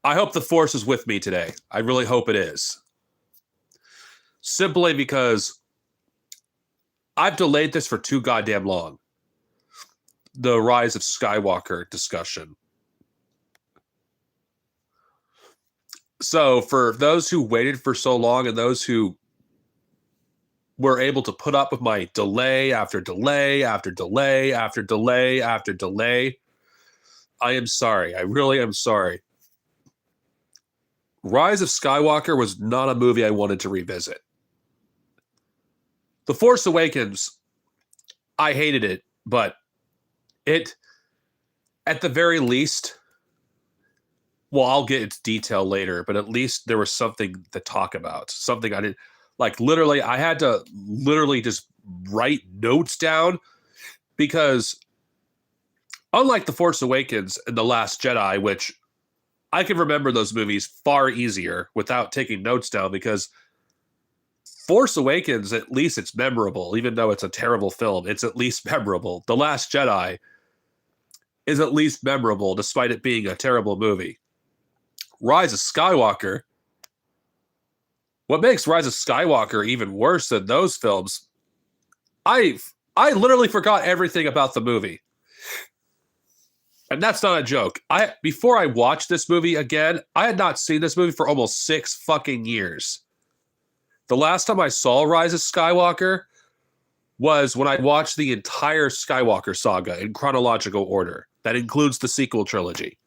I hope the Force is with me today. I really hope it is. Simply because I've delayed this for too goddamn long. The Rise of Skywalker discussion. So for those who waited for so long and those who were able to put up with my delay after delay after delay after delay after delay, I am sorry. I really am sorry. Rise of Skywalker was not a movie I wanted to revisit. The Force Awakens, I hated it, but it, at the very least, well, I'll get into detail later, but at least there was something to talk about. Something I didn't, like literally, I had to literally just write notes down because unlike The Force Awakens and The Last Jedi, which I can remember those movies far easier without taking notes down because Force Awakens, at least it's memorable. Even though it's a terrible film, it's at least memorable. The Last Jedi is at least memorable despite it being a terrible movie. Rise of Skywalker, what makes Rise of Skywalker even worse than those films, I literally forgot everything about the movie. And that's not a joke. Before I watched this movie again, I had not seen this movie for almost 6 fucking years. The last time I saw Rise of Skywalker was when I watched the entire Skywalker saga in chronological order. That includes the sequel trilogy.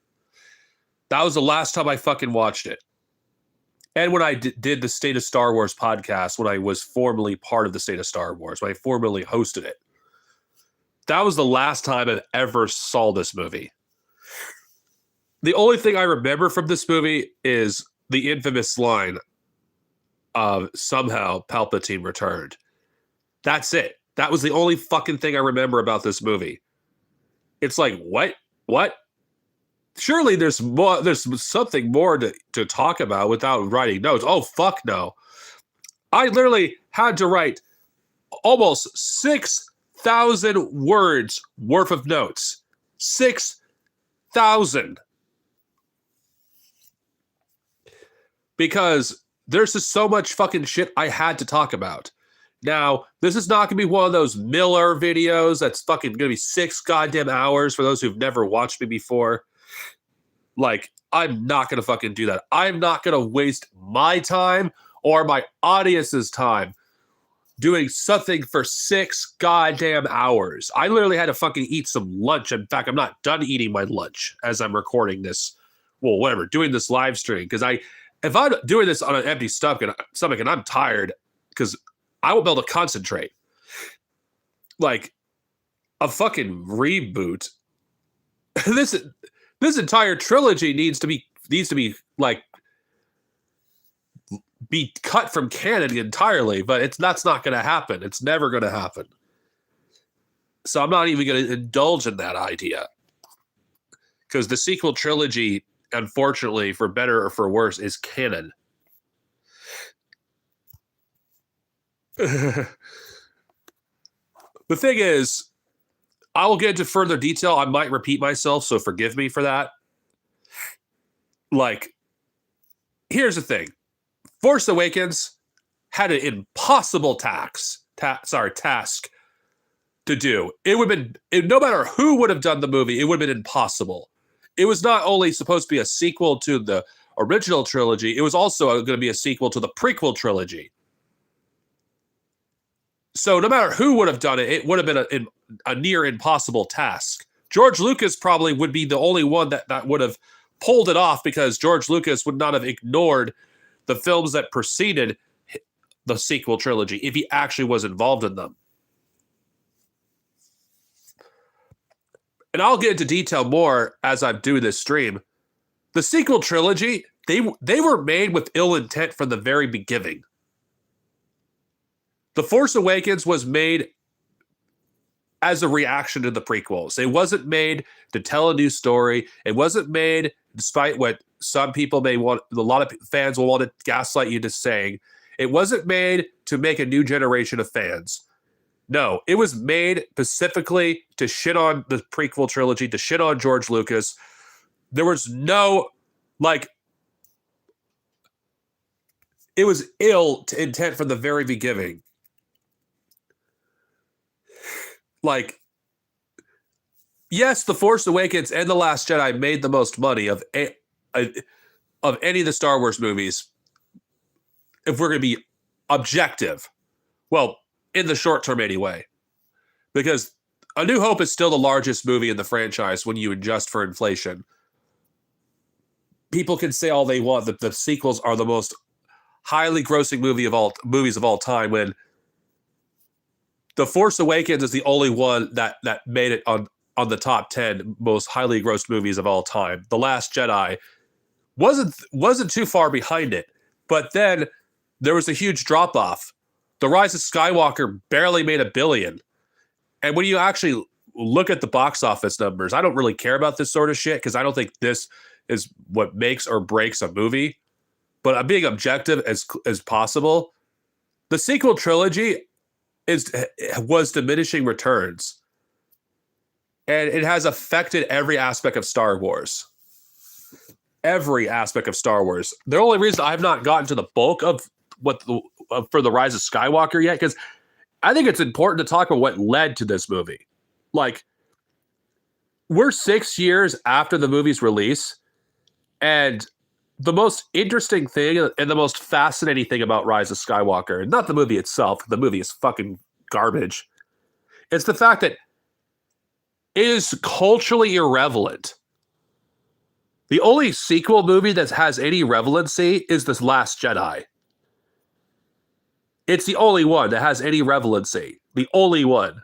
That was the last time I fucking watched it. And when I did the State of Star Wars podcast, when I was formerly part of the State of Star Wars, when I formerly hosted it. That was the last time I ever saw this movie. The only thing I remember from this movie is the infamous line of somehow Palpatine returned. That's it. That was the only fucking thing I remember about this movie. It's like, what? What? Surely there's more. There's something more to talk about without writing notes. Oh, fuck no. I literally had to write almost 6,000 words worth of notes. 6,000. Because there's just so much fucking shit I had to talk about. Now, this is not going to be one of those Miller videos that's fucking going to be 6 goddamn hours for those who've never watched me before. Like, I'm not going to fucking do that. I'm not going to waste my time or my audience's time doing something for 6 goddamn hours. I literally had to fucking eat some lunch. In fact, I'm not done eating my lunch as I'm recording this. Well, whatever, doing this live stream. Because if I'm doing this on an empty stomach and I'm tired, because I won't be able to concentrate. Like a fucking reboot. This entire trilogy needs to be like be cut from canon entirely, but that's not going to happen. It's never going to happen. So I'm not even going to indulge in that idea. Because the sequel trilogy, unfortunately, for better or for worse, is canon. The thing is, I will get into further detail. I might repeat myself, so forgive me for that. Like, here's the thing. Force Awakens had an impossible task to do. It would have been, no matter who would have done the movie, it would have been impossible. It was not only supposed to be a sequel to the original trilogy, it was also going to be a sequel to the prequel trilogy. So no matter who would have done it, it would have been a near impossible task. George Lucas probably would be the only one that would have pulled it off because George Lucas would not have ignored the films that preceded the sequel trilogy if he actually was involved in them. And I'll get into detail more as I do this stream. The sequel trilogy, they were made with ill intent from the very beginning. The Force Awakens was made as a reaction to the prequels. It wasn't made to tell a new story. It wasn't made, despite what some people may want, a lot of fans will want to gaslight you to saying, it wasn't made to make a new generation of fans. No, it was made specifically to shit on the prequel trilogy, to shit on George Lucas. There was no, like, it was ill intent from the very beginning. Like, yes, The Force Awakens and The Last Jedi made the most money of any of the Star Wars movies. If we're going to be objective, well, in the short term anyway, because A New Hope is still the largest movie in the franchise when you adjust for inflation. People can say all they want that the sequels are the most highly grossing movies of all time, when The Force Awakens is the only one that made it on the top 10 most highly grossed movies of all time. The Last Jedi wasn't too far behind it, but then there was a huge drop off. The Rise of Skywalker barely made $1 billion. And when you actually look at the box office numbers, I don't really care about this sort of shit because I don't think this is what makes or breaks a movie. But I'm being objective as possible. The sequel trilogy was diminishing returns. And it has affected every aspect of Star Wars. Every aspect of Star Wars. The only reason I've not gotten to the bulk of for the Rise of Skywalker yet, because I think it's important to talk about what led to this movie. Like, we're 6 years after the movie's release, and the most interesting thing and the most fascinating thing about Rise of Skywalker, not the movie itself, the movie is fucking garbage, it's the fact that it is culturally irrelevant. The only sequel movie that has any relevancy is this Last Jedi. It's the only one that has any relevancy. The only one.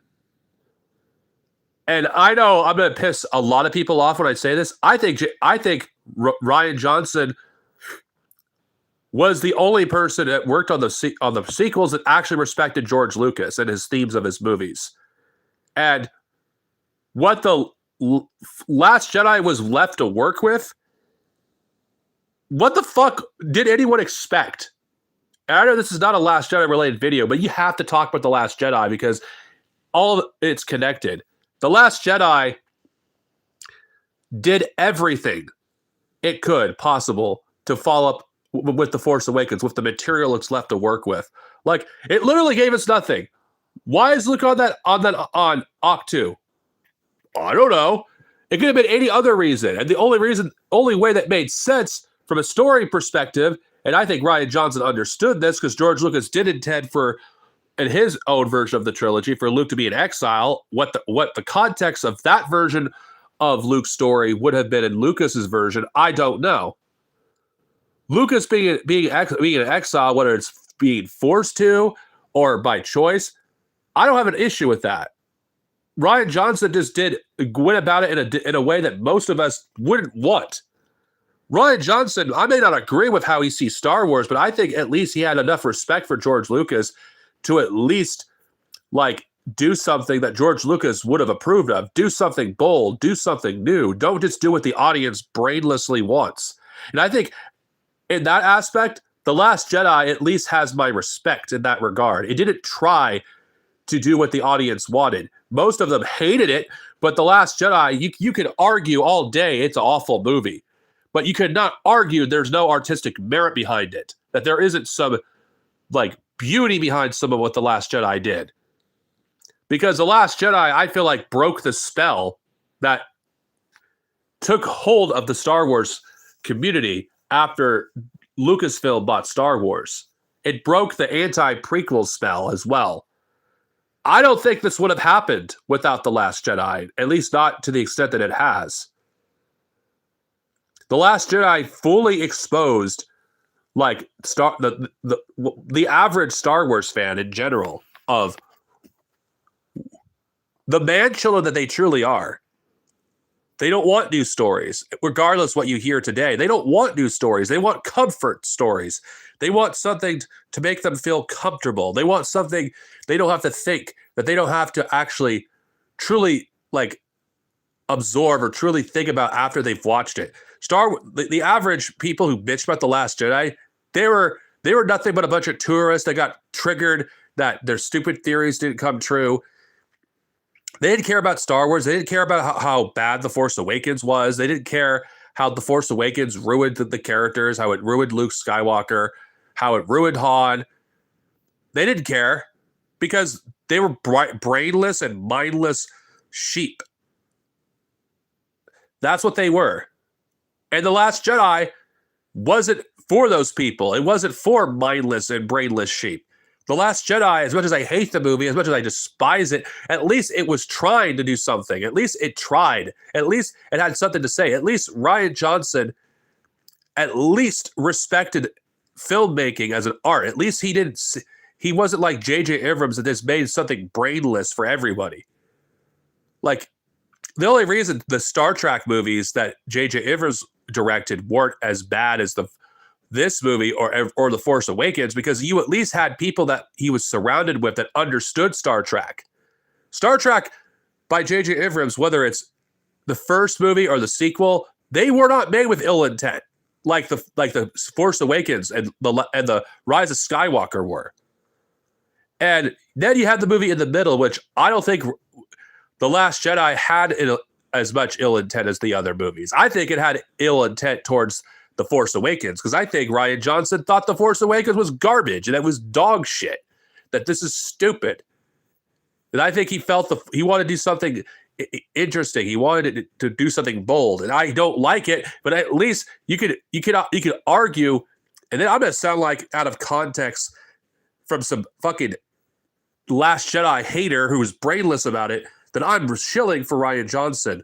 And I know I'm going to piss a lot of people off when I say this. I think Rian Johnson was the only person that worked on the sequels that actually respected George Lucas and his themes of his movies. And what the Last Jedi was left to work with, what the fuck did anyone expect? And I know this is not a Last Jedi related video, but you have to talk about The Last Jedi because all of it's connected. The Last Jedi did everything it could possible to follow up with The Force Awakens, with the material it's left to work with. Like, it literally gave us nothing. Why is Luke on Octu? I don't know. It could have been any other reason. And the only way that made sense from a story perspective, and I think Rian Johnson understood this because George Lucas did intend for, in his own version of the trilogy, for Luke to be in exile. What the context of that version of Luke's story would have been in Lucas's version, I don't know. Lucas being in exile, whether it's being forced to or by choice, I don't have an issue with that. Rian Johnson just went about it in a way that most of us wouldn't want. Rian Johnson, I may not agree with how he sees Star Wars, but I think at least he had enough respect for George Lucas to at least do something that George Lucas would have approved of. Do something bold, do something new. Don't just do what the audience brainlessly wants. And I think in that aspect, The Last Jedi at least has my respect in that regard. It didn't try to do what the audience wanted. Most of them hated it, but The Last Jedi, you could argue all day it's an awful movie. But you could not argue there's no artistic merit behind it, that there isn't some beauty behind some of what The Last Jedi did. Because The Last Jedi, I feel like, broke the spell that took hold of the Star Wars community after Lucasfilm bought Star Wars. It broke the anti-prequel spell as well. I don't think this would have happened without The Last Jedi, at least not to the extent that it has. The Last Jedi fully exposed the average Star Wars fan in general of the man children that they truly are. They don't want new stories, regardless what you hear today. They don't want new stories. They want comfort stories. They want something to make them feel comfortable. They want something they don't have to think, that they don't have to actually truly absorb or truly think about after they've watched it. The average people who bitched about The Last Jedi, they were nothing but a bunch of tourists that got triggered that their stupid theories didn't come true. They didn't care about Star Wars. They didn't care about how bad The Force Awakens was. They didn't care how The Force Awakens ruined the characters, how it ruined Luke Skywalker. how it ruined Han. They didn't care because they were brainless and mindless sheep. That's what they were. And The Last Jedi wasn't for those people. It wasn't for mindless and brainless sheep. The Last Jedi, as much as I hate the movie, as much as I despise it, at least it was trying to do something. At least it tried. At least it had something to say. At least Rian Johnson at least respected filmmaking as an art. At least he wasn't like J.J. Abrams that just made something brainless for everybody. Like, the only reason the Star Trek movies that J.J. Abrams directed weren't as bad as this movie or The Force Awakens, because you at least had people that he was surrounded with that understood Star Trek. Star Trek by J.J. Abrams, whether it's the first movie or the sequel, they were not made with ill intent, like the Force Awakens and the Rise of Skywalker were. And then you had the movie in the middle, which I don't think The Last Jedi had as much ill intent as the other movies. I think it had ill intent towards The Force Awakens, because I think Rian Johnson thought The Force Awakens was garbage and it was dog shit, that this is stupid. And I think he felt he wanted to do something interesting. He wanted to do something bold, and I don't like it. But at least you could argue, and then I'm gonna sound like out of context from some fucking Last Jedi hater who was brainless about it, that I'm shilling for Rian Johnson.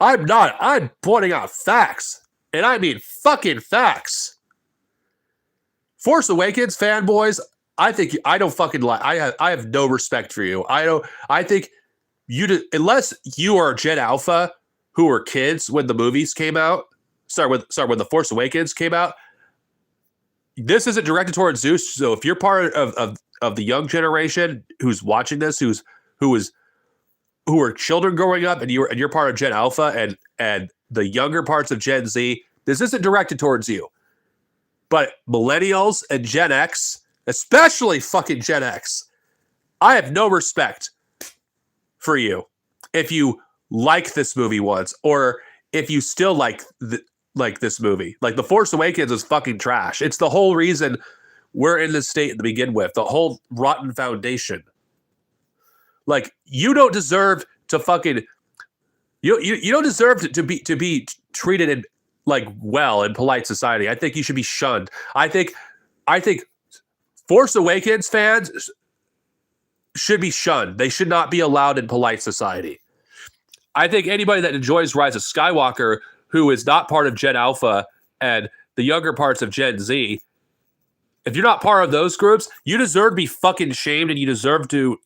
I'm not. I'm pointing out facts. And I mean fucking facts. Force Awakens fanboys, I don't fucking like. I have no respect for you. I think unless you are Gen Alpha who were kids when the movies came out. When The Force Awakens came out. This isn't directed towards Zeus. So if you're part of the young generation who's watching this, who are children growing up, and you're part of Gen Alpha and the younger parts of Gen Z, this isn't directed towards you. But millennials and Gen X, especially fucking Gen X, I have no respect for you if you like this movie once, or if you still like this movie. Like, The Force Awakens is fucking trash. It's the whole reason we're in this state to begin with. The whole rotten foundation. Like, you don't deserve to fucking you don't deserve to be treated in well in polite society. I think you should be shunned. I think Force Awakens fans should be shunned. They should not be allowed in polite society. I think anybody that enjoys Rise of Skywalker, who is not part of Gen Alpha and the younger parts of Gen Z, if you're not part of those groups, you deserve to be fucking shamed, and you deserve to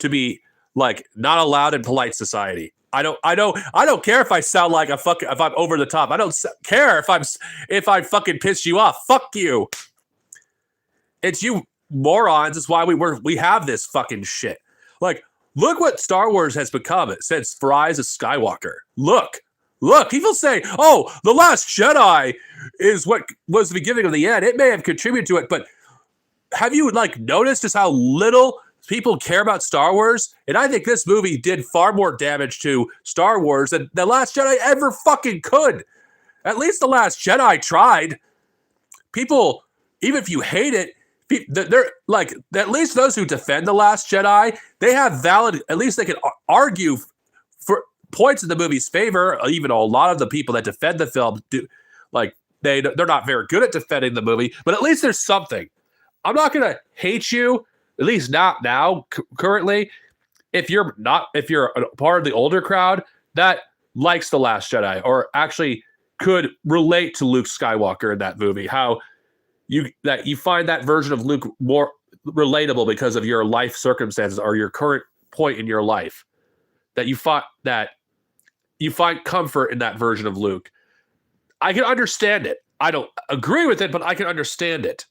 be not allowed in polite society. I don't care if I sound like if I'm over the top. I don't care if I fucking piss you off. Fuck you. It's you morons. It's why we have this fucking shit. Like, look what Star Wars has become since Rise of Skywalker. Look. People say, "Oh, The Last Jedi is what was the beginning of the end." It may have contributed to it, but have you noticed just how little people care about Star Wars? And I think this movie did far more damage to Star Wars than The Last Jedi ever fucking could. At least The Last Jedi tried. People, even if you hate it, they're at least those who defend The Last Jedi, they have valid, at least they can argue for points in the movie's favor. Even a lot of the people that defend the film do, they're not very good at defending the movie, but at least there's something. I'm not going to hate you, at least not now, currently, if you're a part of the older crowd that likes The Last Jedi, or actually could relate to Luke Skywalker in that movie. How you find that version of Luke more relatable because of your life circumstances or your current point in your life. That you find comfort in that version of Luke. I can understand it. I don't agree with it, but I can understand it.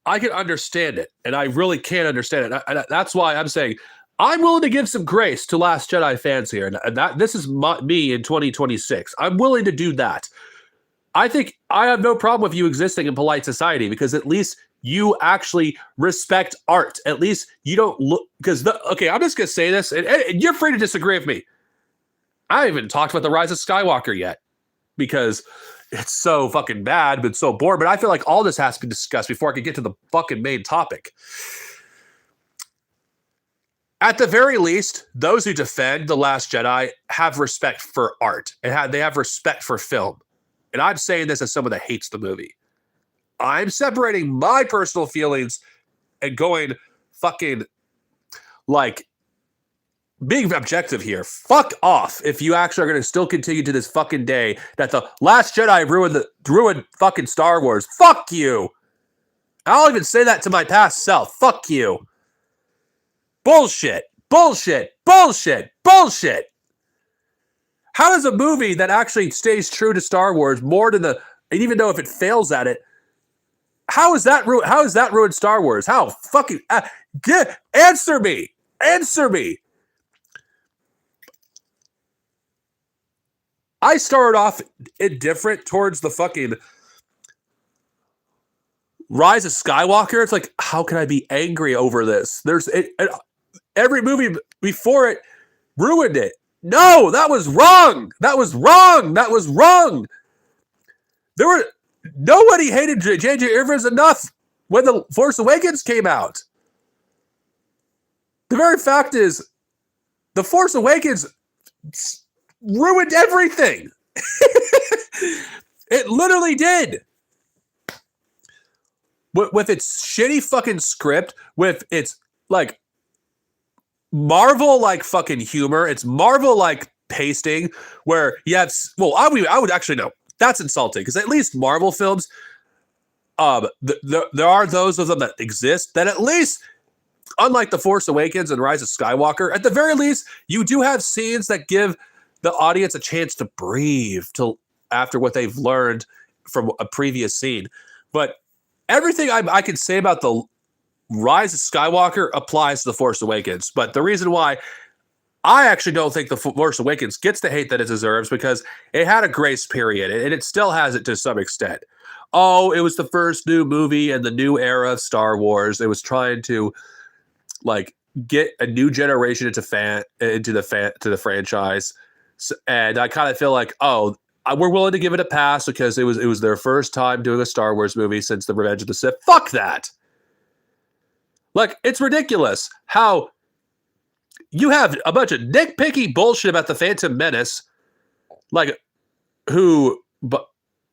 And I really can understand it. And that's why I'm saying I'm willing to give some grace to Last Jedi fans here. And this is me in 2026. I'm willing to do that. I think I have no problem with you existing in polite society, because at least you actually respect art. At least you don't look, because I'm just going to say this, and you're free to disagree with me. I haven't even talked about The Rise of Skywalker yet, because it's so fucking bad, but so boring. But I feel like all this has to be discussed before I can get to the fucking main topic. At the very least, those who defend The Last Jedi have respect for art and they have respect for film. And I'm saying this as someone that hates the movie. I'm separating my personal feelings and going fucking like being objective here. Fuck off if you actually are going to still continue to this fucking day that The Last Jedi ruined fucking Star Wars. Fuck you. I'll even say that to my past self. Fuck you. Bullshit. Bullshit. Bullshit. Bullshit. How is a movie that actually stays true to Star Wars more than and even though if it fails at it, how is that ruined Star Wars? How? Fucking answer me. Answer me. I started off indifferent towards the fucking Rise of Skywalker. It's like, how can I be angry over this? Every movie before it ruined it. No, that was wrong. That was wrong. That was wrong. Nobody hated J.J. Abrams enough when The Force Awakens came out. The very fact is, The Force Awakens ruined everything. It literally did. With its shitty fucking script, with its like Marvel-like fucking humor, it's Marvel-like pasting, where you have, well, I would actually know. That's insulting, because at least Marvel films, there are those of them that exist that at least, unlike The Force Awakens and Rise of Skywalker, at the very least, you do have scenes that give the audience a chance to breathe after what they've learned from a previous scene. But everything I can say about the Rise of Skywalker applies to The Force Awakens. But the reason why I actually don't think The Force Awakens gets the hate that it deserves, because it had a grace period, and it still has it to some extent. Oh, it was the first new movie in the new era of Star Wars. It was trying to like get a new generation into the franchise, and I kind of feel like, oh, we're willing to give it a pass because it was their first time doing a Star Wars movie since The Revenge of the Sith. Fuck that. Like, it's ridiculous how you have a bunch of nitpicky bullshit about the Phantom Menace, but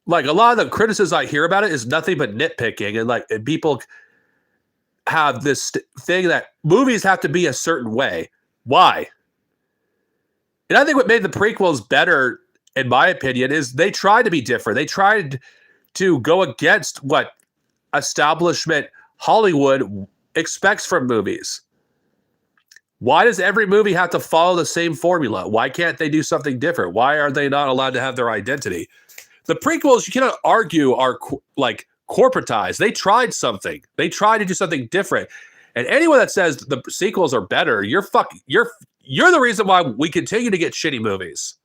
like a lot of the criticism I hear about it is nothing but nitpicking, and people have this thing that movies have to be a certain way. Why? And I think what made the prequels better, in my opinion, is they tried to be different. They tried to go against what establishment Hollywood expects from movies. Why does every movie have to follow the same formula? Why can't they do something different? Why are they not allowed to have their identity? The prequels, you cannot argue, are like corporatized. They tried something. They tried to do something different. And anyone that says the sequels are better, you're the reason why we continue to get shitty movies.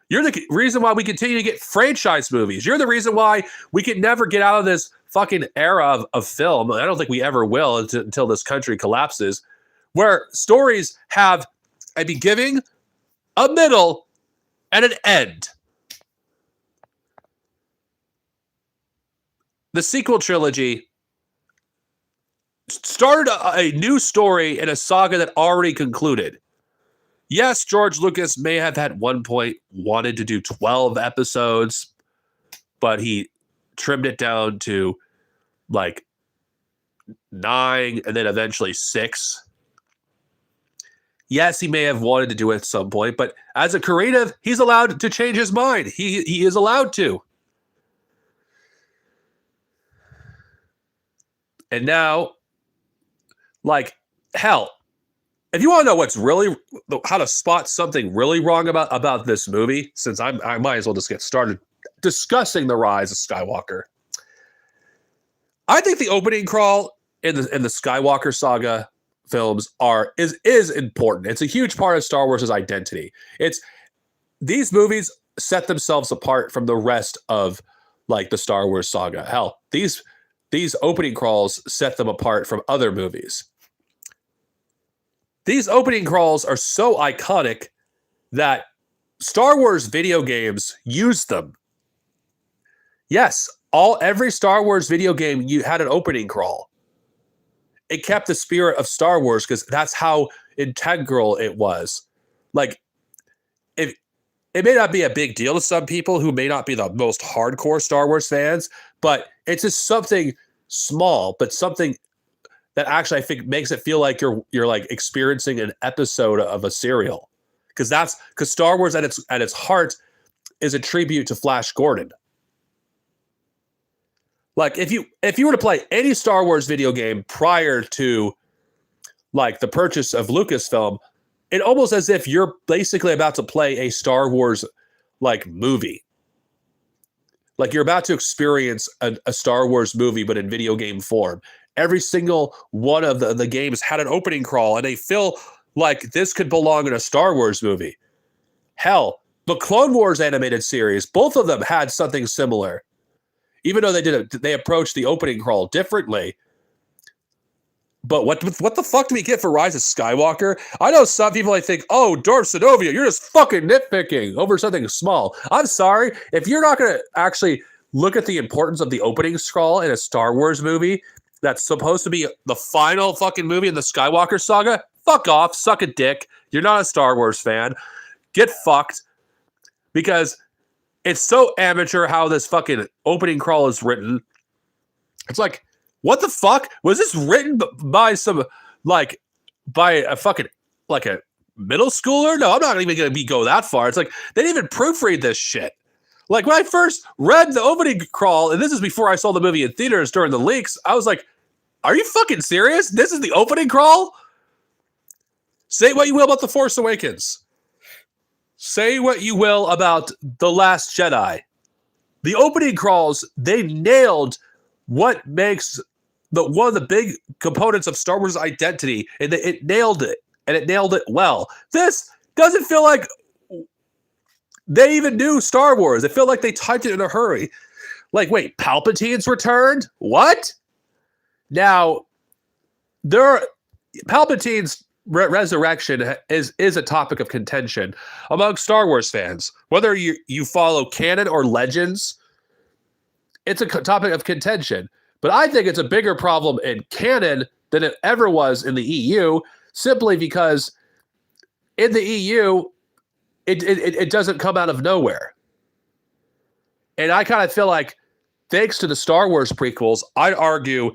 You're the reason why we continue to get franchise movies. You're the reason why we can never get out of this fucking era of film. I don't think we ever will until this country collapses, where stories have a beginning, a middle, and an end. The sequel trilogy started a new story in a saga that already concluded. Yes, George Lucas may have at one point wanted to do 12 episodes, but he trimmed it down to like 9 and then eventually 6. Yes, he may have wanted to do it at some point, but as a creative, he's allowed to change his mind. He is allowed to. And now, like, hell, if you want to know what's really, how to spot something really wrong about this movie, since I might as well just get started discussing the Rise of Skywalker. I think the opening crawl in the Skywalker saga films is important. It's a huge part of Star Wars' identity. These movies set themselves apart from the rest of like the Star Wars saga. Hell, these opening crawls set them apart from other movies. These opening crawls are so iconic that Star Wars video games use them Yes, every Star Wars video game you had an opening crawl. It kept the spirit of Star Wars because that's how integral it was. Like, it may not be a big deal to some people who may not be the most hardcore Star Wars fans, but it's just something small, but something that actually I think makes it feel like you're like experiencing an episode of a serial. Because Star Wars at its heart is a tribute to Flash Gordon. Like if you were to play any Star Wars video game prior to like the purchase of Lucasfilm, it almost as if you're basically about to play a Star Wars like movie. Like you're about to experience a Star Wars movie, but in video game form. Every single one of the games had an opening crawl, and they feel like this could belong in a Star Wars movie. Hell, the Clone Wars animated series, both of them had something similar. Even though they approached the opening crawl differently. But what the fuck do we get for Rise of Skywalker? I know some people think, oh, Darth Sinovia, you're just fucking nitpicking over something small. I'm sorry. If you're not going to actually look at the importance of the opening scroll in a Star Wars movie that's supposed to be the final fucking movie in the Skywalker saga, fuck off, suck a dick. You're not a Star Wars fan. Get fucked. Because it's so amateur how this fucking opening crawl is written. It's like, what the fuck? Was this written by by a fucking, like a middle schooler? No, I'm not even going to go that far. It's like, they didn't even proofread this shit. Like, when I first read the opening crawl, and this is before I saw the movie in theaters during the leaks, I was like, are you fucking serious? This is the opening crawl? Say what you will about The Force Awakens. Say what you will about The Last Jedi. The opening crawls, they nailed what makes one of the big components of Star Wars identity, and it nailed it, and it nailed it well. This doesn't feel like they even knew Star Wars. It felt like they typed it in a hurry. Like, wait, Palpatine's returned? What? Now, Palpatine's resurrection is a topic of contention among Star Wars fans. Whether you follow canon or legends, it's a topic of contention. But I think it's a bigger problem in canon than it ever was in the EU, simply because in the EU, it doesn't come out of nowhere. And I kind of feel like, thanks to the Star Wars prequels, I'd argue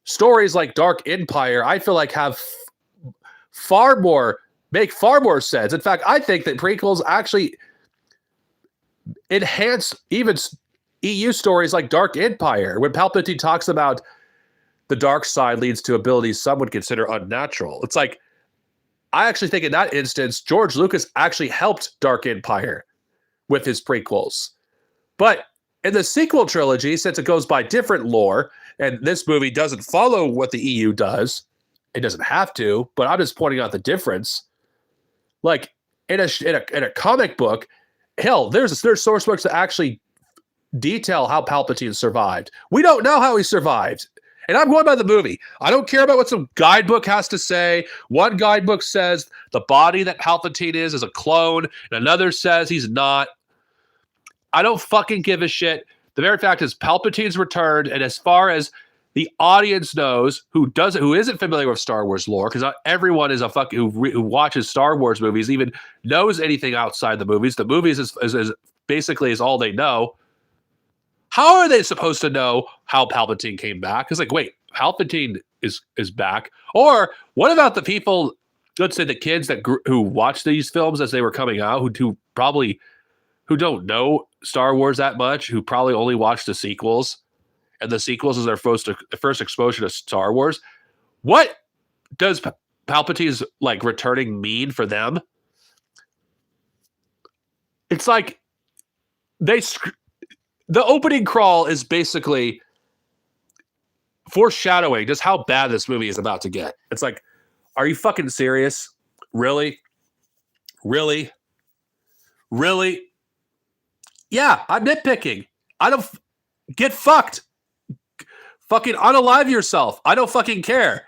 stories like Dark Empire, I feel like make far more sense. In fact, I think that prequels actually enhance even EU stories like Dark Empire, when Palpatine talks about the dark side leads to abilities some would consider unnatural. It's like, I actually think in that instance, George Lucas actually helped Dark Empire with his prequels. But in the sequel trilogy, since it goes by different lore, and this movie doesn't follow what the EU does, it doesn't have to, but I'm just pointing out the difference. Like, in a comic book, hell, there's source books that actually detail how Palpatine survived. We don't know how he survived. And I'm going by the movie. I don't care about what some guidebook has to say. One guidebook says the body that Palpatine is a clone, and another says he's not. I don't fucking give a shit. The very fact is Palpatine's returned, and as far as the audience knows, who isn't familiar with Star Wars lore, because not everyone is who watches Star Wars movies even knows anything outside the movies. The movies is basically is all they know. How are they supposed to know how Palpatine came back? It's like, wait, Palpatine is back. Or what about the people, let's say the kids who watched these films as they were coming out, who don't know Star Wars that much, who probably only watched the sequels, and the sequels is their first exposure to Star Wars. What does Palpatine's like returning mean for them? It's like the opening crawl is basically foreshadowing just how bad this movie is about to get. It's like, are you fucking serious? Really? Really? Really? Yeah, I'm nitpicking. I don't get fucked. Fucking unalive yourself. I don't fucking care.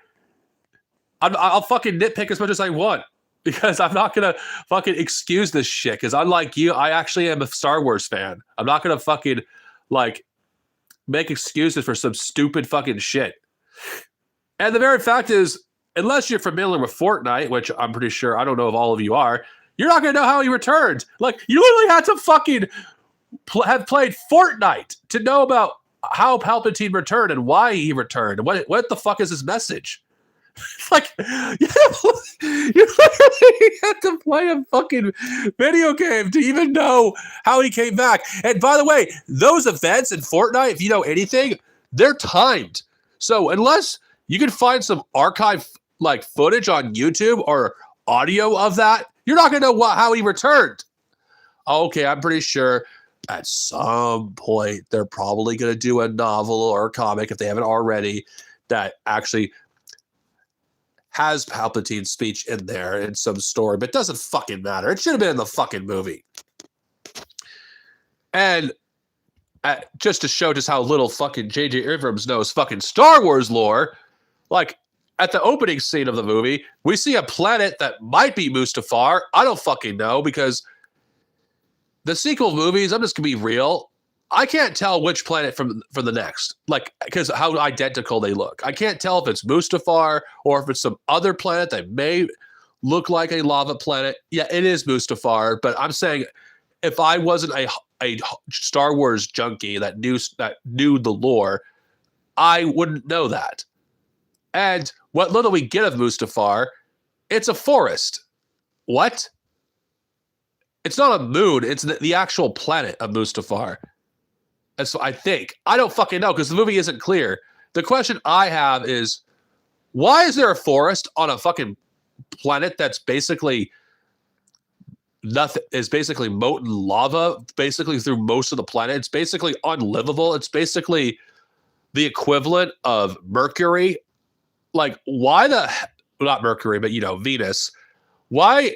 I'll fucking nitpick as much as I want, because I'm not going to fucking excuse this shit. Because unlike you, I actually am a Star Wars fan. I'm not going to fucking like make excuses for some stupid fucking shit. And the very fact is, unless you're familiar with Fortnite, which I'm pretty sure, I don't know if all of you are, you're not going to know how he returned. Like, you literally had to fucking have played Fortnite to know about how Palpatine returned and why he returned. What the fuck is his message? Like, you literally had to play a fucking video game to even know how he came back. And by the way, those events in Fortnite, if you know anything, they're timed. So unless you can find some archive like footage on YouTube or audio of that, you're not going to know how he returned. Okay, I'm pretty sure at some point they're probably going to do a novel or a comic, if they haven't already, that actually has Palpatine's speech in there in some story, but it doesn't fucking matter. It should have been in the fucking movie. And just to show just how little fucking J.J. Abrams knows fucking Star Wars lore, like at the opening scene of the movie, we see a planet that might be Mustafar. I don't fucking know, because the sequel movies, I'm just going to be real, I can't tell which planet from the next, like, because how identical they look. I can't tell if it's Mustafar or if it's some other planet that may look like a lava planet. Yeah, it is Mustafar, but I'm saying if I wasn't a Star Wars junkie that knew the lore, I wouldn't know that. And what little we get of Mustafar, it's a forest. What? It's not a moon. It's the actual planet of Mustafar. That's what I think. I don't fucking know, because the movie isn't clear. The question I have is, why is there a forest on a fucking planet that's basically nothing, is basically molten lava, basically through most of the planet? It's basically unlivable. It's basically the equivalent of Mercury. Like, why not Mercury, but, Venus. Why?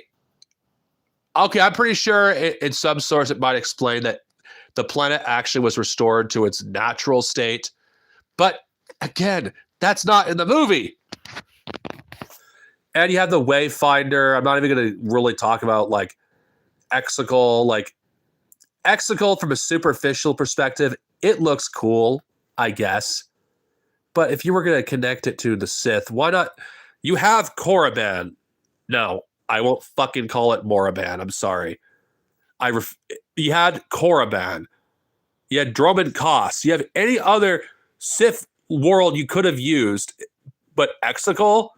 Okay, I'm pretty sure in some source it might explain that the planet actually was restored to its natural state. But again, that's not in the movie. And you have the Wayfinder. I'm not even going to really talk about like Exegol. Like Exegol from a superficial perspective, it looks cool, I guess. But if you were going to connect it to the Sith, why not? You have Korriban. No, I won't fucking call it Moraban. I'm sorry. You had Korriban. You had Drummond Koss. You have any other Sith world you could have used, but Exegol,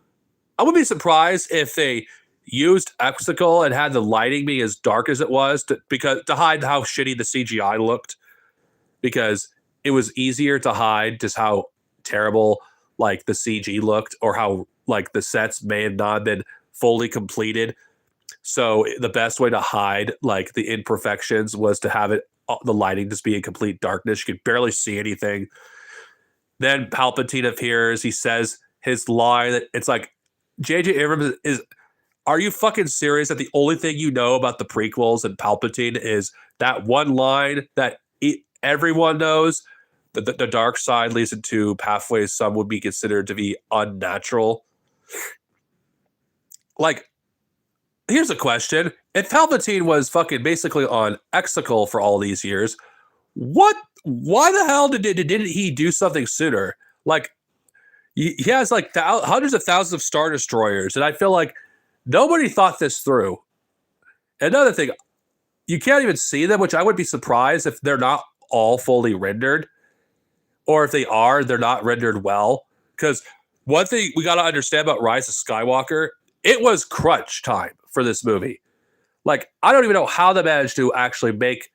I would be surprised if they used Exegol and had the lighting be as dark as it was to hide how shitty the CGI looked, because it was easier to hide just how terrible like the CG looked, or how like the sets may have not been fully completed. So the best way to hide like the imperfections was to have the lighting just be in complete darkness. You could barely see anything. Then Palpatine appears. He says his line that it's like, J.J. Abrams is, are you fucking serious that the only thing you know about the prequels and Palpatine is that one line that everyone knows, that the dark side leads into pathways some would be considered to be unnatural? Like, here's a question. If Palpatine was fucking basically on Exegol for all these years, why the hell didn't he do something sooner? Like, he has like hundreds of thousands of Star Destroyers, and I feel like nobody thought this through. Another thing, you can't even see them, which I would be surprised if they're not all fully rendered, or if they are, they're not rendered well. Because one thing we got to understand about Rise of Skywalker, it was crunch time for this movie. Like, I don't even know how they managed to actually make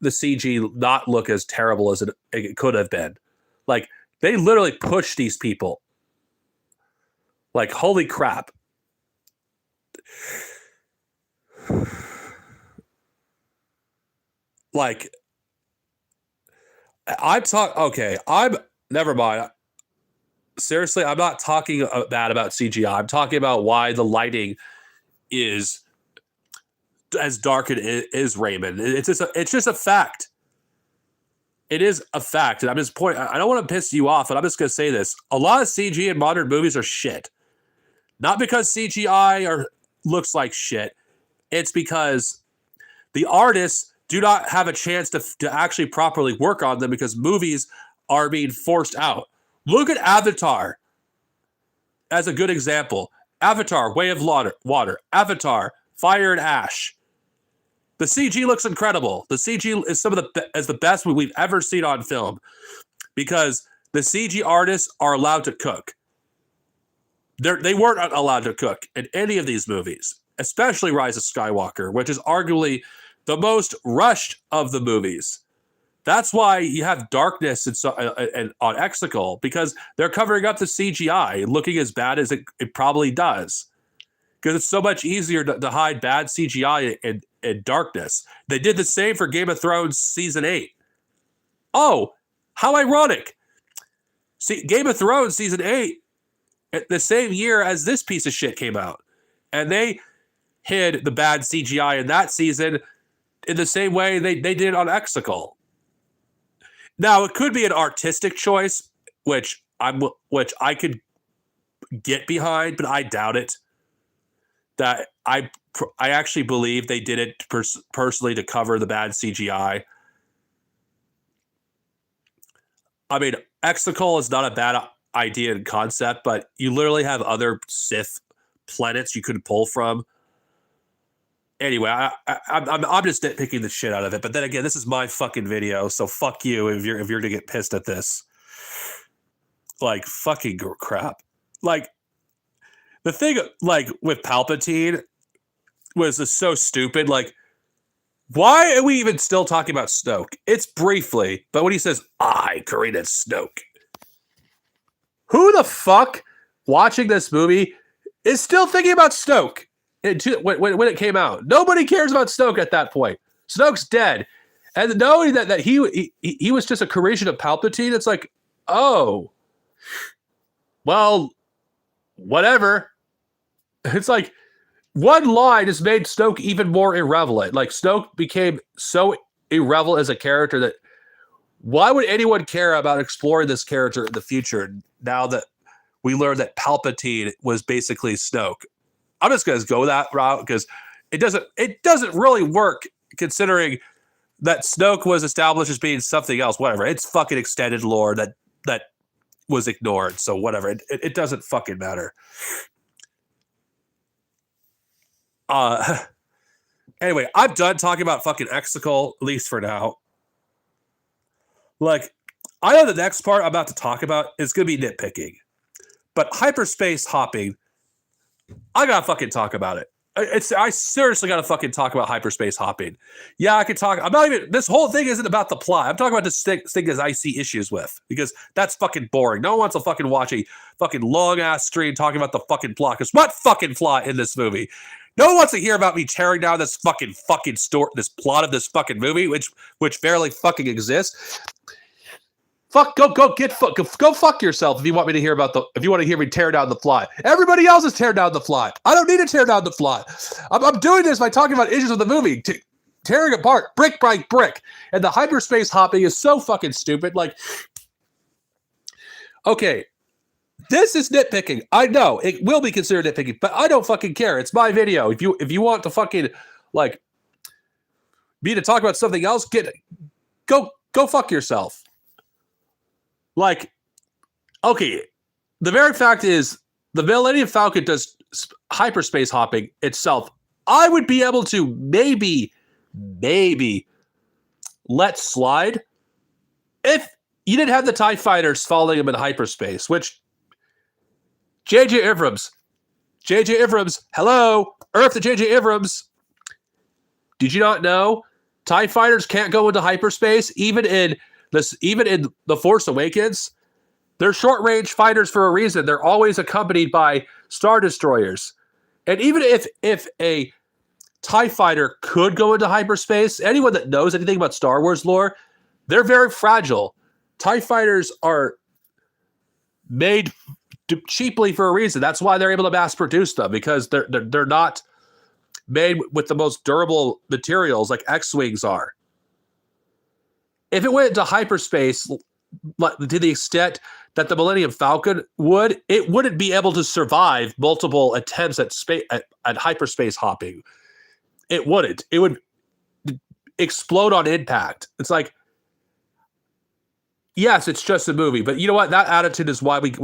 the CG not look as terrible as it could have been. Like, they literally pushed these people. Like, holy crap. Like, never mind. Seriously, I'm not talking bad about CGI. I'm talking about why the lighting is as dark as it is, Raymond. It's just a fact. It is a fact. And I'm just I don't want to piss you off, but I'm just going to say this. A lot of CG in modern movies are shit. Not because CGI looks like shit. It's because the artists do not have a chance to actually properly work on them because movies are being forced out. Look at Avatar as a good example. Avatar, Way of Water. Avatar, Fire and Ash. The CG looks incredible. The CG is the best we've ever seen on film because the CG artists are allowed to cook. They weren't allowed to cook in any of these movies, especially Rise of Skywalker, which is arguably the most rushed of the movies. That's why you have darkness and on Exegol, because they're covering up the CGI, looking as bad as it probably does. Because it's so much easier to hide bad CGI and darkness. They did the same for Game of Thrones Season 8. Oh, how ironic. See, Game of Thrones Season 8, the same year as this piece of shit came out. And they hid the bad CGI in that season in the same way they did on Exegol. Now, it could be an artistic choice, which I could get behind, but I doubt it. That I actually believe they did it personally to cover the bad CGI. I mean, Exegol is not a bad idea and concept, but you literally have other Sith planets you could pull from. Anyway, I'm just nitpicking the shit out of it. But then again, this is my fucking video, so fuck you if you're to get pissed at this. Like fucking crap. Like the thing, like with Palpatine, was just so stupid. Like, why are we even still talking about Snoke? It's briefly, but when he says, "I created Snoke," who the fuck watching this movie is still thinking about Snoke? When it came out, nobody cares about Snoke at that point. Snoke's dead, and knowing that he was just a creation of Palpatine, it's like, oh, well, whatever. It's like one line has made Snoke even more irrelevant. Like Snoke became so irrelevant as a character that why would anyone care about exploring this character in the future now that we learned that Palpatine was basically Snoke? I'm just going to go that route because it doesn't really work considering that Snoke was established as being something else. Whatever, it's fucking extended lore that was ignored. So whatever, it doesn't fucking matter. Anyway, I'm done talking about fucking Exegol, at least for now. Like, I know the next part I'm about to talk about is going to be nitpicking, but hyperspace hopping, I gotta fucking talk about it. I seriously gotta fucking talk about hyperspace hopping. Yeah, I could talk. I'm not even. This whole thing isn't about the plot. I'm talking about this thing I see issues with because that's fucking boring. No one wants to fucking watch a fucking long ass stream talking about the fucking plot. Because what fucking plot in this movie? No one wants to hear about me tearing down this fucking story, this plot of this fucking movie, which barely fucking exists. Go fuck yourself if you want me to hear if you want to hear me tear down the plot. Everybody else is tearing down the plot. I don't need to tear down the plot. I'm doing this by talking about issues of the movie, tearing apart brick by brick. And the hyperspace hopping is so fucking stupid. Like, okay, this is nitpicking. I know it will be considered nitpicking, but I don't fucking care. It's my video. If you want to fucking like me to talk about something else, go fuck yourself. Like, okay, the very fact is the Millennium Falcon does hyperspace hopping itself. I would be able to maybe let slide if you didn't have the TIE fighters following him in hyperspace, which J.J. Abrams, hello, Earth to J.J. Abrams. Did you not know TIE fighters can't go into hyperspace even in The Force Awakens? They're short-range fighters for a reason. They're always accompanied by Star Destroyers. And even if a TIE fighter could go into hyperspace, anyone that knows anything about Star Wars lore, they're very fragile. TIE fighters are made cheaply for a reason. That's why they're able to mass-produce them, because they're not made with the most durable materials like X-Wings are. If it went into hyperspace to the extent that the Millennium Falcon would, it wouldn't be able to survive multiple attempts at hyperspace hopping. It wouldn't. It explode on impact. It's like, yes, it's just a movie, but you know what? That attitude is why we get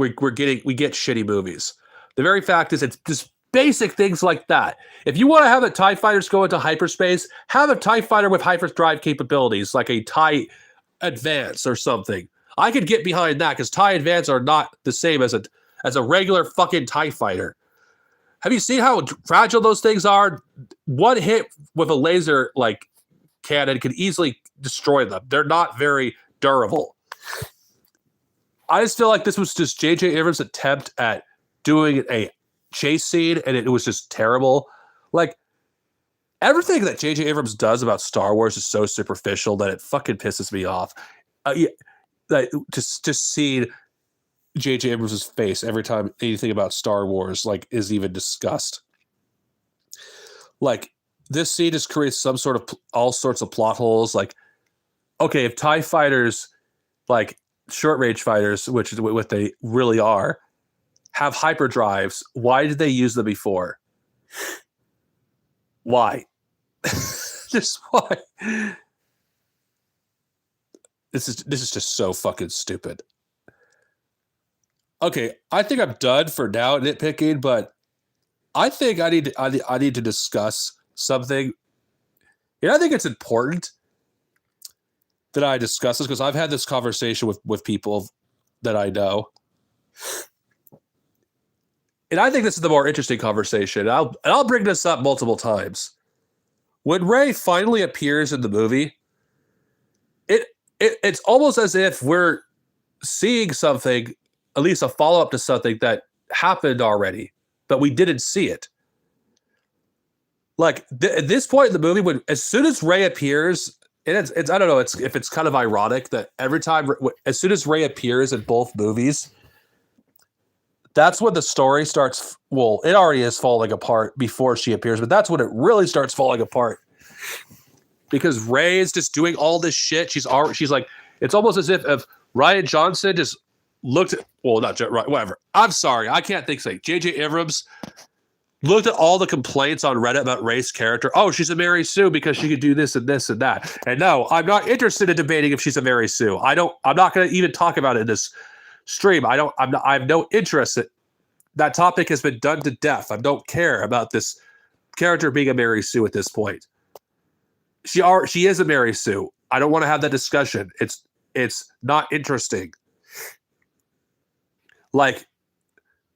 shitty movies. The very fact is, it's just basic things like that. If you want to have the TIE fighters go into hyperspace, have a TIE fighter with hyperdrive capabilities, like a TIE Advance or something. I could get behind that because TIE Advance are not the same as a regular fucking TIE fighter. Have you seen how fragile those things are? One hit with a laser like cannon could easily destroy them. They're not very durable. I just feel like this was just J.J. Abrams' attempt at doing a chase scene, and it was just terrible. Like, everything that J.J. Abrams does about Star Wars is so superficial that it fucking pisses me off. Just seeing J.J. Abrams' face every time anything about Star Wars like is even discussed. Like, this scene just creates some sort of all sorts of plot holes. Like, okay, if TIE fighters, like short range fighters, which is what they really are, have hyperdrives, why did they use them before? Why? Just why? This is just so fucking stupid. Okay, I think I'm done for now nitpicking, but I think I need to discuss something. And I think it's important that I discuss this because I've had this conversation with people that I know. And I think this is the more interesting conversation. I'll bring this up multiple times. When Rey finally appears in the movie, it's almost as if we're seeing something, at least a follow-up to something that happened already, but we didn't see it. Like, at this point in the movie, as soon as Rey appears, and it's I don't know, if it's kind of ironic that every time, as soon as Rey appears in both movies, that's when the story starts. Well, it already is falling apart before she appears, but that's when it really starts falling apart. Because Rey is just doing all this shit. She's like, it's almost as if Rian Johnson just looked at, well, not right, whatever. I'm sorry, I can't think straight. J.J. Abrams looked at all the complaints on Reddit about Rey's character. Oh, she's a Mary Sue because she could do this and this and that. And no, I'm not interested in debating if she's a Mary Sue. I'm not going to even talk about it in this stream. I have no interest in that topic. Has been done to death. I don't care about this character being a Mary Sue at this point. She is a Mary Sue. I don't want to have that discussion. It's not interesting. Like,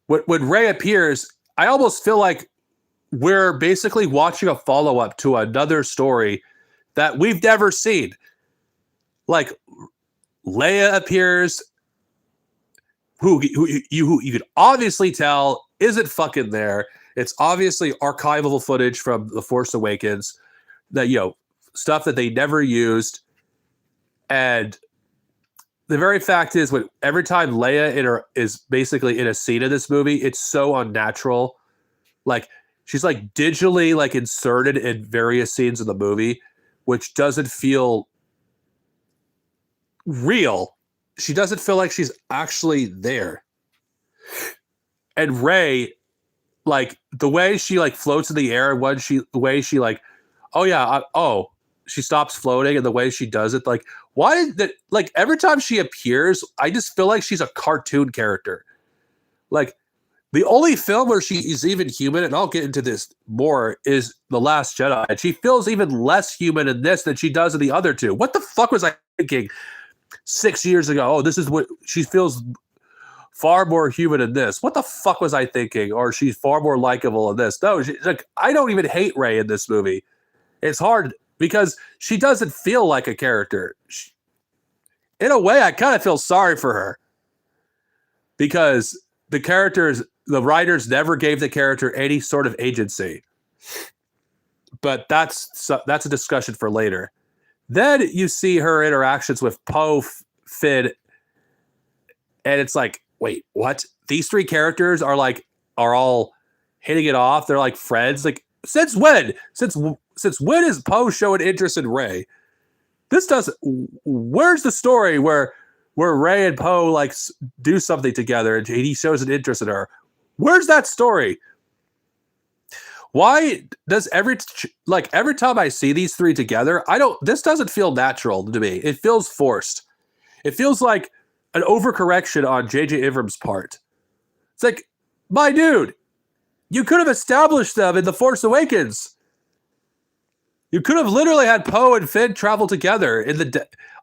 when Rey appears, I almost feel like we're basically watching a follow-up to another story that we've never seen. Like, Leia appears, who you could obviously tell isn't fucking there. It's obviously archival footage from The Force Awakens that, stuff that they never used. And the very fact is, when every time Leia is basically in a scene in this movie, it's so unnatural. Like, she's like digitally like inserted in various scenes of the movie, which doesn't feel real. She doesn't feel like she's actually there. And Rey, like, the way she like floats in the air, and the way she like, she stops floating, and the way she does it, like, why did that? Like, every time she appears, I just feel like she's a cartoon character. Like, the only film where she is even human, and I'll get into this more, is The Last Jedi. And she feels even less human in this than she does in the other two. What the fuck was I thinking 6 years ago? Oh, this is what she feels far more human in this. What the fuck was I thinking? Or she's far more likable in this. No, like, I don't even hate Rey in this movie. It's hard because she doesn't feel like a character. In a way, I kind of feel sorry for her because the writers never gave the character any sort of agency. But that's a discussion for later. Then you see her interactions with Poe, Finn, and it's like, wait, what? These three characters are all hitting it off. They're like friends. Like, since when? Since when is Poe showing interest in Rey? Where's the story where Rey and Poe like do something together and he shows an interest in her? Where's that story? Why does every time I see these three together, this doesn't feel natural to me. It feels forced. It feels like an overcorrection on J.J. Abrams' part. It's like, my dude, you could have established them in The Force Awakens. You could have literally had Poe and Finn travel together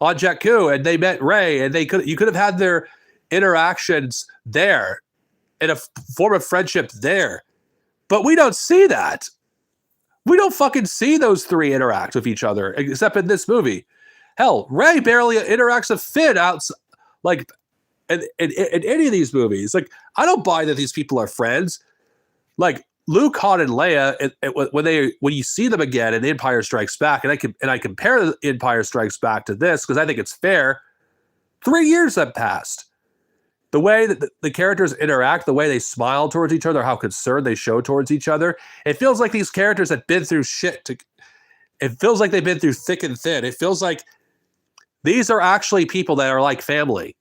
on Jakku, and they met Rey, and you could have had their interactions there in a form of friendship there. But we don't see that. We don't fucking see those three interact with each other, except in this movie. Hell, Rey barely interacts with Finn in any of these movies. Like, I don't buy that these people are friends. Like, Luke, Han, and Leia, when you see them again in Empire Strikes Back, and I compare Empire Strikes Back to this because I think it's fair. 3 years have passed. The way that the characters interact, the way they smile towards each other, how concerned they show towards each other, it feels like these characters have been through shit. It feels like they've been through thick and thin. It feels like these are actually people that are like family.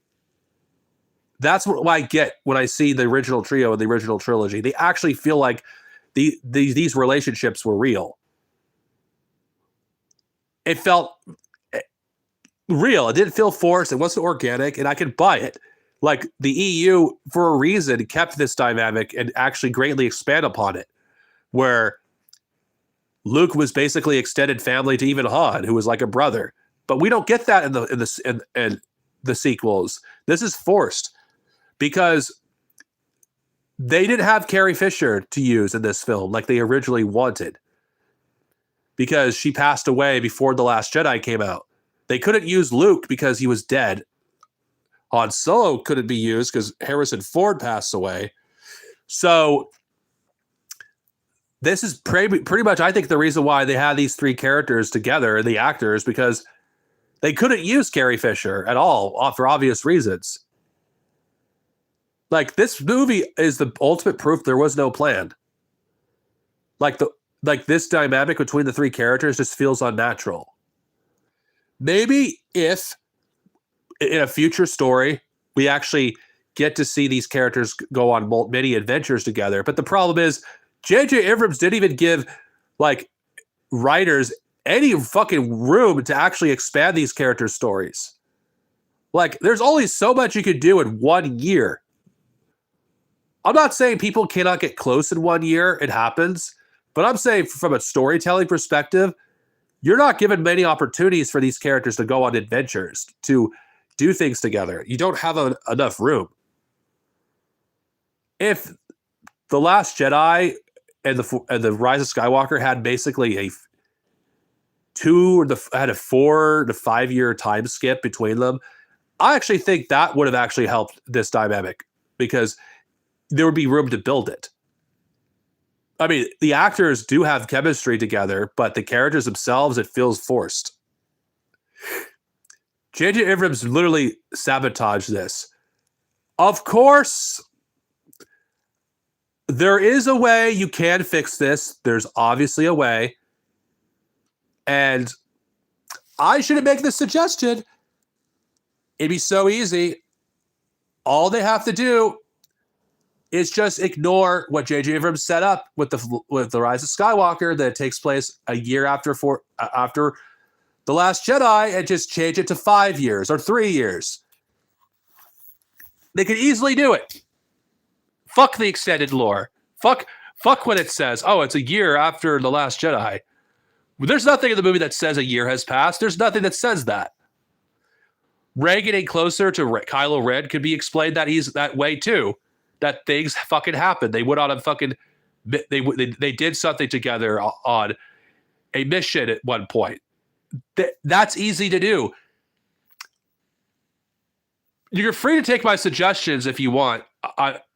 That's what I get when I see the original trio and the original trilogy. They actually feel like these relationships were real. It felt real. It didn't feel forced. It wasn't organic, and I could buy it. Like, the EU, for a reason, kept this dynamic and actually greatly expand upon it, where Luke was basically extended family to even Han, who was like a brother. But we don't get that in the sequels. This is forced because they didn't have Carrie Fisher to use in this film like they originally wanted, because she passed away before The Last Jedi came out. They couldn't use Luke because he was dead. Han Solo couldn't be used because Harrison Ford passed away. So this is pretty much, I think, the reason why they had these three characters together, the actors, because they couldn't use Carrie Fisher at all for obvious reasons. Like, this movie is the ultimate proof there was no plan. Like this dynamic between the three characters just feels unnatural. Maybe if in a future story we actually get to see these characters go on many adventures together, but the problem is J.J. Abrams didn't even give writers any fucking room to actually expand these characters' stories. Like, there's only so much you could do in 1 year. I'm not saying people cannot get close in 1 year. It happens. But I'm saying from a storytelling perspective, you're not given many opportunities for these characters to go on adventures, to do things together. You don't have enough room. If The Last Jedi and the Rise of Skywalker had basically a 4 to 5 year time skip between them, I actually think that would have actually helped this dynamic, because there would be room to build it. I mean, the actors do have chemistry together, but the characters themselves, it feels forced. J.J. Abrams literally sabotaged this. Of course, there is a way you can fix this. There's obviously a way. And I shouldn't make this suggestion. It'd be so easy. All they have to do is just ignore what J.J. Abrams set up with the Rise of Skywalker, that it takes place a year after The Last Jedi, and just change it to 5 years or 3 years. They could easily do it. Fuck the extended lore. Fuck what it says. Oh, it's a year after The Last Jedi. There's nothing in the movie that says a year has passed. There's nothing that says that. Rey getting closer to Kylo Ren could be explained that he's that way too. That things fucking happened. They went on a fucking... They did something together on a mission at one point. That's easy to do. You're free to take my suggestions if you want.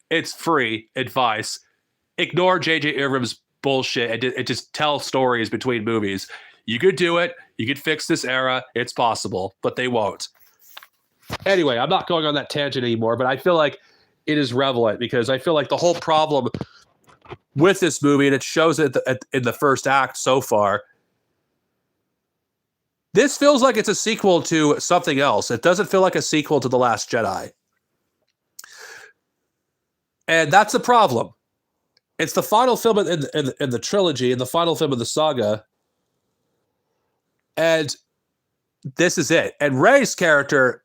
It's free advice. Ignore J.J. Abrams' bullshit and just tell stories between movies. You could do it. You could fix this era. It's possible, but they won't. Anyway, I'm not going on that tangent anymore, but I feel like it is relevant, because I feel like the whole problem with this movie, and it shows it in the first act so far, this feels like it's a sequel to something else. It doesn't feel like a sequel to The Last Jedi. And that's a problem. It's the final film in the trilogy, in the final film of the saga, and this is it. And Rey's character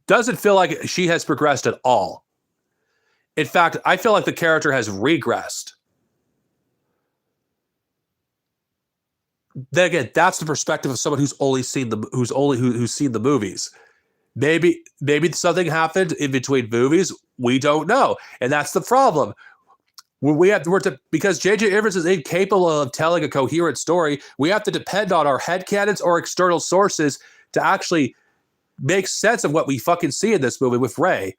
doesn't feel like she has progressed at all. In fact, I feel like the character has regressed. Then again, that's the perspective of someone who's seen the movies. Maybe something happened in between movies. We don't know, and that's the problem. Because J.J. Abrams is incapable of telling a coherent story. We have to depend on our headcanons or external sources to actually make sense of what we fucking see in this movie with Rey.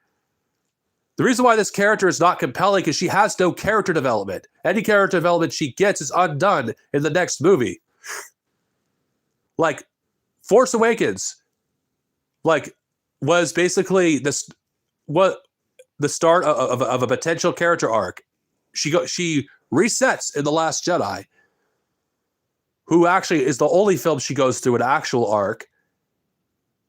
The reason why this character is not compelling is she has no character development. Any character development she gets is undone in the next movie. Like, Force Awakens, like, was basically the start of a potential character arc. She resets in The Last Jedi, who actually is the only film she goes through an actual arc,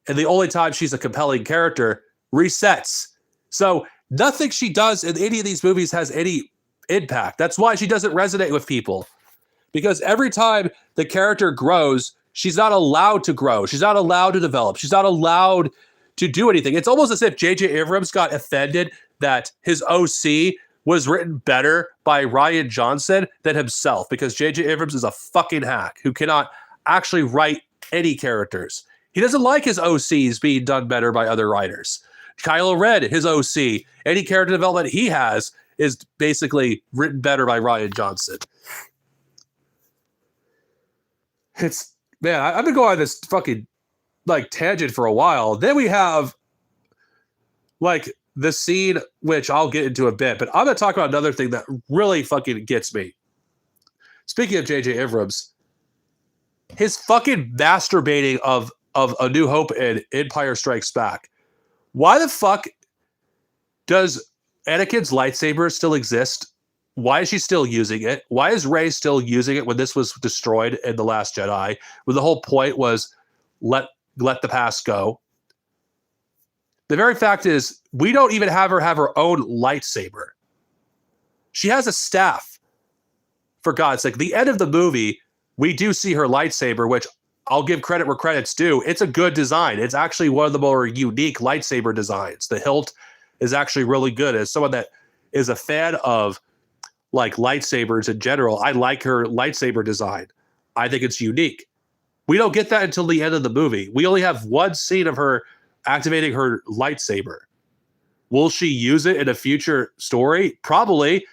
and the only time she's a compelling character resets. So nothing she does in any of these movies has any impact. That's why she doesn't resonate with people, because every time the character grows, she's not allowed to grow. She's not allowed to develop. She's not allowed to do anything. It's almost as if J.J. Abrams got offended that his OC was written better by Rian Johnson than himself, because J.J. Abrams is a fucking hack who cannot actually write any characters. He doesn't like his OCs being done better by other writers. Kylo Ren, his OC, any character development he has is basically written better by Rian Johnson. I've been going on this fucking like tangent for a while. Then we have like the scene, which I'll get into a bit, but I'm going to talk about another thing that really fucking gets me. Speaking of J.J. Abrams, his fucking masturbating of A New Hope and Empire Strikes Back. Why the fuck does Anakin's lightsaber still exist? Why is she still using it? Why is Rey still using it when this was destroyed in The Last Jedi? When the whole point was let the past go. The very fact is, we don't even have her own lightsaber. She has a staff. For God's sake, the end of the movie, we do see her lightsaber, which I'll give credit where credit's due. It's a good design. It's actually one of the more unique lightsaber designs. The hilt is actually really good. As someone that is a fan of like lightsabers in general, I like her lightsaber design. I think it's unique. We don't get that until the end of the movie. We only have one scene of her activating her lightsaber. Will she use it in a future story? Probably,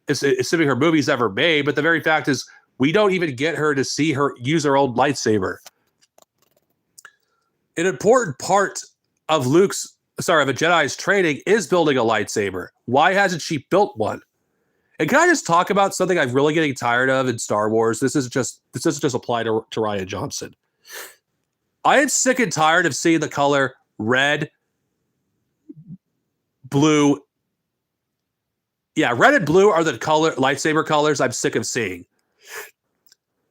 assuming her movie's ever made. But the very fact is, we don't even get her to see her use her own lightsaber. An important part of of a Jedi's training is building a lightsaber. Why hasn't she built one? And can I just talk about something I'm really getting tired of in Star Wars? This doesn't just apply to Rian Johnson. I am sick and tired of seeing the color red, blue. Yeah, red and blue are the lightsaber colors I'm sick of seeing.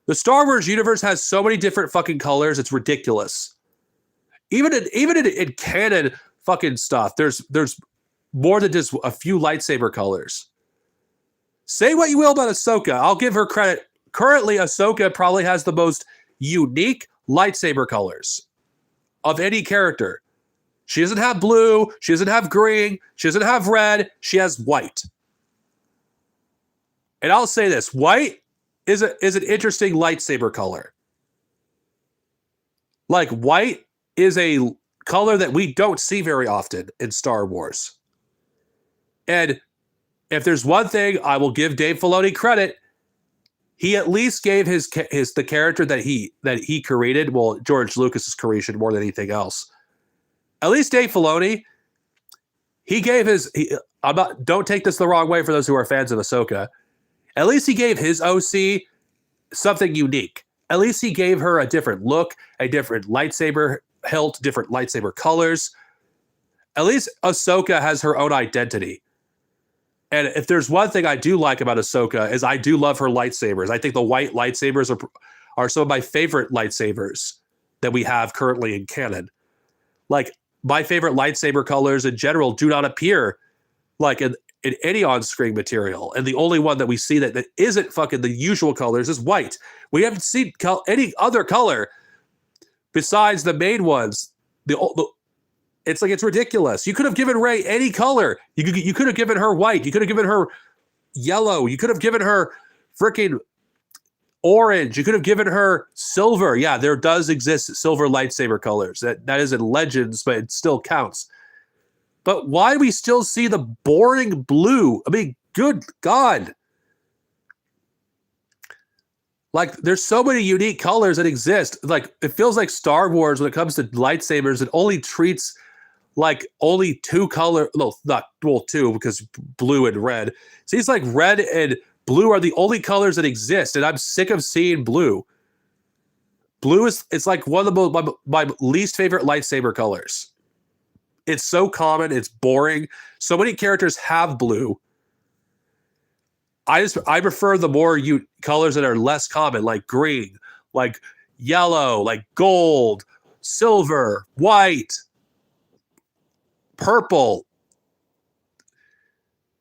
The Star Wars universe has so many different fucking colors, it's ridiculous. Even in canon fucking stuff, there's more than just a few lightsaber colors. Say what you will about Ahsoka. I'll give her credit. Currently, Ahsoka probably has the most unique lightsaber colors of any character. She doesn't have blue. She doesn't have green. She doesn't have red. She has white. And I'll say this. White is an interesting lightsaber color. Like, white is a color that we don't see very often in Star Wars. And if there's one thing I will give Dave Filoni credit, he at least gave the character that he created, well, George Lucas's creation more than anything else. At least Dave Filoni, he gave don't take this the wrong way for those who are fans of Ahsoka. At least he gave his OC something unique. At least he gave her a different look, a different lightsaber hilt, different lightsaber colors. At least Ahsoka has her own identity. And if there's one thing I do like about Ahsoka is I do love her lightsabers. I think the white lightsabers are some of my favorite lightsabers that we have currently in canon. Like, my favorite lightsaber colors in general do not appear like in any on-screen material, and the only one that we see that isn't fucking the usual colors is white. We haven't seen any other color besides the main ones. It's like, it's ridiculous. You could have given Rey any color. You could have given her white. You could have given her yellow. You could have given her freaking orange. You could have given her silver. Yeah, there does exist silver lightsaber colors. That is in Legends, but it still counts. But why do we still see the boring blue? I mean, good God. Like, there's so many unique colors that exist. Like, it feels like Star Wars, when it comes to lightsabers, it only treats like only two color. No, not, well, two, because blue and red. So it's like red and blue are the only colors that exist, and I'm sick of seeing blue. Blue it's like one of the my least favorite lightsaber colors. It's so common, it's boring. So many characters have blue. I prefer the more colors that are less common, like green, like yellow, like gold, silver, white, purple.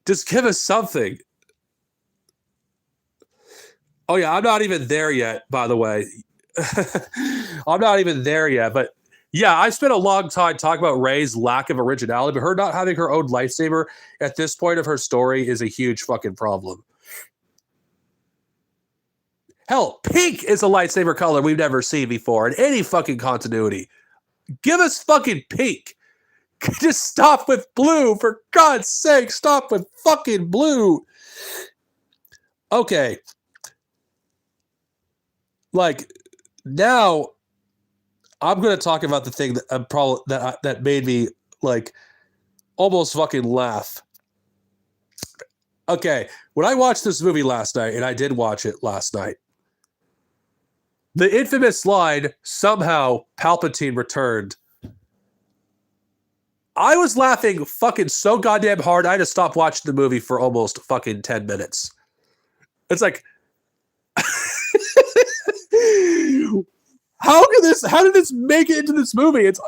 Just give us something. Oh yeah, I'm not even there yet, by the way. I'm not even there yet, but yeah, I spent a long time talking about Rey's lack of originality, but her not having her own lightsaber at this point of her story is a huge fucking problem. Hell, pink is a lightsaber color we've never seen before in any fucking continuity. Give us fucking pink. Just stop with blue, for God's sake. Stop with fucking blue. Okay. Like, now I'm going to talk about the thing that that made me like almost fucking laugh. Okay, when I watched this movie last night, and I did watch it last night, the infamous line, somehow Palpatine returned. I was laughing fucking so goddamn hard, I had to stop watching the movie for almost fucking 10 minutes. It's like, how did this make it into this movie? It's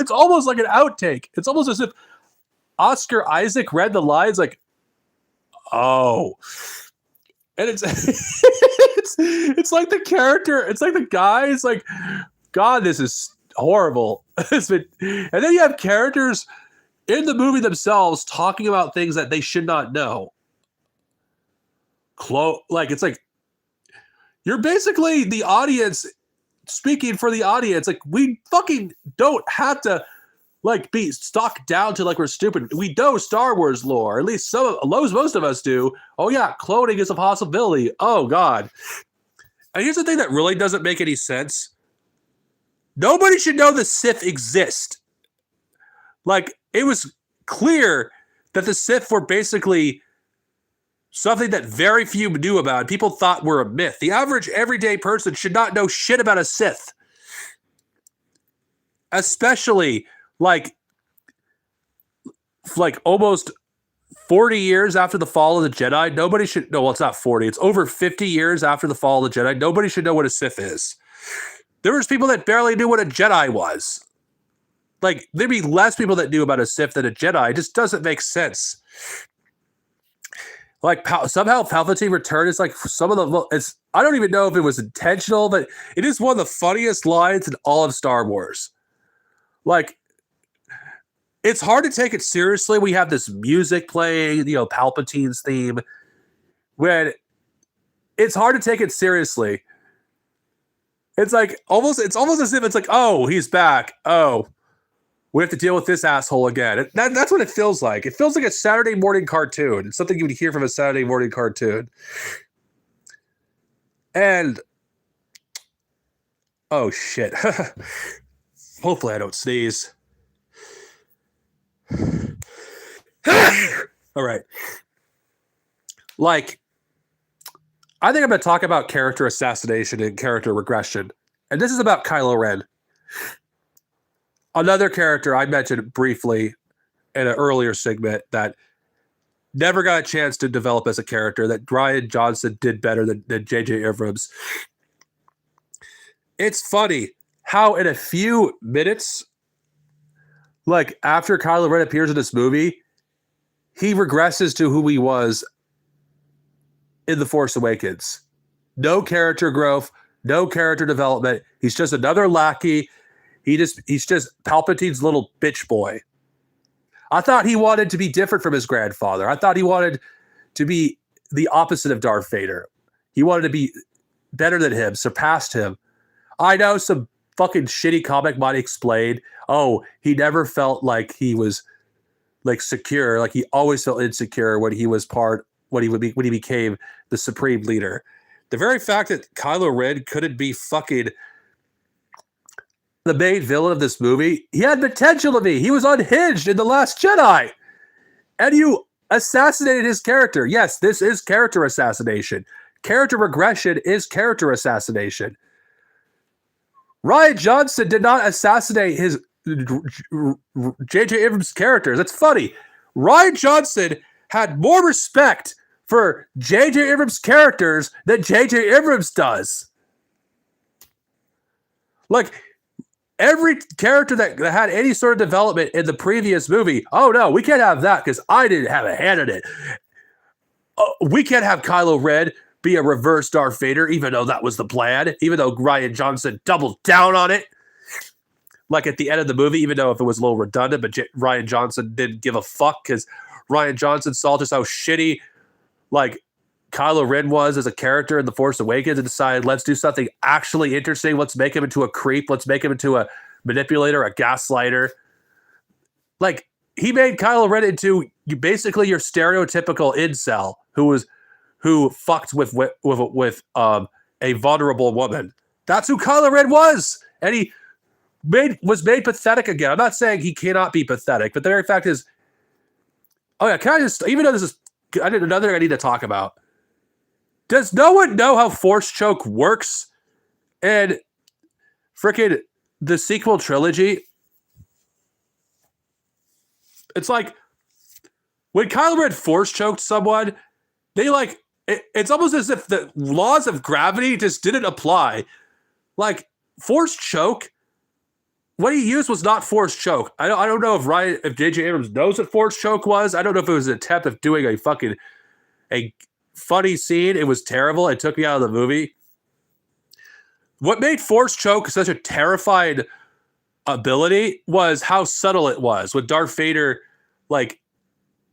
almost like an outtake. It's almost as if Oscar Isaac read the lines like, oh. And it's it's like the character, it's like the guy is like, God, this is horrible. And then you have characters in the movie themselves talking about things that they should not know. Like, it's like, you're basically the audience speaking for the audience. Like, we fucking don't have to like be stuck down to like we're stupid. We know Star Wars lore, at least most of us do. Oh yeah, cloning is a possibility. Oh God. And here's the thing that really doesn't make any sense. Nobody should know the Sith exist. Like, it was clear that the Sith were basically something that very few knew about. People thought were a myth. The average everyday person should not know shit about a Sith. Especially like almost 40 years after the fall of the Jedi, nobody should know. Well, it's not 40. It's over 50 years after the fall of the Jedi. Nobody should know what a Sith is. There was people that barely knew what a Jedi was. Like, there'd be less people that knew about a Sith than a Jedi. It just doesn't make sense. Like, somehow Palpatine returned. It's like some of the. I don't even know if it was intentional, but it is one of the funniest lines in all of Star Wars. Like, it's hard to take it seriously. We have this music playing, Palpatine's theme, when it's hard to take it seriously. It's like almost as if it's like, oh, he's back. Oh, we have to deal with this asshole again. That's what it feels like. It feels like a Saturday morning cartoon. It's something you would hear from a Saturday morning cartoon. And oh shit. Hopefully I don't sneeze. All right. Like, I think I'm going to talk about character assassination and character regression. And this is about Kylo Ren. Another character I mentioned briefly in an earlier segment that never got a chance to develop as a character, that Rian Johnson did better than J.J. Abrams. It's funny how in a few minutes, like after Kylo Ren appears in this movie, he regresses to who he was in The Force Awakens. No character growth, no character development. He's just another lackey. He's just Palpatine's little bitch boy. I thought he wanted to be different from his grandfather. I thought he wanted to be the opposite of Darth Vader. He wanted to be better than him, surpassed him. I know some fucking shitty comic might explain, oh, he never felt like he was like secure, like he always felt insecure when he became the supreme leader. The very fact that Kylo Ren couldn't be fucking the main villain of this movie, he had potential to be. He was unhinged in The Last Jedi. And you assassinated his character. Yes, this is character assassination. Character regression is character assassination. Rian Johnson did not assassinate his J.J. Abrams' characters. That's funny. Rian Johnson had more respect for J.J. Abrams' characters than J.J. Abrams does. Like, every character that had any sort of development in the previous movie, oh no, we can't have that because I didn't have a hand in it. We can't have Kylo Ren be a reverse Darth Vader, even though that was the plan, even though Rian Johnson doubled down on it. Like at the end of the movie, even though if it was a little redundant, but Rian Johnson didn't give a fuck because Rian Johnson saw just how shitty like Kylo Ren was as a character in The Force Awakens and decided, let's do something actually interesting. Let's make him into a creep. Let's make him into a manipulator, a gaslighter. Like, he made Kylo Ren into basically your stereotypical incel who fucked with a vulnerable woman. That's who Kylo Ren was. And he was made pathetic again. I'm not saying he cannot be pathetic, but the very fact is, oh yeah, can I just, even though this is another thing I need to talk about, does no one know how Force Choke works in freaking the sequel trilogy? It's like when Kylo Ren Force choked someone, they like it's almost as if the laws of gravity just didn't apply. Like Force Choke, what he used was not Force Choke. I don't know if J.J. Abrams knows what Force Choke was. I don't know if it was an attempt of doing a funny scene. It was terrible. It took me out of the movie. What made Force Choke such a terrifying ability was how subtle it was. With Darth Vader, like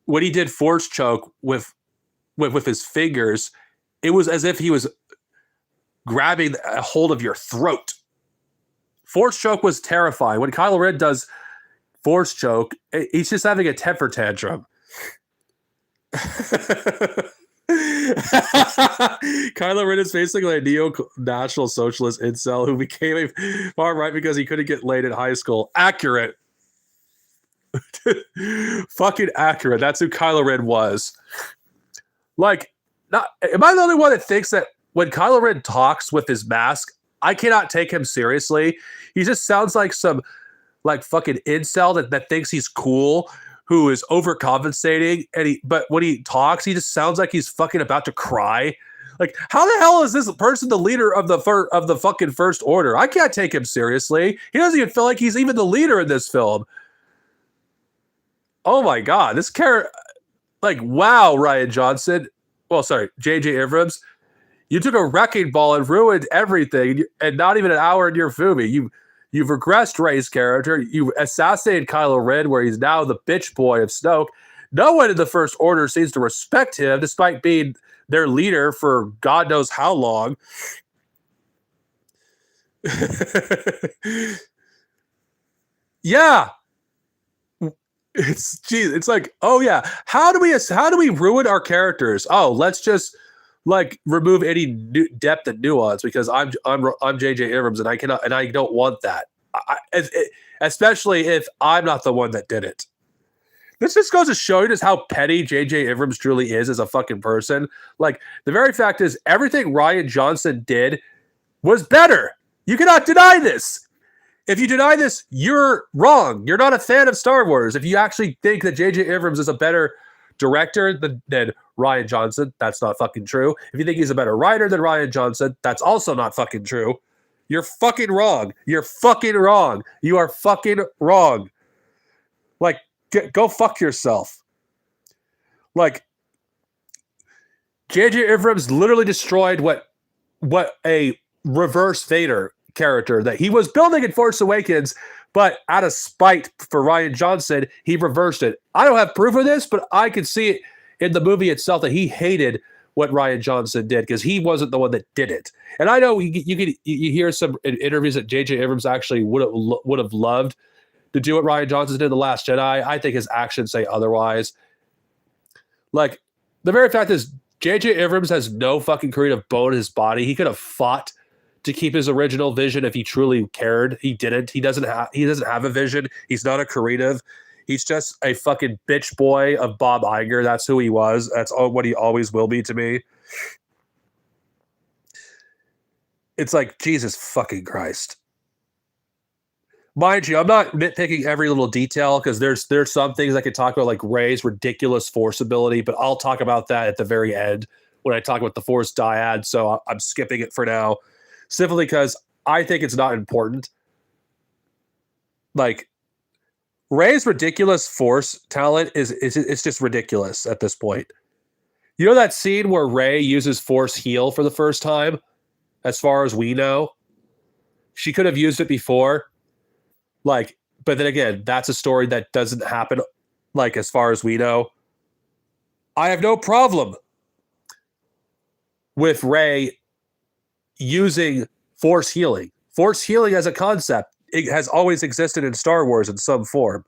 when he did Force Choke with his fingers, it was as if he was grabbing a hold of your throat. Force Choke was terrifying. When Kylo Ren does Force Choke, he's just having a temper tantrum. Kylo Ren is basically a neo-national socialist incel who became a far right because he couldn't get laid in high school. Accurate. Fucking accurate. That's who Kylo Ren was. Like, am I the only one that thinks that when Kylo Ren talks with his mask, I cannot take him seriously? He just sounds like some like fucking incel that thinks he's cool, who is overcompensating, but when he talks, he just sounds like he's fucking about to cry. Like, how the hell is this person the leader of the fucking First Order? I can't take him seriously. He doesn't even feel like he's even the leader in this film. Oh my god, this character, like, wow, Rian Johnson. Well, sorry, J.J. Abrams. You took a wrecking ball and ruined everything, and not even an hour in your movie. You've regressed Rey's character. You assassinated Kylo Ren, where he's now the bitch boy of Snoke. No one in the First Order seems to respect him, despite being their leader for God knows how long. Yeah. It's like, oh yeah, how do we ruin our characters? Oh, let's just like remove any depth and nuance because I'm J.J. Abrams and I don't want that. Especially if I'm not the one that did it. This just goes to show you just how petty J.J. Abrams truly is as a fucking person. Like, the very fact is, everything Rian Johnson did was better. You cannot deny this. If you deny this, you're wrong. You're not a fan of Star Wars. If you actually think that J.J. Abrams is a better director than Rian Johnson, that's not fucking true. If you think he's a better writer than Rian Johnson, that's also not fucking true. You're fucking wrong. You're fucking wrong. You are fucking wrong. Like, go fuck yourself. Like, J.J. Abrams literally destroyed what a reverse Vader character that he was building in Force Awakens, but out of spite for Rian Johnson, he reversed it. I don't have proof of this, but I could see it in the movie itself that he hated what Rian Johnson did because he wasn't the one that did it. And I know you hear some interviews that J.J. Abrams actually would have loved to do what Rian Johnson did in The Last Jedi. I think his actions say otherwise. Like, the very fact is, J.J. Abrams has no fucking creative bone in his body. He could have fought to keep his original vision if he truly cared. He didn't. He doesn't have a vision. He's not a creative. He's just a fucking bitch boy of Bob Iger. That's who he was. That's what he always will be to me. It's like, Jesus fucking Christ. Mind you, I'm not nitpicking every little detail because there's some things I could talk about, like Rey's ridiculous force ability, but I'll talk about that at the very end when I talk about the Force dyad. So I'm skipping it for now, simply because I think it's not important. Like, Rey's ridiculous force talent is it's just ridiculous at this point. You know that scene where Rey uses force heal for the first time? As far as we know, she could have used it before. Like, but then again, that's a story that doesn't happen, like, as far as we know. I have no problem with Rey using force healing. Force healing as a concept, it has always existed in Star Wars in some form.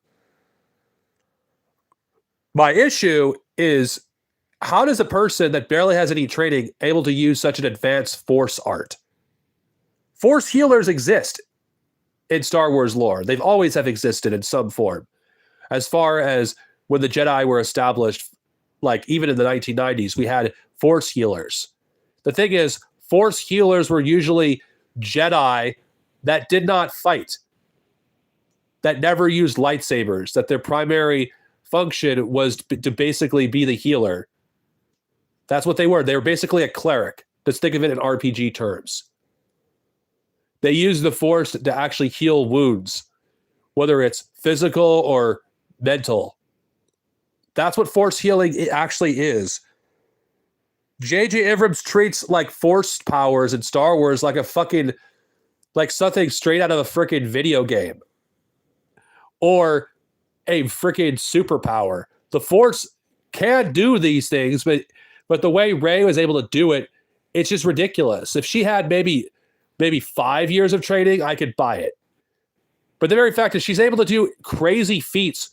My issue is, how does a person that barely has any training able to use such an advanced force art? Force healers exist in Star Wars lore. They've always have existed in some form. As far as when the Jedi were established, like even in the 1990s, we had force healers. The thing is, force healers were usually Jedi that did not fight, that never used lightsabers, that their primary function was to basically be the healer. That's what they were. They were basically a cleric. Let's think of it in RPG terms. They use the force to actually heal wounds, whether it's physical or mental. That's what force healing actually is. J.J. Abrams treats like force powers in Star Wars like a fucking, like something straight out of a freaking video game or a freaking superpower. The force can do these things, but the way Rey was able to do it, it's just ridiculous. If she had maybe 5 years of training, I could buy it. But the very fact is she's able to do crazy feats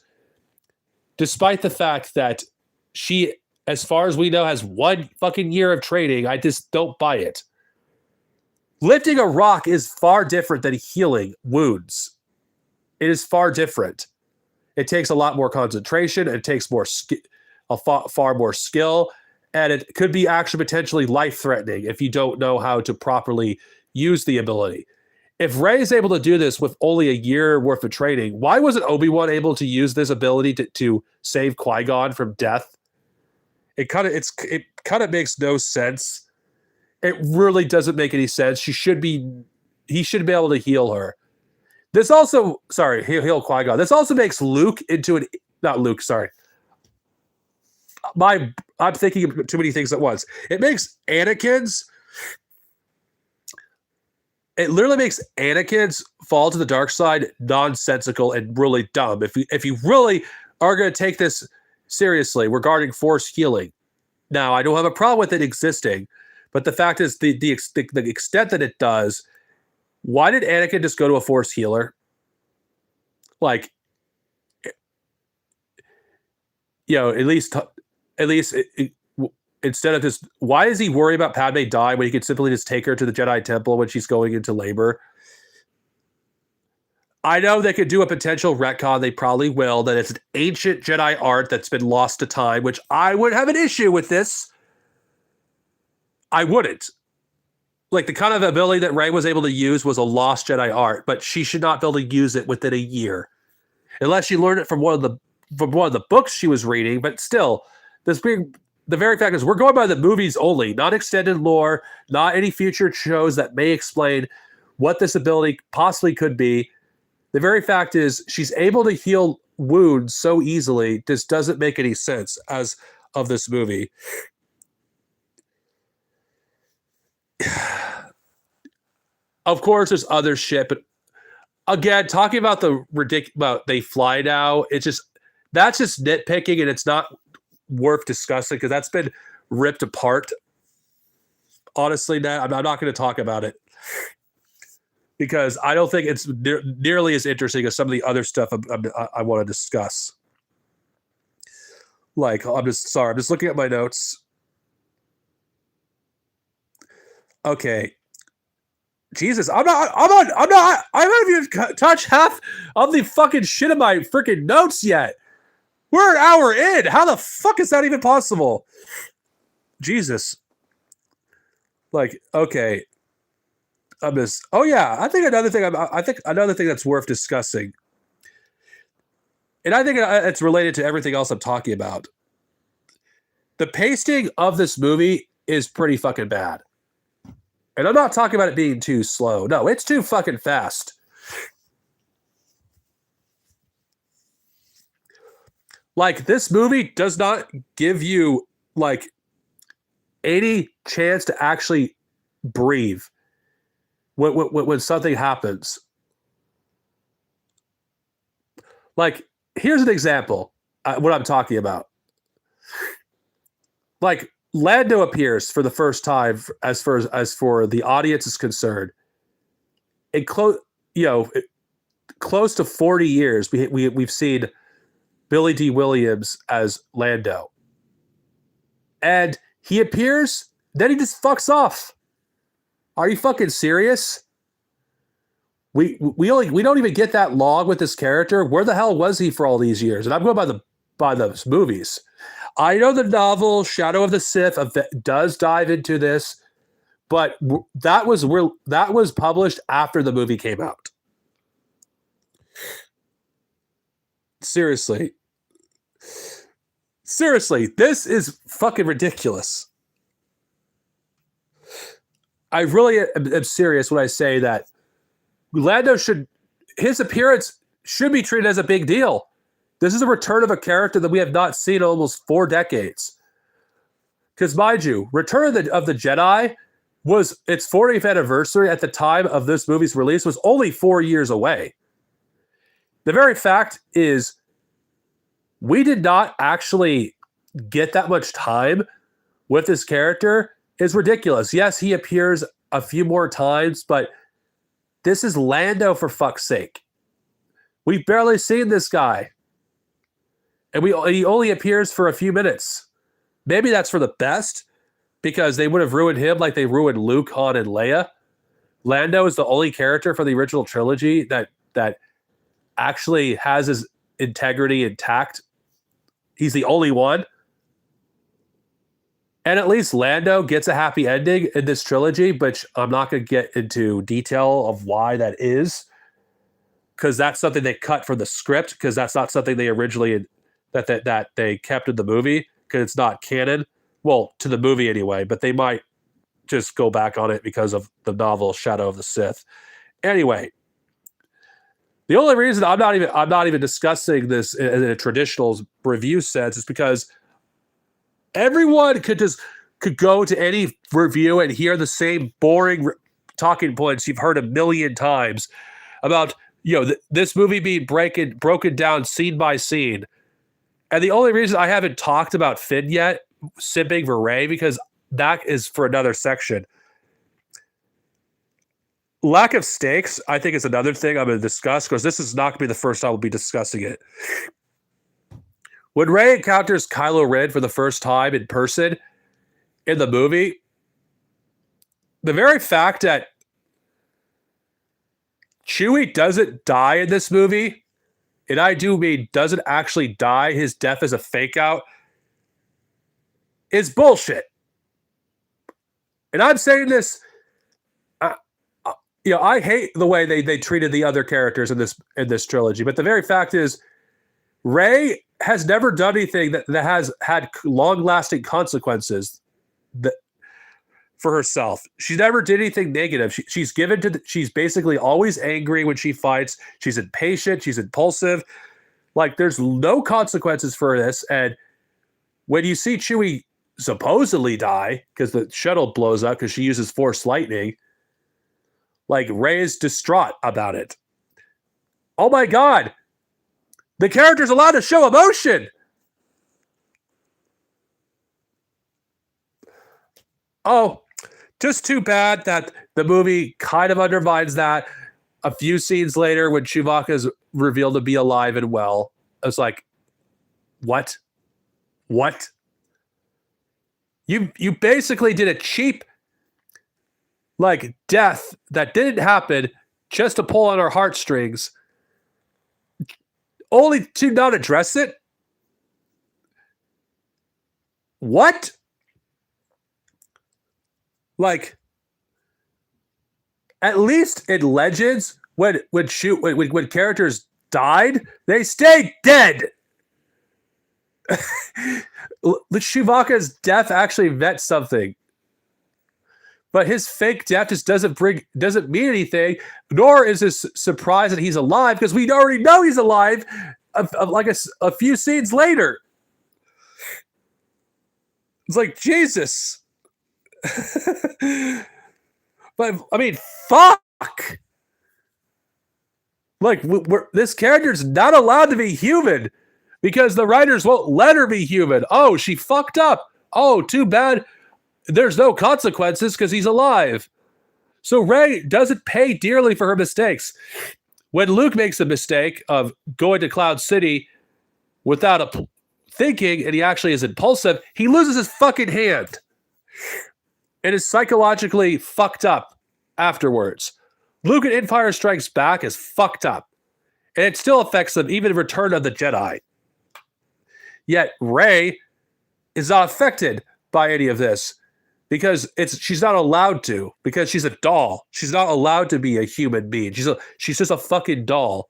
despite the fact that she, as far as we know, has 1 fucking year of training. I just don't buy it. Lifting a rock is far different than healing wounds. It is far different. It takes a lot more concentration. It takes far more skill. And it could be actually potentially life-threatening if you don't know how to properly use the ability. If Rey is able to do this with only a year worth of training, why wasn't Obi-Wan able to use this ability to save Qui-Gon from death? It kind of makes no sense. It really doesn't make any sense. He should be able to heal her. This also, heal Qui-Gon. This also makes Luke into not Luke, sorry. I'm thinking of too many things at once. It literally makes Anakin's fall to the dark side nonsensical and really dumb. If you really are going to take this seriously regarding force healing. Now, I don't have a problem with it existing, but the fact is the extent that it does, why did Anakin just go to a force healer? Like, you know, at least instead of just, why does he worry about Padme dying when he could simply just take her to the Jedi Temple when she's going into labor? I know they could do a potential retcon, they probably will, that it's an ancient Jedi art that's been lost to time, which I would have an issue with this. I wouldn't. Like, the kind of ability that Rey was able to use was a lost Jedi art, but she should not be able to use it within a year. Unless she learned it from one of the books she was reading, but still, the very fact is we're going by the movies only, not extended lore, not any future shows that may explain what this ability possibly could be. The very fact is she's able to heal wounds so easily, this doesn't make any sense. As of this movie. Of course, there's other shit, but again, talking about the about they fly now, that's just nitpicking, and it's not worth discussing because that's been ripped apart. Honestly, I'm not going to talk about it because I don't think it's nearly as interesting as some of the other stuff I want to discuss. Like, I'm just looking at my notes. Okay. Jesus, I haven't even touched half of the fucking shit in my freaking notes yet. We're an hour in. How the fuck is that even possible? Jesus. Like, okay. Oh yeah, I think another thing that's worth discussing, and I think it's related to everything else I'm talking about. The pacing of this movie is pretty fucking bad. And I'm not talking about it being too slow. No, it's too fucking fast. Like, this movie does not give you, like, any chance to actually breathe when something happens. Like, here's an example, what I'm talking about. Like, Lando appears for the first time as for the audience is concerned. In close to 40 years, we've seen Billy D. Williams as Lando. And he appears, then he just fucks off. Are you fucking serious? We don't even get that long with this character. Where the hell was he for all these years? And I'm going by those movies. I know the novel Shadow of the Sith does dive into this, but that was published after the movie came out. Seriously, this is fucking ridiculous. I really am serious when I say that Lando his appearance should be treated as a big deal. This is a return of a character that we have not seen in almost 4 decades. Because mind you, Return of the Jedi was its 40th anniversary at the time of this movie's release was only 4 years away. The very fact is we did not actually get that much time with this character is ridiculous. Yes, he appears a few more times, but this is Lando for fuck's sake. We've barely seen this guy. And he only appears for a few minutes. Maybe that's for the best, because they would have ruined him like they ruined Luke, Han, and Leia. Lando is the only character for the original trilogy that actually has his integrity intact. He's the only one. And at least Lando gets a happy ending in this trilogy, which I'm not going to get into detail of why that is, because that's something they cut from the script, because that's not something they originally that they kept in the movie, because it's not canon. Well, to the movie anyway, but they might just go back on it because of the novel Shadow of the Sith. Anyway, the only reason I'm not even discussing this in a traditional review sense is because everyone could go to any review and hear the same boring talking points you've heard a million times about this movie being broken down scene by scene. And the only reason I haven't talked about Finn yet, simping for Rey, because that is for another section. Lack of stakes, I think, is another thing I'm going to discuss, because this is not going to be the first time we'll be discussing it. When Rey encounters Kylo Ren for the first time in person in the movie, the very fact that Chewie doesn't die in this movie, and I do mean doesn't actually die, his death is a fake out, is bullshit. And I'm saying this, I hate the way they treated the other characters in this trilogy, but the very fact is, Rey has never done anything that has had long-lasting consequences for herself. She never did anything negative. She's basically always angry when she fights. She's impatient. She's impulsive. Like, there's no consequences for this. And when you see Chewie supposedly die because the shuttle blows up because she uses Force lightning, like Rey is distraught about it. Oh my god, the character's allowed to show emotion. Oh, just too bad that the movie kind of undermines that. A few scenes later, when Chewbacca is revealed to be alive and well, I was like, "What? What? You basically did a cheap like death that didn't happen just to pull on our heartstrings, only to not address it? What? Like, at least in Legends, when characters died, they stayed dead. Chewbacca's death actually meant something, but his fake death just doesn't mean anything. Nor is this surprise that he's alive because we already know he's alive. Like a few scenes later, it's like Jesus. But I mean, fuck. Like this character's not allowed to be human because the writers won't let her be human. Oh, she fucked up. Oh, too bad. There's no consequences because he's alive. So Rey doesn't pay dearly for her mistakes. When Luke makes a mistake of going to Cloud City without thinking, and he actually is impulsive, he loses his fucking hand and is psychologically fucked up afterwards. Luke in Empire Strikes Back is fucked up, and it still affects them even in Return of the Jedi. Yet Rey is not affected by any of this because she's not allowed to, because she's a doll. She's not allowed to be a human being. She's just a fucking doll.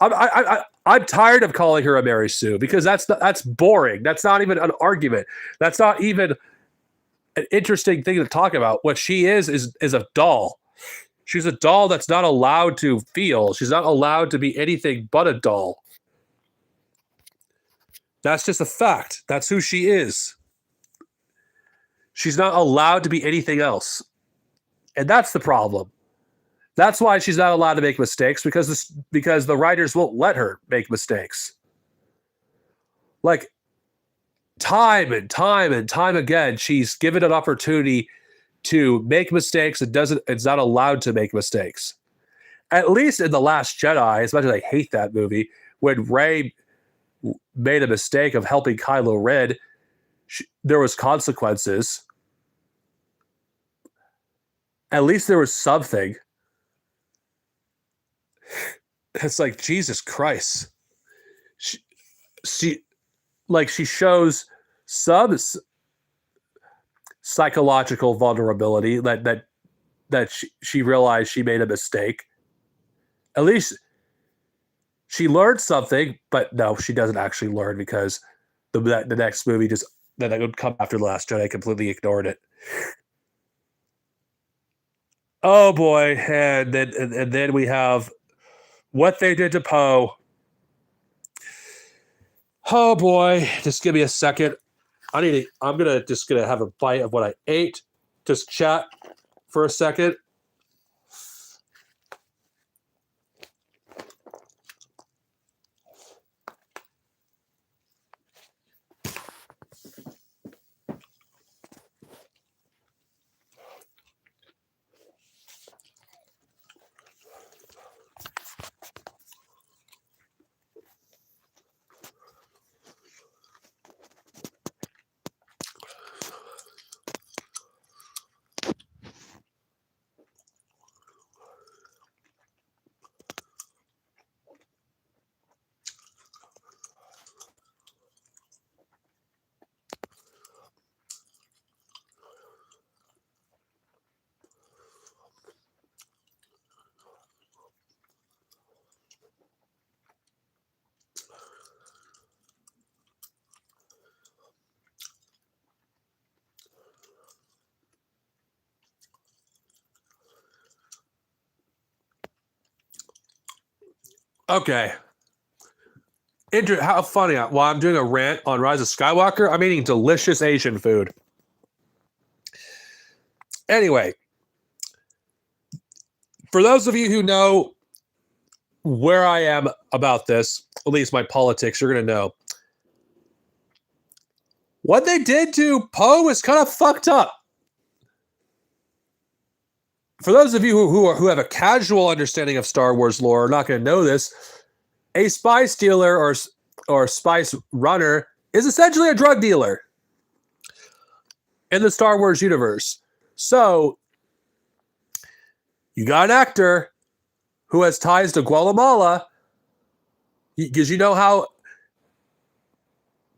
I'm tired of calling her a Mary Sue because that's boring. That's not even an argument. That's not even an interesting thing to talk about. What she is a doll. She's a doll that's not allowed to feel. She's not allowed to be anything but a doll. That's just a fact. That's who she is. She's not allowed to be anything else. And that's the problem. That's why she's not allowed to make mistakes because the writers won't let her make mistakes. Like time and time and time again, she's given an opportunity to make mistakes and it's not allowed to make mistakes. At least in The Last Jedi, as much as I hate that movie, when Rey made a mistake of helping Kylo Ren, there was consequences. At least there was something. It's like, Jesus Christ. She shows some psychological vulnerability that she realized she made a mistake. At least she learned something, but no, she doesn't actually learn because the next movie that would come after The Last Jedi completely ignored it. Oh boy, and then we have what they did to Poe. Oh boy, just give me a second. I'm just gonna have a bite of what I ate. Just chat for a second. Okay. How funny. While I'm doing a rant on Rise of Skywalker, I'm eating delicious Asian food. Anyway, for those of you who know where I am about this, at least my politics, you're going to know. What they did to Poe is kind of fucked up. For those of you who have a casual understanding of Star Wars lore, are not going to know this. A spy stealer or spice runner is essentially a drug dealer in the Star Wars universe. So you got an actor who has ties to Guatemala, because you know how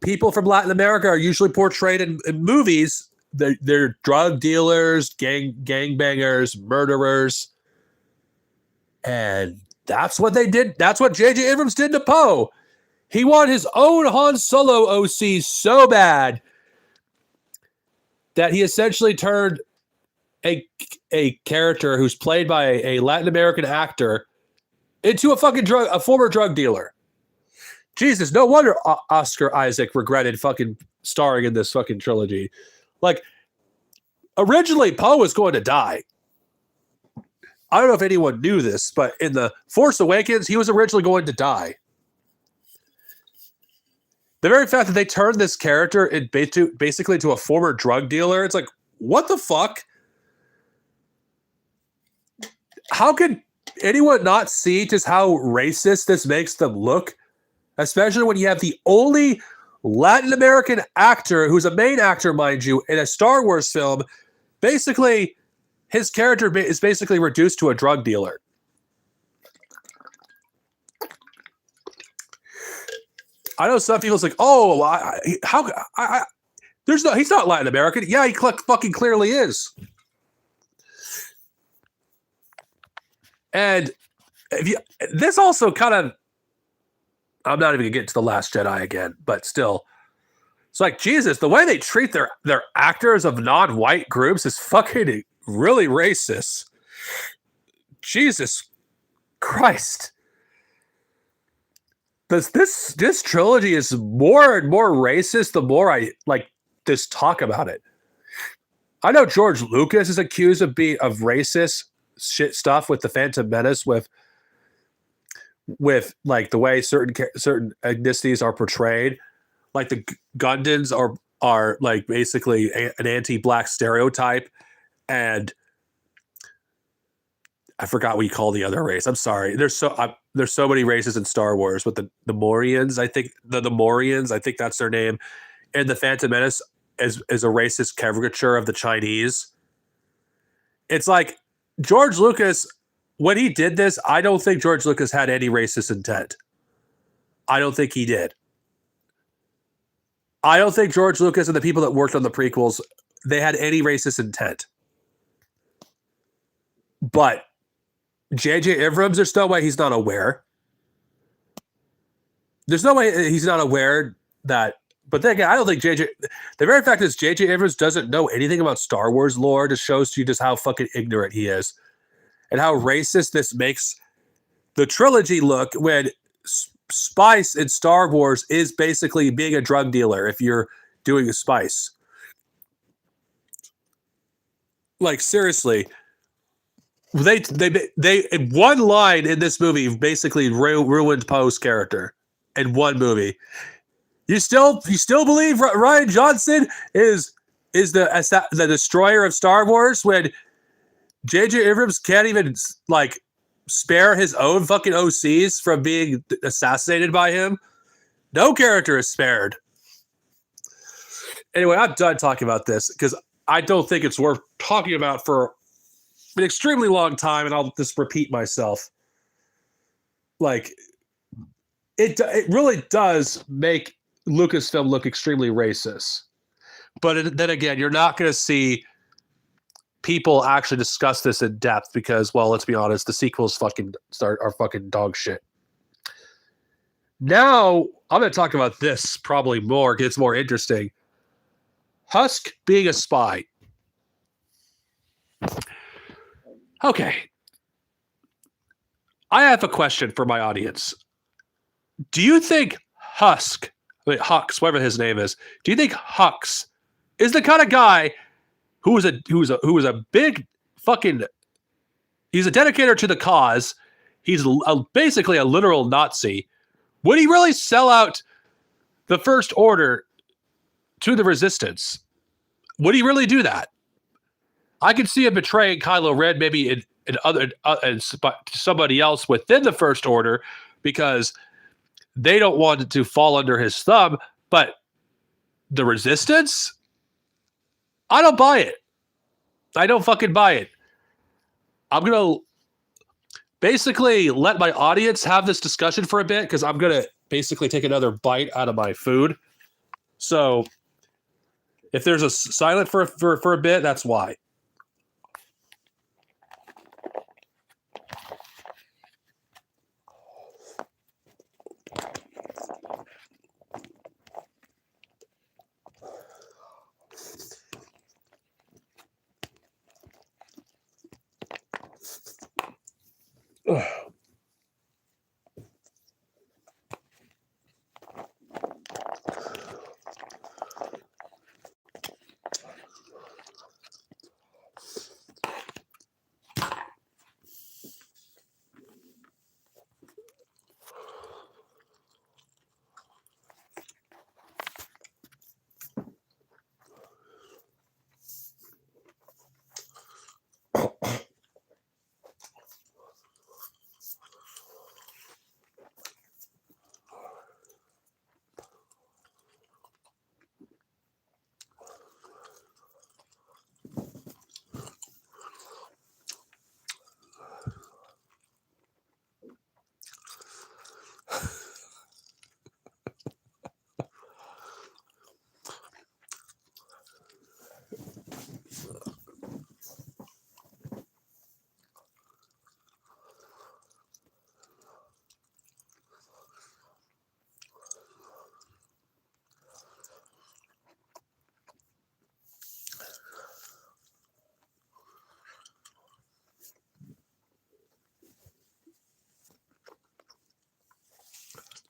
people from Latin America are usually portrayed in movies. They're drug dealers, gangbangers, murderers. And that's what they did. That's what J.J. Abrams did to Poe. He wanted his own Han Solo OC so bad that he essentially turned a character who's played by a Latin American actor into a former drug dealer. Jesus, no wonder Oscar Isaac regretted fucking starring in this fucking trilogy. Like, originally Poe was going to die. I don't know if anyone knew this, but in The Force Awakens, he was originally going to die. The very fact that they turned this character basically to a former drug dealer, it's like, what the fuck? How could anyone not see just how racist this makes them look? Especially when you have the only Latin American actor, who's a main actor, mind you, in a Star Wars film. Basically, his character is basically reduced to a drug dealer. I know some people's like, oh, he's not Latin American. Yeah, he fucking clearly is. And this also kind of, I'm not even gonna get to The Last Jedi again, but still, it's like, Jesus, the way they treat their actors of non-white groups is fucking really racist. Jesus Christ. This trilogy is more and more racist the more I like this talk about it. I know George Lucas is accused of racist shit stuff with The Phantom Menace, with like the way certain ethnicities are portrayed. Like the Gundans are like basically an anti-black stereotype, and I forgot what you call the other race. I'm sorry. There's so many races in Star Wars, but the Morians, I think the Morians, I think that's their name, and the Phantom Menace is a racist caricature of the Chinese. It's like George Lucas, when he did this, I don't think George Lucas had any racist intent. I don't think he did. I don't think George Lucas and the people that worked on the prequels, they had any racist intent. But J.J. Abrams, there's no way he's not aware. There's no way he's not aware that. But then again, I don't think the very fact is J.J. Abrams doesn't know anything about Star Wars lore just shows to you just how fucking ignorant he is and how racist this makes the trilogy look, when spice in Star Wars is basically being a drug dealer if you're doing a spice. Like, seriously. They in one line in this movie basically ruined Poe's character in one movie. You still believe Rian Johnson is the destroyer of Star Wars, when J.J. Abrams can't even like spare his own fucking OCs from being assassinated by him? No character is spared. Anyway, I'm done talking about this because I don't think it's worth talking about for an extremely long time, and I'll just repeat myself. Like, it really does make Lucasfilm look extremely racist. But then again, you're not going to see people actually discuss this in depth because, well, let's be honest, the sequels are fucking dog shit. Now, I'm going to talk about this probably more because it's more interesting. Husk being a spy. Okay. I have a question for my audience. Do you think Hux, whatever his name is, do you think Hux is the kind of guy who was a big fucking, he's a dedicator to the cause, he's basically a literal Nazi? Would he really sell out the First Order to the Resistance? Would he really do that? I could see him betraying Kylo Ren, maybe in somebody else within the First Order, because they don't want it to fall under his thumb. But the Resistance, I don't buy it. I don't fucking buy it. I'm gonna basically let my audience have this discussion for a bit, because I'm gonna basically take another bite out of my food. So if there's a silent for a bit, that's why.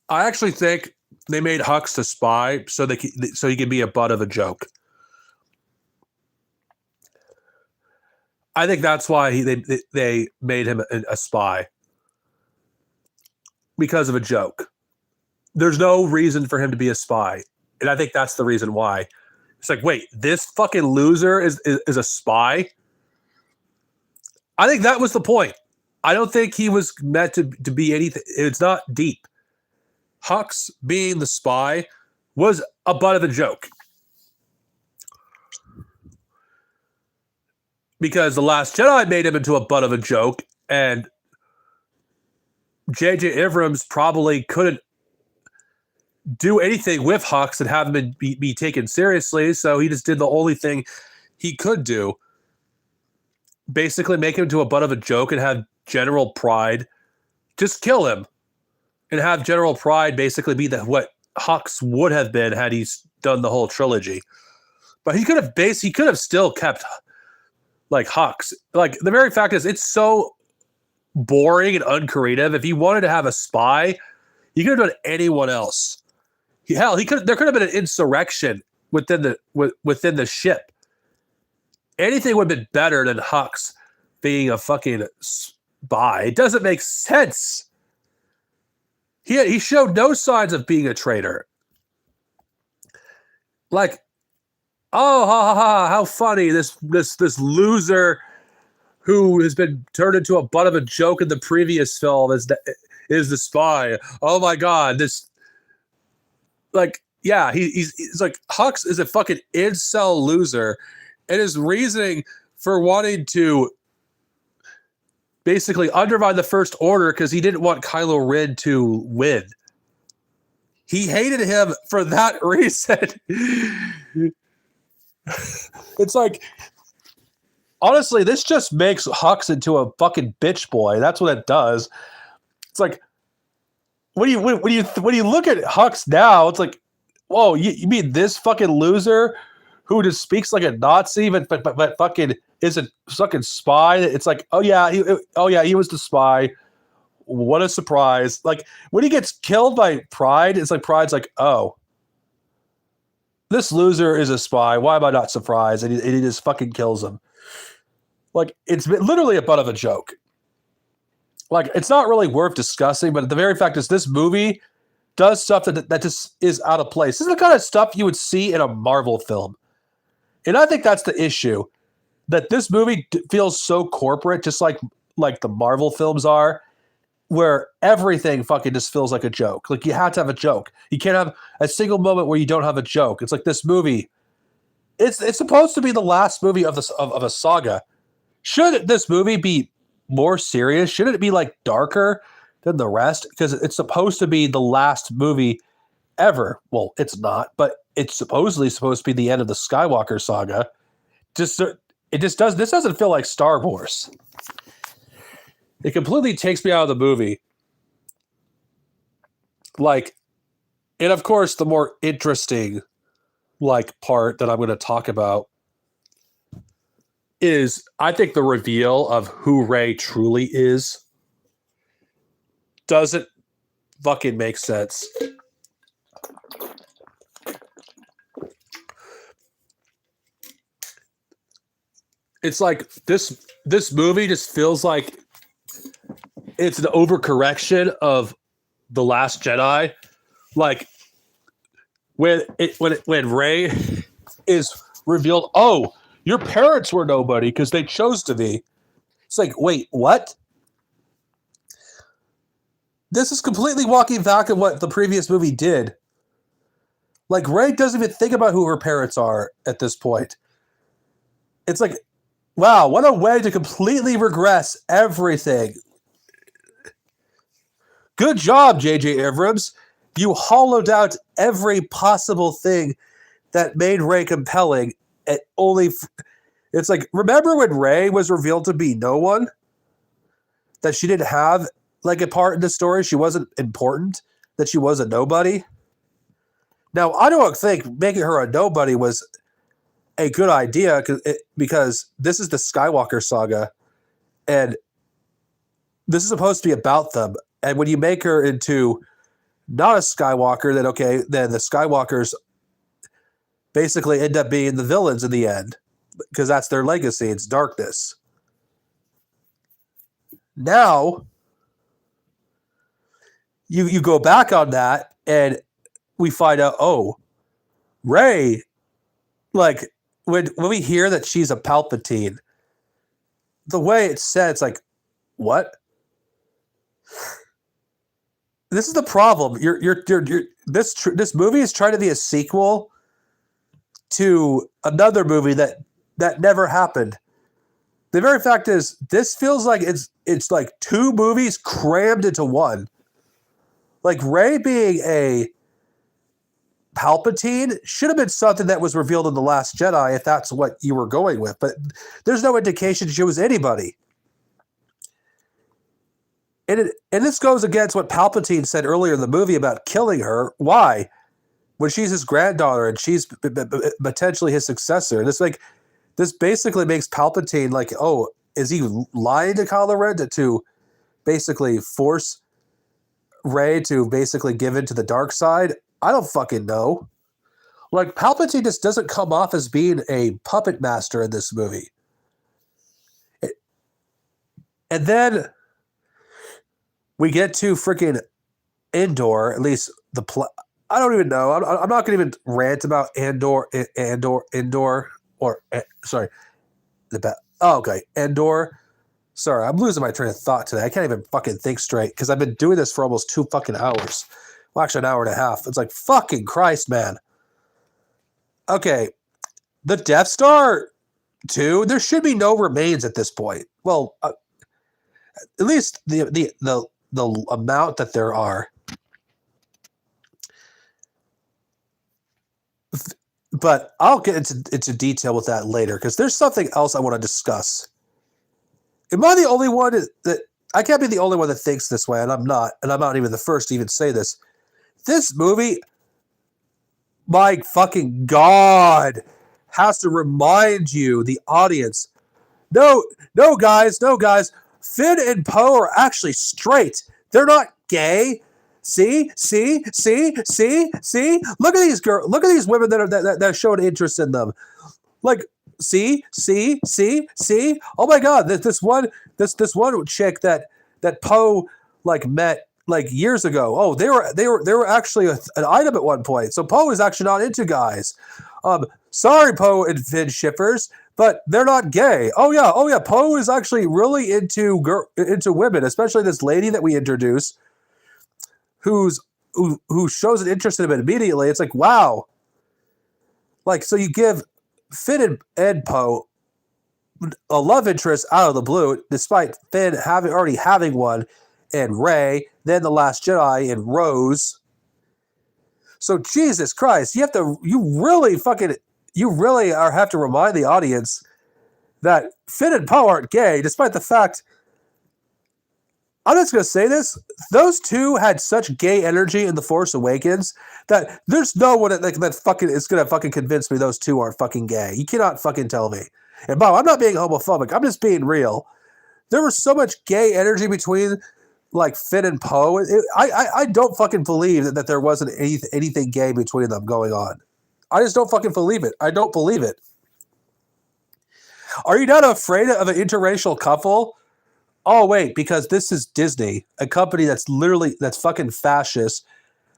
I actually think they made Hux a spy so he can be a butt of a joke. I think that's why they made him a spy, because of a joke. There's no reason for him to be a spy, and I think that's the reason why. It's like, wait, this fucking loser is a spy? I think that was the point. I don't think he was meant to be anything. It's not deep. Hux being the spy was a butt of a joke, because The Last Jedi made him into a butt of a joke, and J.J. Abrams probably couldn't do anything with Hux and have him be taken seriously, so he just did the only thing he could do. Basically make him into a butt of a joke and have General Pride just kill him. And have General Pride basically be what Hux would have been had he done the whole trilogy. But he could have still kept like Hux. Like, the very fact is, it's so boring and uncreative. If he wanted to have a spy, he could have done anyone else. There could have been an insurrection within the ship. Anything would have been better than Hux being a fucking spy. It doesn't make sense. He showed no signs of being a traitor. Like, oh, ha ha ha! How funny, this loser who has been turned into a butt of a joke in the previous film is the spy. Oh my god, this, like, yeah, he's like, Hux is a fucking incel loser, and his reasoning for wanting to basically undermine the First Order because he didn't want Kylo Ren to win. He hated him for that reason. It's like, honestly, this just makes Hux into a fucking bitch boy. That's what it does. It's like, when you look at Hux now, it's like, whoa, you mean this fucking loser who just speaks like a Nazi, but fucking is a fucking spy? It's like, oh yeah, he was the spy. what a surprise. Like, when he gets killed by Pride, it's like Pride's like, oh, this loser is a spy. Why am I not surprised? And he just fucking kills him. Like, it's literally a butt of a joke. Like, it's not really worth discussing, but the very fact is this movie does stuff that just is out of place. This is the kind of stuff you would see in a Marvel film. And I think that's the issue. That this movie feels so corporate, just like the Marvel films are, where everything fucking just feels like a joke. Like, you have to have a joke. You can't have a single moment where you don't have a joke. It's like this movie. It's supposed to be the last movie of a saga. Should this movie be more serious? Shouldn't it be like darker than the rest? Because it's supposed to be the last movie ever. Well, it's not, but it's supposedly supposed to be the end of the Skywalker saga. This doesn't feel like Star Wars. It completely takes me out of the movie. Like, and of course, the more interesting part that I'm going to talk about is, I think, the reveal of who Rey truly is doesn't fucking make sense. It's like this movie just feels like it's an overcorrection of The Last Jedi. Like, when Rey is revealed, oh, your parents were nobody because they chose to be. It's like, wait, what? This is completely walking back on what the previous movie did. Like, Rey doesn't even think about who her parents are at this point. It's like, wow, what a way to completely regress everything. Good job, J.J. Abrams. You hollowed out every possible thing that made Rey compelling. It's like, remember when Rey was revealed to be no one? That she didn't have like a part in the story? She wasn't important? That she was a nobody? Now, I don't think making her a nobody was a good idea because this is the Skywalker saga and this is supposed to be about them. And when you make her into not a Skywalker, then the Skywalkers basically end up being the villains in the end because that's their legacy. It's darkness. Now, you go back on that and we find out, oh, Rey, like, when we hear that she's a Palpatine, the way it's said, it's like, what? This is the problem. This movie is trying to be a sequel to another movie that never happened. The very fact is, this feels like it's like two movies crammed into one. Like, Rey being a Palpatine should have been something that was revealed in The Last Jedi if that's what you were going with. But there's no indication she was anybody. And this goes against what Palpatine said earlier in the movie about killing her. Why? When she's his granddaughter and she's potentially his successor. This basically makes Palpatine like, oh, is he lying to Kylo Ren to basically force Rey to basically give in to the dark side? I don't fucking know. Like, Palpatine just doesn't come off as being a puppet master in this movie. And then we get to freaking Endor, at least I don't even know. I'm not going to even rant about Endor. Endor. Sorry, I'm losing my train of thought today. I can't even fucking think straight because I've been doing this for almost 2 fucking hours. Well, actually, an hour and a half. It's like, fucking Christ, man. Okay, the Death Star 2, there should be no remains at this point. Well, at least the amount that there are. But I'll get into detail with that later because there's something else I want to discuss. Am I the only one that I can't be the only one that thinks this way, and I'm not even the first to even say this. This movie, my fucking God, has to remind you, the audience, no, guys, Finn and Poe are actually straight. They're not gay. See. Look at these girls. Look at these women that showed interest in them. Like, see. Oh my God, this one chick that Poe like met like years ago. Oh, they were actually an item at one point. So Poe is actually not into guys. Sorry, Poe and Finn shippers, but they're not gay. Oh yeah. Poe is actually really into women, especially this lady that we introduce, who shows an interest in him immediately. It's like, wow. Like, so you give Finn and Poe a love interest out of the blue, despite Finn already having one in Rey, then The Last Jedi in Rose. So Jesus Christ, you really have to remind the audience that Finn and Poe aren't gay, despite the fact, I'm just going to say this, those two had such gay energy in The Force Awakens that there's no one that fucking is going to fucking convince me those two aren't fucking gay. You cannot fucking tell me. And Bob, I'm not being homophobic. I'm just being real. There was so much gay energy between like Finn and Poe. I don't fucking believe that there wasn't anything gay between them going on. I just don't fucking believe it. I don't believe it. Are you not afraid of an interracial couple? Oh, wait, because this is Disney, a company that's fucking fascist,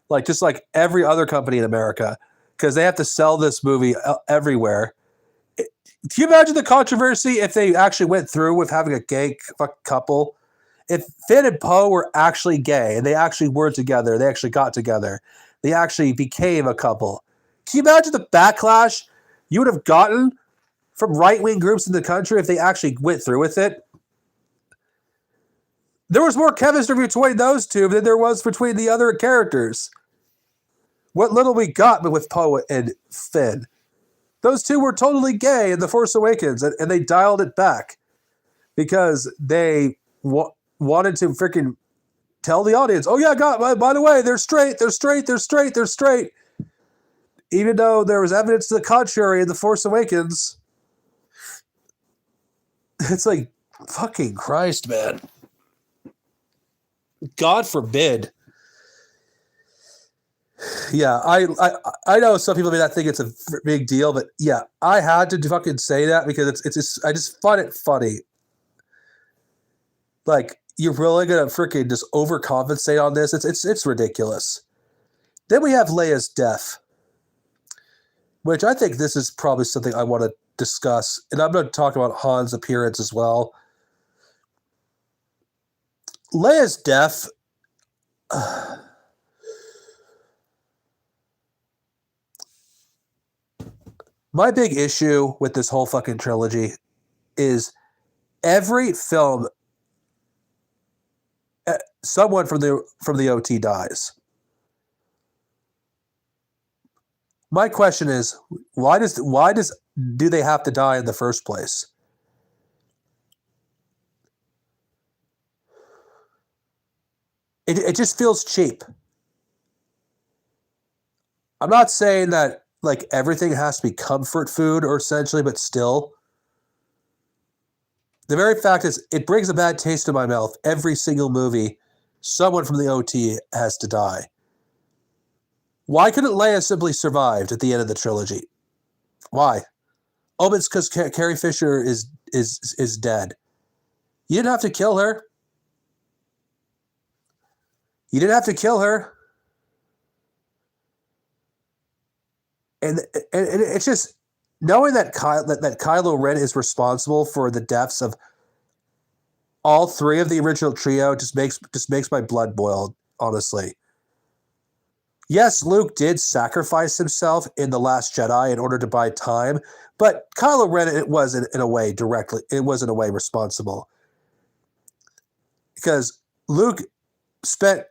like just like every other company in America, because they have to sell this movie everywhere. Can you imagine the controversy if they actually went through with having a gay couple? If Finn and Poe were actually gay and they actually were together, they actually got together, they actually became a couple. Can you imagine the backlash you would have gotten from right-wing groups in the country if they actually went through with it? There was more chemistry between those two than there was between the other characters. What little we got with Poe and Finn. Those two were totally gay in The Force Awakens, and they dialed it back because they wanted to freaking tell the audience, oh yeah, God, by the way, they're straight. Even though there was evidence to the contrary in The Force Awakens. It's like, fucking Christ, man. God forbid. Yeah, I know some people may not think it's a big deal, but yeah, I had to fucking say that because it's just, I just find it funny. Like, you're really gonna freaking just overcompensate on this? It's ridiculous. Then we have Leia's death, which I think this is probably something I want to discuss, and I'm going to talk about Han's appearance as well. Leia's death. My big issue with this whole fucking trilogy is every film, someone from the OT dies. My question is, why do they have to die in the first place? It just feels cheap. I'm not saying that like everything has to be comfort food or essentially, but still. The very fact is, it brings a bad taste in my mouth. Every single movie, someone from the OT has to die. Why couldn't Leia simply survived at the end of the trilogy? Why? Oh, it's because Carrie Fisher is dead. You didn't have to kill her. You didn't have to kill her. And it's just knowing that Kylo Ren is responsible for the deaths of all three of the original trio just makes my blood boil, honestly. Yes, Luke did sacrifice himself in The Last Jedi in order to buy time, but Kylo Ren, it was in a way responsible. Because Luke spent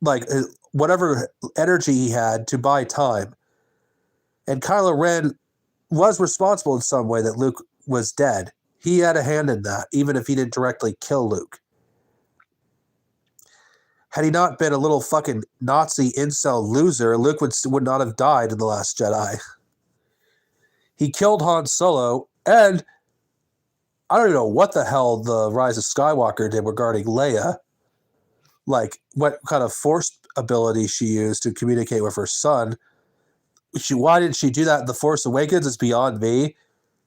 like whatever energy he had to buy time. And Kylo Ren was responsible in some way that Luke was dead. He had a hand in that, even if he didn't directly kill Luke. Had he not been a little fucking Nazi incel loser, Luke would not have died in The Last Jedi. He killed Han Solo, and I don't even know what the hell the Rise of Skywalker did regarding Leia. like what kind of force ability she used to communicate with her son. Why did she do that in The Force Awakens is beyond me.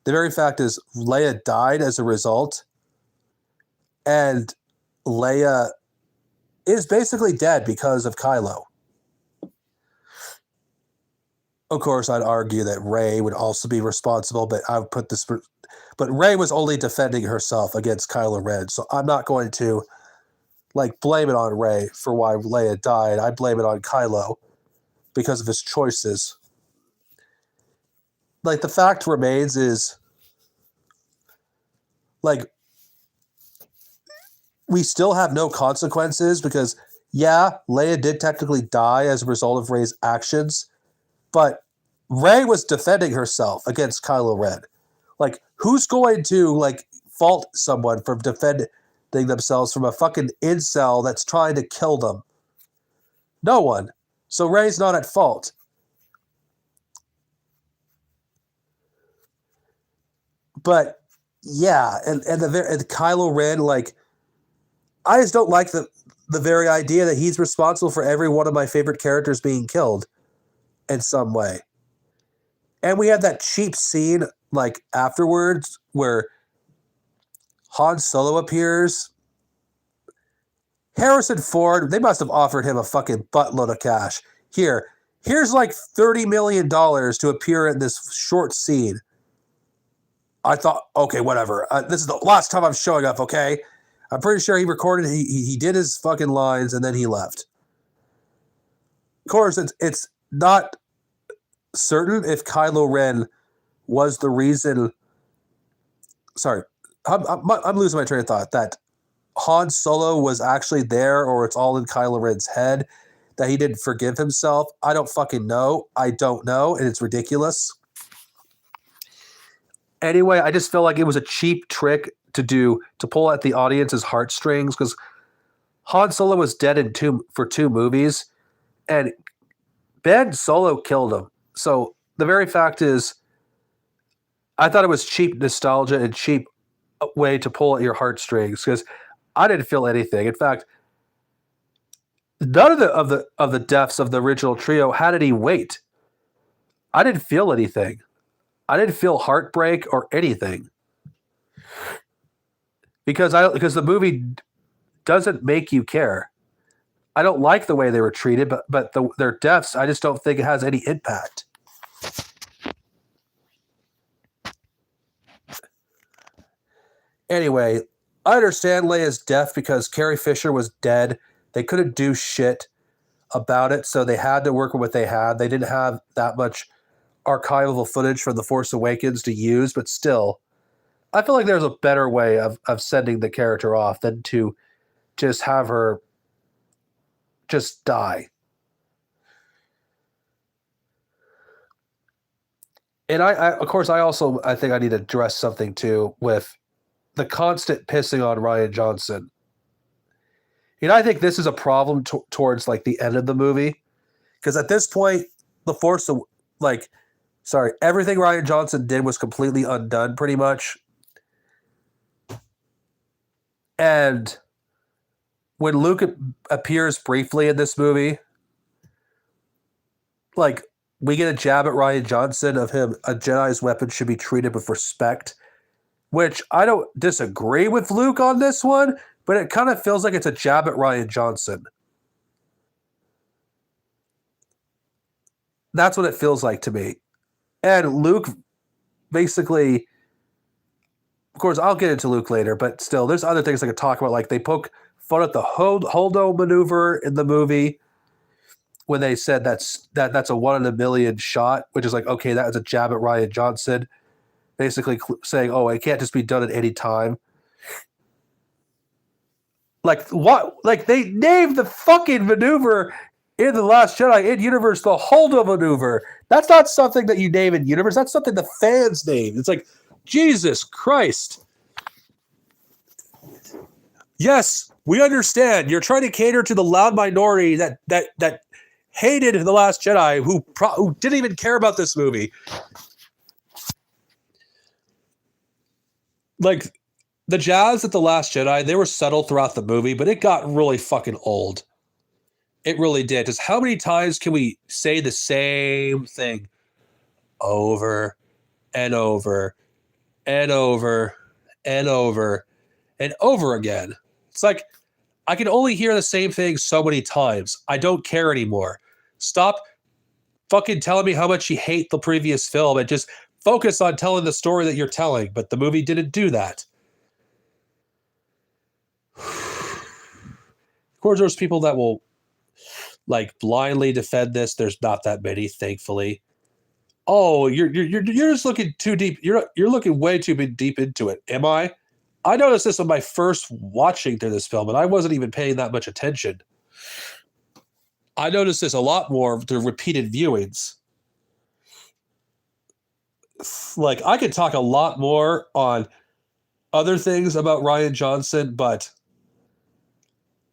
The very fact is Leia died as a result, and Leia is basically dead because of Kylo. Of course, I'd argue that Rey would also be responsible, but I would put this. But Rey was only defending herself against Kylo Ren, so I'm not going to like blame it on Rey for why Leia died. I blame it on Kylo because of his choices. Like the fact remains is like we still have no consequences because yeah, Leia did technically die as a result of Rey's actions, but Rey was defending herself against Kylo Ren. Like, who's going to like fault someone for defending themselves from a fucking incel that's trying to kill them? No one. So Rey's not at fault. But yeah, and Kylo Ren, like, I just don't like the very idea that he's responsible for every one of my favorite characters being killed in some way. And we have that cheap scene like afterwards where Han Solo appears. Harrison Ford, they must have offered him a fucking buttload of cash. Here's like $30 million to appear in this short scene. I thought, okay, whatever. This is the last time I'm showing up, okay? I'm pretty sure he recorded, he did his fucking lines and then he left. Of course, it's not certain if Kylo Ren was the reason. Sorry, I'm losing my train of thought. That Han Solo was actually there, or it's all in Kylo Ren's head, that he didn't forgive himself. I don't fucking know. I don't know, and it's ridiculous. Anyway, I just feel like it was a cheap trick to pull at the audience's heartstrings because Han Solo was dead for 2 movies, and Ben Solo killed him. So the very fact is, I thought it was cheap nostalgia and cheap way to pull at your heartstrings because I didn't feel anything. In fact, none of the deaths of the original trio had any weight. I didn't feel anything. I didn't feel heartbreak or anything because the movie doesn't make you care. I don't like the way they were treated, but their deaths, I just don't think it has any impact. Anyway, I understand Leia's death because Carrie Fisher was dead. They couldn't do shit about it, so they had to work with what they had. They didn't have that much archival footage from The Force Awakens to use, but still, I feel like there's a better way of sending the character off than to just have her just die. And I of course, I think I need to address something too with the constant pissing on Rian Johnson. And I think this is a problem towards like the end of the movie. Because at this point, everything Rian Johnson did was completely undone pretty much. And when Luke appears briefly in this movie, like we get a jab at Rian Johnson of him, a Jedi's weapon should be treated with respect, which I don't disagree with Luke on this one, but it kind of feels like it's a jab at Rian Johnson. That's what it feels like to me. And Luke basically, of course, I'll get into Luke later, but still, there's other things I could talk about. Like they poke fun at the Holdo maneuver in the movie when they said that's a 1 in a million shot, which is like, okay, that was a jab at Rian Johnson. Basically saying, oh, it can't just be done at any time. Like what? Like they named the fucking maneuver in The Last Jedi in universe the Holdo maneuver. That's not something that you name in universe. That's something the fans name. It's like, Jesus Christ. Yes, we understand. You're trying to cater to the loud minority that hated The Last Jedi, who didn't even care about this movie. Like, the jabs at The Last Jedi, they were subtle throughout the movie, but it got really fucking old. It really did. Just how many times can we say the same thing over and over and over and over and over again? It's like, I can only hear the same thing so many times. I don't care anymore. Stop fucking telling me how much you hate the previous film and just focus on telling the story that you're telling. But the movie didn't do that. Of course, there's people that will like blindly defend this. There's not that many, thankfully. Oh, you're just looking too deep. You're looking way too deep into it. Am I? I noticed this on my first watching through this film, and I wasn't even paying that much attention. I noticed this a lot more through repeated viewings. Like, I could talk a lot more on other things about Rian Johnson, but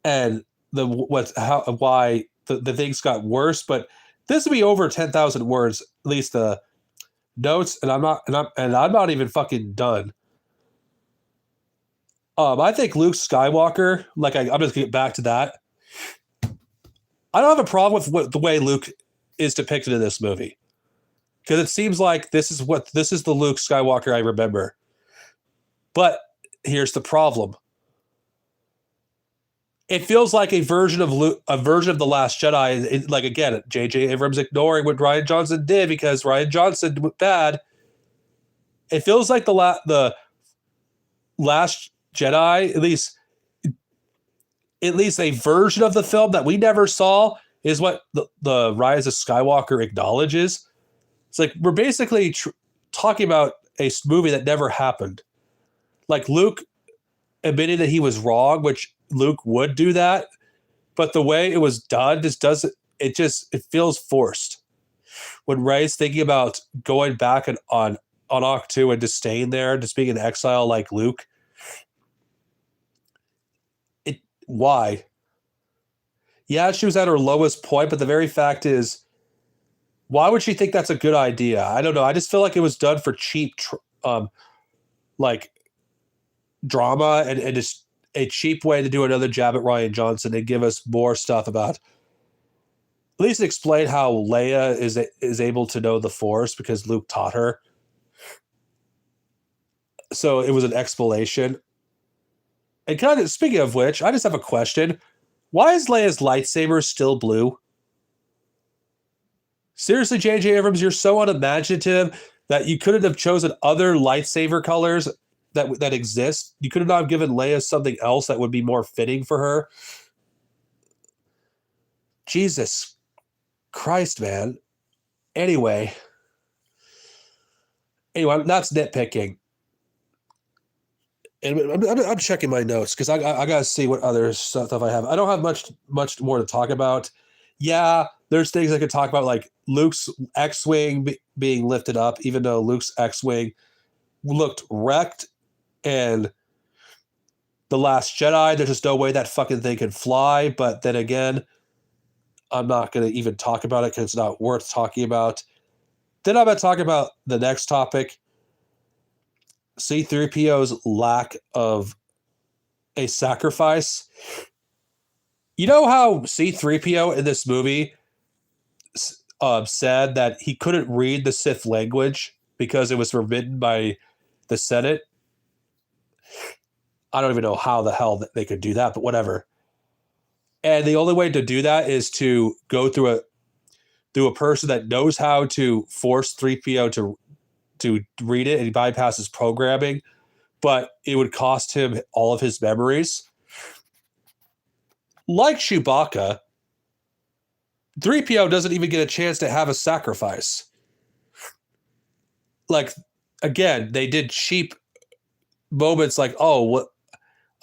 and why the things got worse, but this would be over 10,000 words, at least the notes, and I'm not even fucking done. I think Luke Skywalker, like I'm just gonna get back to that. I don't have a problem with the way Luke is depicted in this movie, because it seems like this is the Luke Skywalker I remember. But here's the problem. It feels like a version of The Last Jedi. Like, again, J.J. Abrams ignoring what Rian Johnson did because Rian Johnson was bad. It feels like the Last Jedi, at least a version of the film that we never saw, is what the Rise of Skywalker acknowledges. It's like we're basically talking about a movie that never happened. Like Luke admitting that he was wrong, which Luke would do that, but the way it was done it feels forced. When Rey's thinking about going back on Ahch-To and just staying there, just being in exile like Luke, why? Yeah, she was at her lowest point, but the very fact is, why would she think that's a good idea? I don't know. I just feel like it was done for cheap, like drama and just a cheap way to do another jab at Rian Johnson and give us more stuff about, at least explain how Leia is able to know the Force because Luke taught her. So it was an explanation. And kind of speaking of which, I just have a question. Why is Leia's lightsaber still blue? Seriously, J.J. Abrams, you're so unimaginative that you couldn't have chosen other lightsaber colors that exist. You could have not given Leia something else that would be more fitting for her. Jesus Christ, man. Anyway, that's nitpicking. And I'm checking my notes because I gotta see what other stuff I have. I don't have much more to talk about. Yeah, there's things I could talk about, like Luke's X-wing being lifted up, even though Luke's X-wing looked wrecked, and The Last Jedi, there's just no way that fucking thing can fly. But then again, I'm not gonna even talk about it because it's not worth talking about. Then I'm gonna talk about the next topic. C-3PO's lack of a sacrifice. You know how C-3PO in this movie said that he couldn't read the Sith language because it was forbidden by the Senate? I don't even know how the hell they could do that, but whatever. And the only way to do that is to go through a person that knows how to force 3PO to read it, and he bypasses programming, but it would cost him all of his memories. Like Chewbacca, 3PO doesn't even get a chance to have a sacrifice. Like, again, they did cheap moments like, oh, what,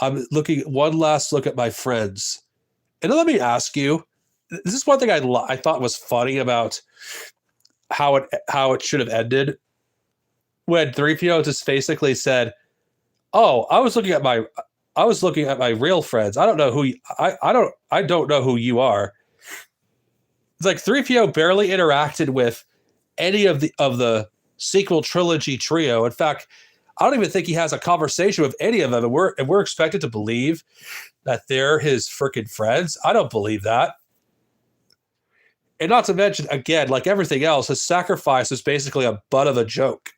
I'm looking one last look at my friends. And let me ask you, this is one thing I thought was funny about how it should have ended. When 3PO just basically said, "Oh, I was looking at my real friends. I don't know who I don't know who you are." It's like 3PO barely interacted with any of the sequel trilogy trio. In fact, I don't even think he has a conversation with any of them. And we're expected to believe that they're his freaking friends. I don't believe that. And not to mention, again, like everything else, his sacrifice is basically a butt of a joke.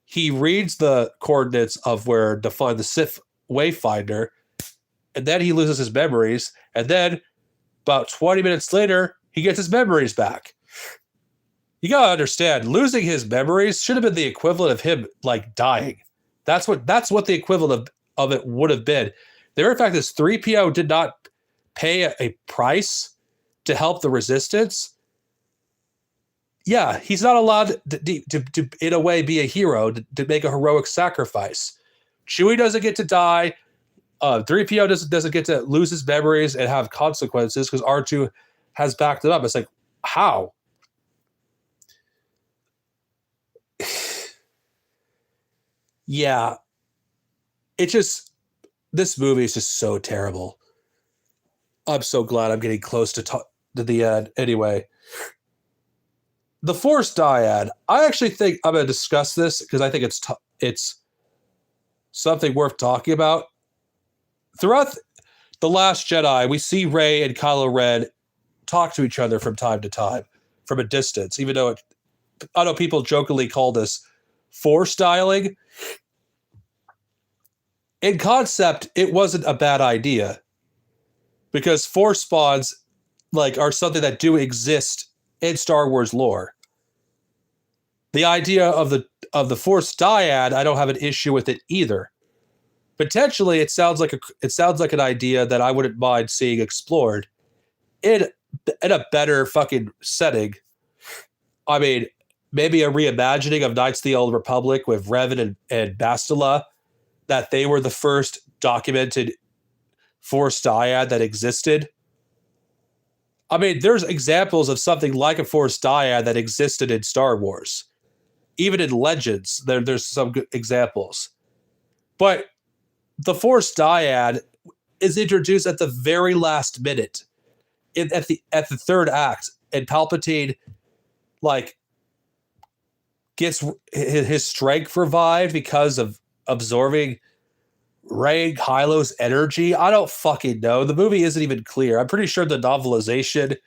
He reads the coordinates of where to find the Sith Wayfinder, and then he loses his memories. And then about 20 minutes later, he gets his memories back. You gotta understand, losing his memories should have been the equivalent of him like dying. That's what the equivalent of it would have been. The very fact this 3PO did not pay a price to help the Resistance. Yeah, he's not allowed to in a way be a hero, to make a heroic sacrifice. Chewie doesn't get to die. 3PO doesn't get to lose his memories and have consequences because R2 has backed it up. It's like, how? Yeah, this movie is just so terrible. I'm so glad I'm getting close to the end. Anyway, the Force Dyad. I actually think I'm going to discuss this because I think it's something worth talking about. Throughout The Last Jedi, we see Rey and Kylo Ren talk to each other from time to time, from a distance, even though I know people jokingly call this Force dialing. In concept, it wasn't a bad idea because Force spawns are something that do exist in Star Wars lore. The idea of the Force Dyad, I don't have an issue with it either. Potentially, it sounds like an idea that I wouldn't mind seeing explored in a better fucking setting. I mean, maybe a reimagining of Knights of the Old Republic with Revan and Bastila, that they were the first documented Force Dyad that existed. I mean, there's examples of something like a Force Dyad that existed in Star Wars. Even in Legends, there's some good examples. But the Force Dyad is introduced at the very last minute, at the third act, and Palpatine gets his strength revived because of absorbing Rey and Kylo's energy. I don't fucking know. The movie isn't even clear. I'm pretty sure the novelization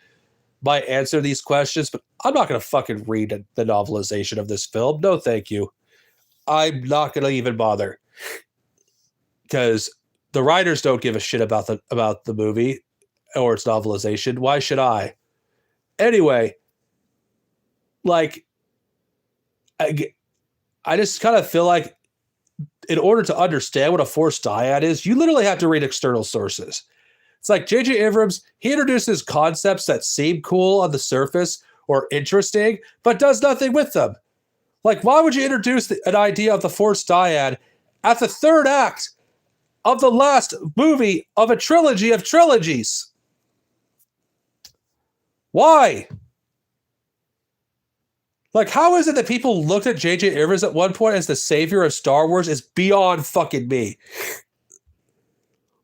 might answer these questions, but I'm not going to fucking read the novelization of this film. No, thank you. I'm not going to even bother because the writers don't give a shit about the movie or its novelization. Why should I? Anyway, I just kind of feel like in order to understand what a Force Dyad is, you literally have to read external sources. It's like J.J. Abrams, he introduces concepts that seem cool on the surface or interesting, but does nothing with them. Why would you introduce an idea of the Force Dyad at the third act of the last movie of a trilogy of trilogies? Why? How is it that people looked at J.J. Abrams at one point as the savior of Star Wars is beyond fucking me.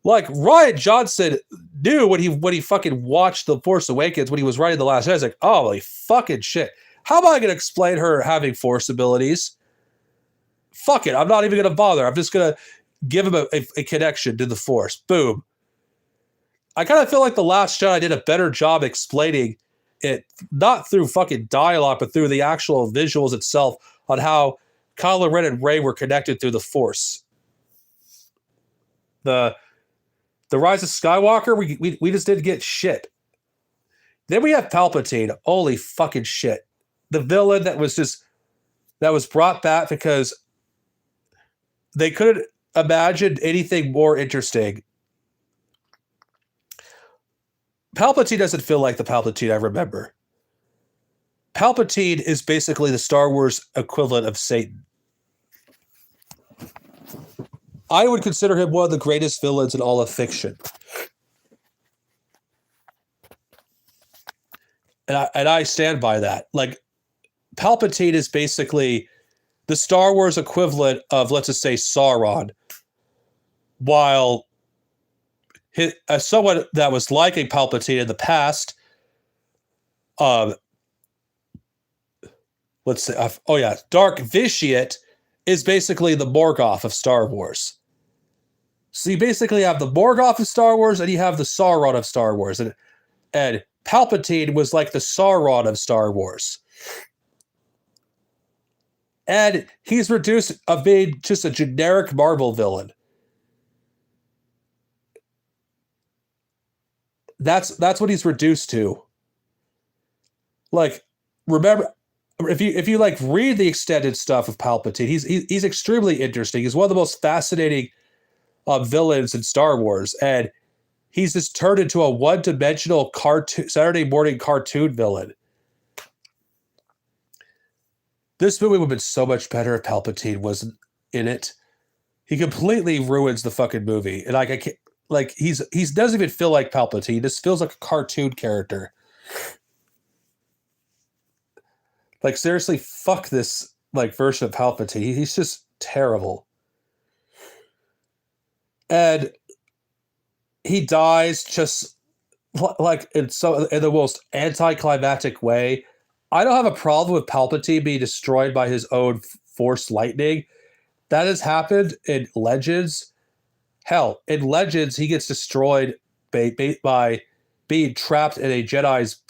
Rian Johnson knew when he fucking watched The Force Awakens when he was writing The Last Jedi. He's like, holy fucking shit. How am I going to explain her having Force abilities? Fuck it. I'm not even going to bother. I'm just going to give him a connection to the Force. Boom. I kind of feel like The Last Jedi did a better job explaining it, not through fucking dialogue, but through the actual visuals itself on how Kylo Ren and Rey were connected through the Force. The Rise of Skywalker, we just didn't get shit. Then we have Palpatine. Holy fucking shit. The villain that was brought back because they couldn't imagine anything more interesting. Palpatine doesn't feel like the Palpatine I remember. Palpatine is basically the Star Wars equivalent of Satan. I would consider him one of the greatest villains in all of fiction. And I stand by that. Palpatine is basically the Star Wars equivalent of, let's just say, Sauron, while someone that was like a Palpatine in the past, let's say, Dark Vitiate is basically the Morgoth of Star Wars. So you basically have the Morgoth of Star Wars and you have the Sauron of Star Wars. And Palpatine was like the Sauron of Star Wars. And he's reduced of being just a generic Marvel villain. That's what he's reduced to. Like, remember, if you like read the extended stuff of Palpatine, he's extremely interesting. He's one of the most fascinating villains in Star Wars, and he's just turned into a one-dimensional cartoon Saturday morning cartoon villain. This movie would have been so much better if Palpatine wasn't in it. He completely ruins the fucking movie, and like I can't, like he doesn't even feel like Palpatine. This feels like a cartoon character. Like, seriously, fuck this like version of Palpatine. He's just terrible. And he dies just like in the most anticlimactic way. I don't have a problem with Palpatine being destroyed by his own Force lightning. That has happened in Legends. Hell, in Legends, he gets destroyed by being trapped in a Jedi's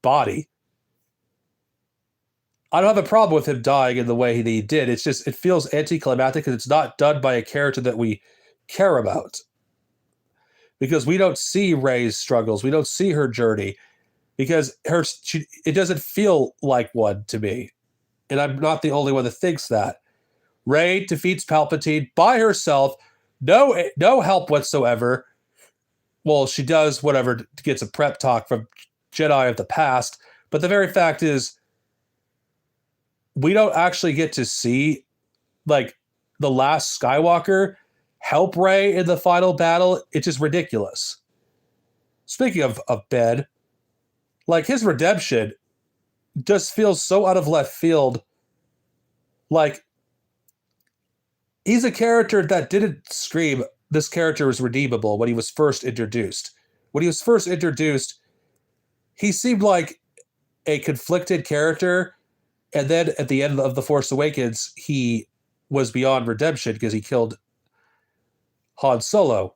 body. I don't have a problem with him dying in the way that he did. It's just, it feels anticlimactic because it's not done by a character that we care about. Because we don't see Rey's struggles. We don't see her journey. Because it doesn't feel like one to me. And I'm not the only one that thinks that. Rey defeats Palpatine by herself. No help whatsoever. Well, she does whatever, gets a prep talk from Jedi of the past. But the very fact is, we don't actually get to see, like, the last Skywalker help Rey in the final battle. It's just ridiculous. Speaking of Ben, like, his redemption just feels so out of left field. Like, he's a character that didn't scream, this character was redeemable when he was first introduced. When he was first introduced, he seemed like a conflicted character. And then at the end of The Force Awakens, he was beyond redemption because he killed Han Solo.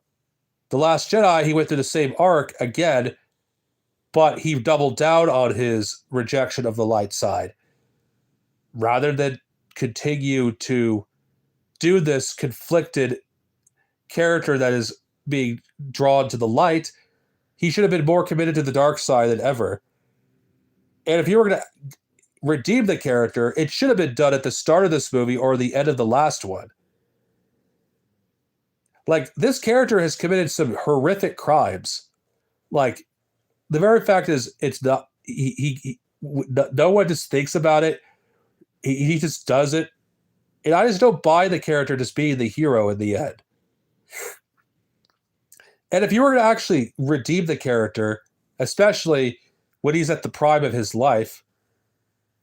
The Last Jedi, he went through the same arc again, but he doubled down on his rejection of the light side. Rather than continue to do this conflicted character that is being drawn to the light, he should have been more committed to the dark side than ever. And if you were going to redeem the character, it should have been done at the start of this movie or the end of the last one. Like, this character has committed some horrific crimes. Like, the very fact is, it's not, no one just thinks about it. He just does it. And I just don't buy the character just being the hero in the end. And if you were to actually redeem the character, especially when he's at the prime of his life,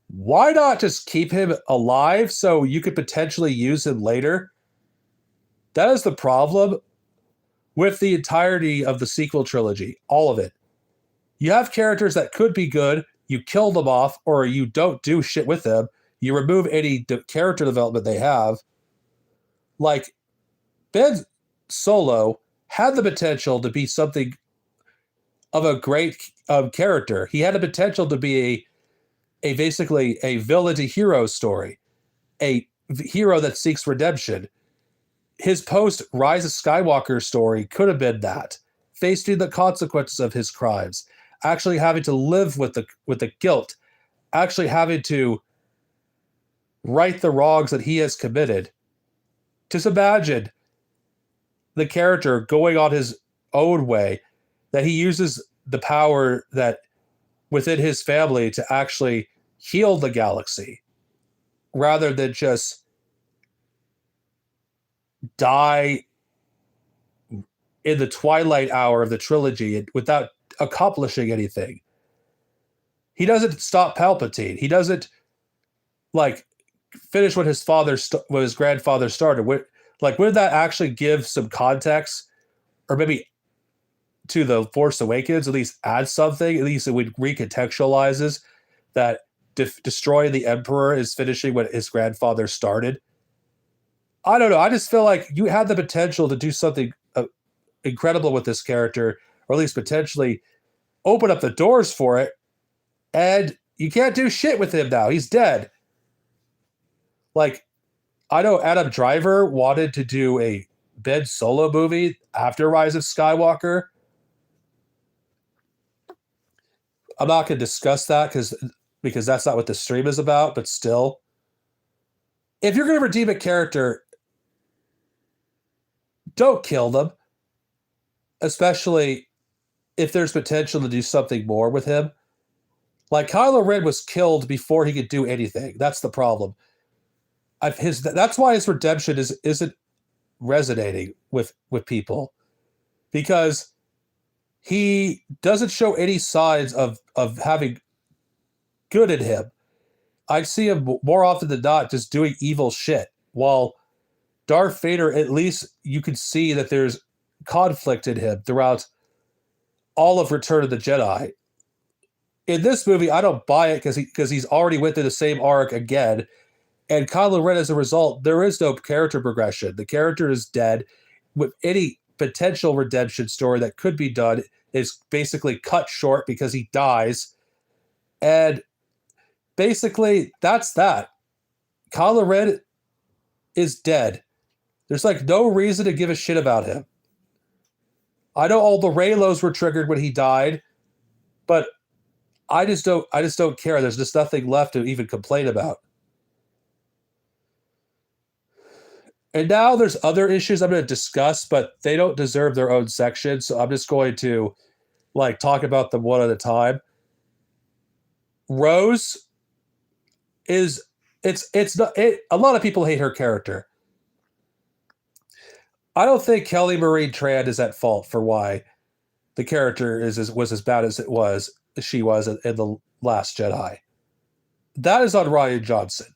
why not just keep him alive so you could potentially use him later? That is the problem with the entirety of the sequel trilogy, all of it. You have characters that could be good, you kill them off, or you don't do shit with them. You remove any character development they have. Like, Ben Solo had the potential to be something of a great character. He had the potential to be basically a villain to hero story, a hero that seeks redemption. His post Rise of Skywalker story could have been that, facing the consequences of his crimes, actually having to live with the guilt, actually having to right the wrongs that he has committed. Just imagine the character going on his own way, that he uses the power that within his family to actually heal the galaxy rather than just die in the twilight hour of the trilogy without accomplishing anything. He doesn't stop Palpatine. He doesn't like finish what his grandfather started. Would that actually give some context, or maybe to The Force Awakens, at least add something? At least it would recontextualizes that destroying the Emperor is finishing what his grandfather started. I don't know. I just feel like you had the potential to do something incredible with this character, or at least potentially open up the doors for it. And you can't do shit with him now. He's dead. Like, I know Adam Driver wanted to do a Ben Solo movie after Rise of Skywalker. I'm not going to discuss that because that's not what the stream is about, but still. If you're going to redeem a character, don't kill them. Especially if there's potential to do something more with him. Like, Kylo Ren was killed before he could do anything. That's the problem. That's why his redemption isn't resonating with people. Because he doesn't show any signs of having good in him. I see him more often than not just doing evil shit. While Darth Vader, at least you can see that there's conflict in him throughout all of Return of the Jedi. In this movie, I don't buy it because he's already went through the same arc again. And Kylo Ren, as a result, there is no character progression. The character is dead. With any potential redemption story that could be done is basically cut short because he dies. And basically, that's that. Kylo Ren is dead. There's like no reason to give a shit about him. I know all the Reylos were triggered when he died, but I just don't care. There's just nothing left to even complain about. And now there's other issues I'm going to discuss, but they don't deserve their own section, so I'm just going to like talk about them one at a time. Rose is it's not a lot of people hate her character. I don't think Kelly Marie Tran is at fault for why the character was as bad as she was in The Last Jedi. That is on Rian Johnson.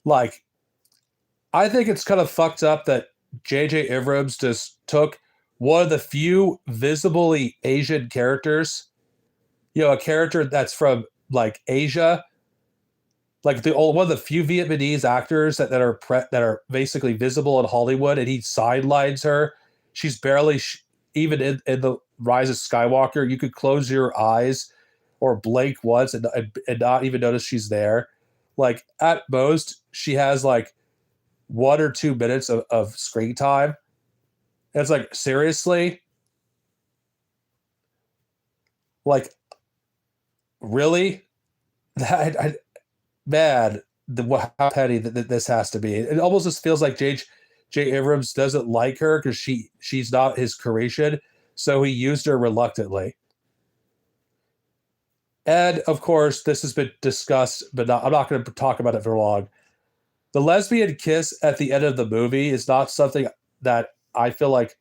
Like, I think it's kind of fucked up that J.J. Abrams just took one of the few visibly Asian characters, a character that's from like Asia, like one of the few Vietnamese actors that are basically visible in Hollywood, and he sidelines her. She's barely even in the Rise of Skywalker. You could close your eyes or blink once and not even notice she's there. Like, at most, she has like 1 or 2 minutes of screen time. And it's like, seriously? Like, really? Man, how petty that this has to be. It almost just feels like J. Abrams doesn't like her because she's not his creation, so he used her reluctantly. And of course, this has been discussed, but I'm not going to talk about it for long. The lesbian kiss at the end of the movie is not something that I feel like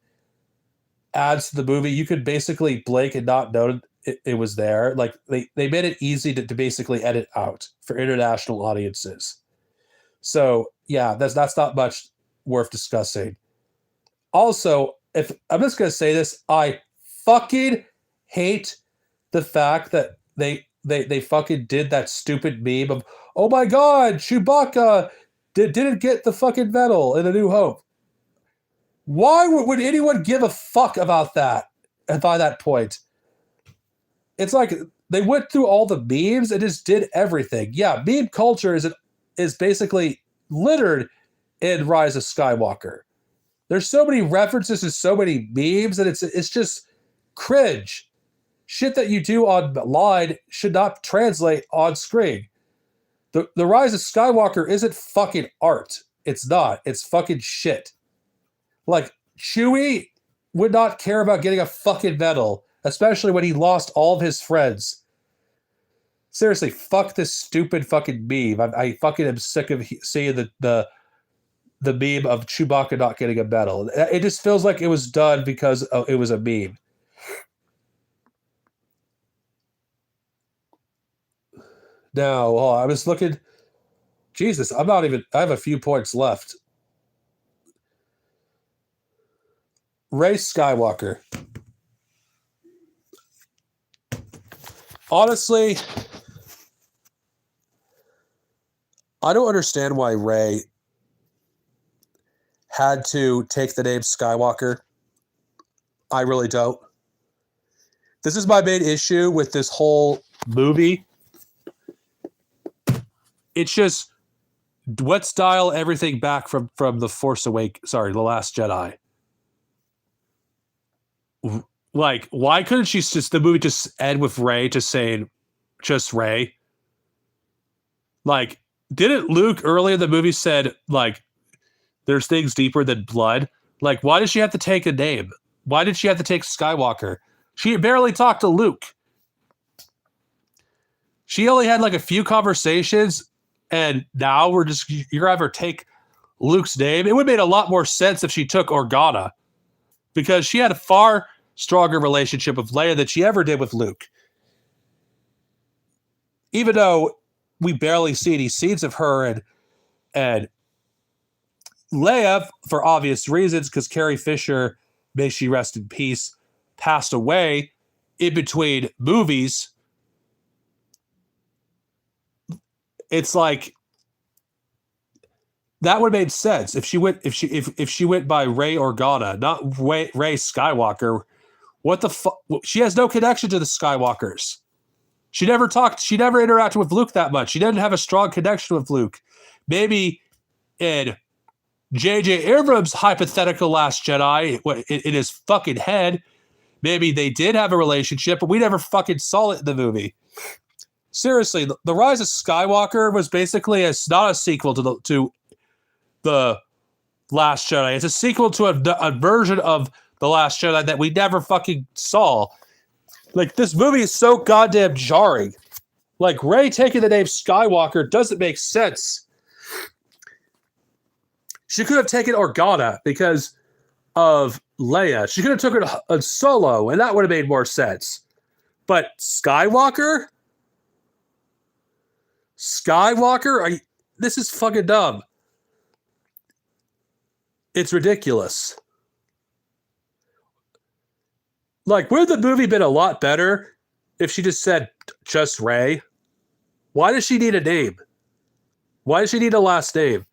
adds to the movie. You could basically blink and not know it was there. Like, they made it easy to basically edit out for international audiences. So yeah, that's not much worth discussing. Also, if I'm just gonna say this, I fucking hate the fact that they fucking did that stupid meme of, oh my god, Chewbacca didn't get the fucking medal in A New Hope. Why would anyone give a fuck about that by that point? It's like they went through all the memes and just did everything. Yeah, meme culture is basically littered in Rise of Skywalker. There's so many references to so many memes, and it's just cringe. Shit that you do online should not translate on screen. The Rise of Skywalker isn't fucking art. It's not. It's fucking shit. Like, Chewie would not care about getting a fucking medal, especially when he lost all of his friends. Seriously, fuck this stupid fucking meme. I fucking am sick of seeing the meme of Chewbacca not getting a medal. It just feels like it was done because it was a meme. Now, I was looking. Jesus, I have a few points left. Rey Skywalker. Honestly, I don't understand why Rey had to take the name Skywalker. I really don't. This is my main issue with this whole movie. It's just, let's dial everything back from The Force Awakens. Sorry, The Last Jedi. Like, why couldn't the movie just end with Rey just saying, just Rey? Like, didn't Luke earlier in the movie said, like, there's things deeper than blood? Like, why did she have to take a name? Why did she have to take Skywalker? She barely talked to Luke. She only had like a few conversations, and now you're going to have her take Luke's name. It would have made a lot more sense if she took Organa, because she had a far stronger relationship with Leia than she ever did with Luke. Even though we barely see any scenes of her and Leia, for obvious reasons, because Carrie Fisher, may she rest in peace, passed away in between movies. It's like, that would have made sense if she went by Rey Organa, not Rey Skywalker. What the fuck? She has no connection to the Skywalkers. She never interacted with Luke that much. She didn't have a strong connection with Luke. Maybe in J.J. Abrams' hypothetical Last Jedi, in his fucking head, maybe they did have a relationship, but we never fucking saw it in the movie. Seriously, The Rise of Skywalker was basically not a sequel to the Last Jedi. It's a sequel to a version of The Last Jedi that we never fucking saw. Like, this movie is so goddamn jarring. Like, Rey taking the name Skywalker doesn't make sense. She could have taken Organa because of Leia. She could have taken a Solo, and that would have made more sense. But Skywalker? This is fucking dumb. It's ridiculous. Like, would the movie been a lot better if she just said just Rey? Why does she need a name? Why does she need a last name?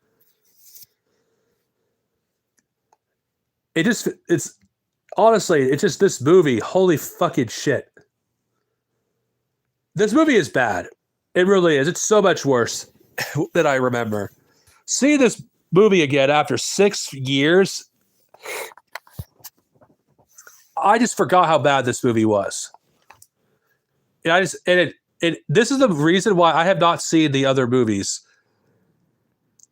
Honestly, it's just this movie. Holy fucking shit. This movie is bad. It really is. It's so much worse than I remember. See this movie again after 6 years. I just forgot how bad this movie was. This is the reason why I have not seen the other movies,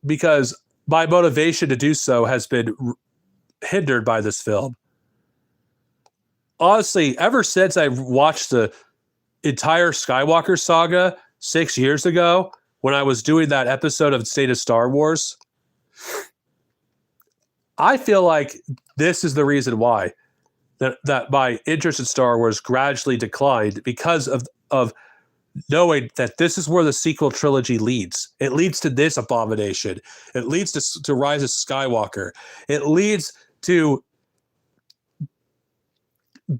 because my motivation to do so has been hindered by this film. Honestly, ever since I watched the entire Skywalker saga 6 years ago, when I was doing that episode of State of Star Wars, I feel like this is the reason why that my interest in Star Wars gradually declined, because of knowing that this is where the sequel trilogy leads. It leads to this abomination. It leads to Rise of Skywalker. It leads to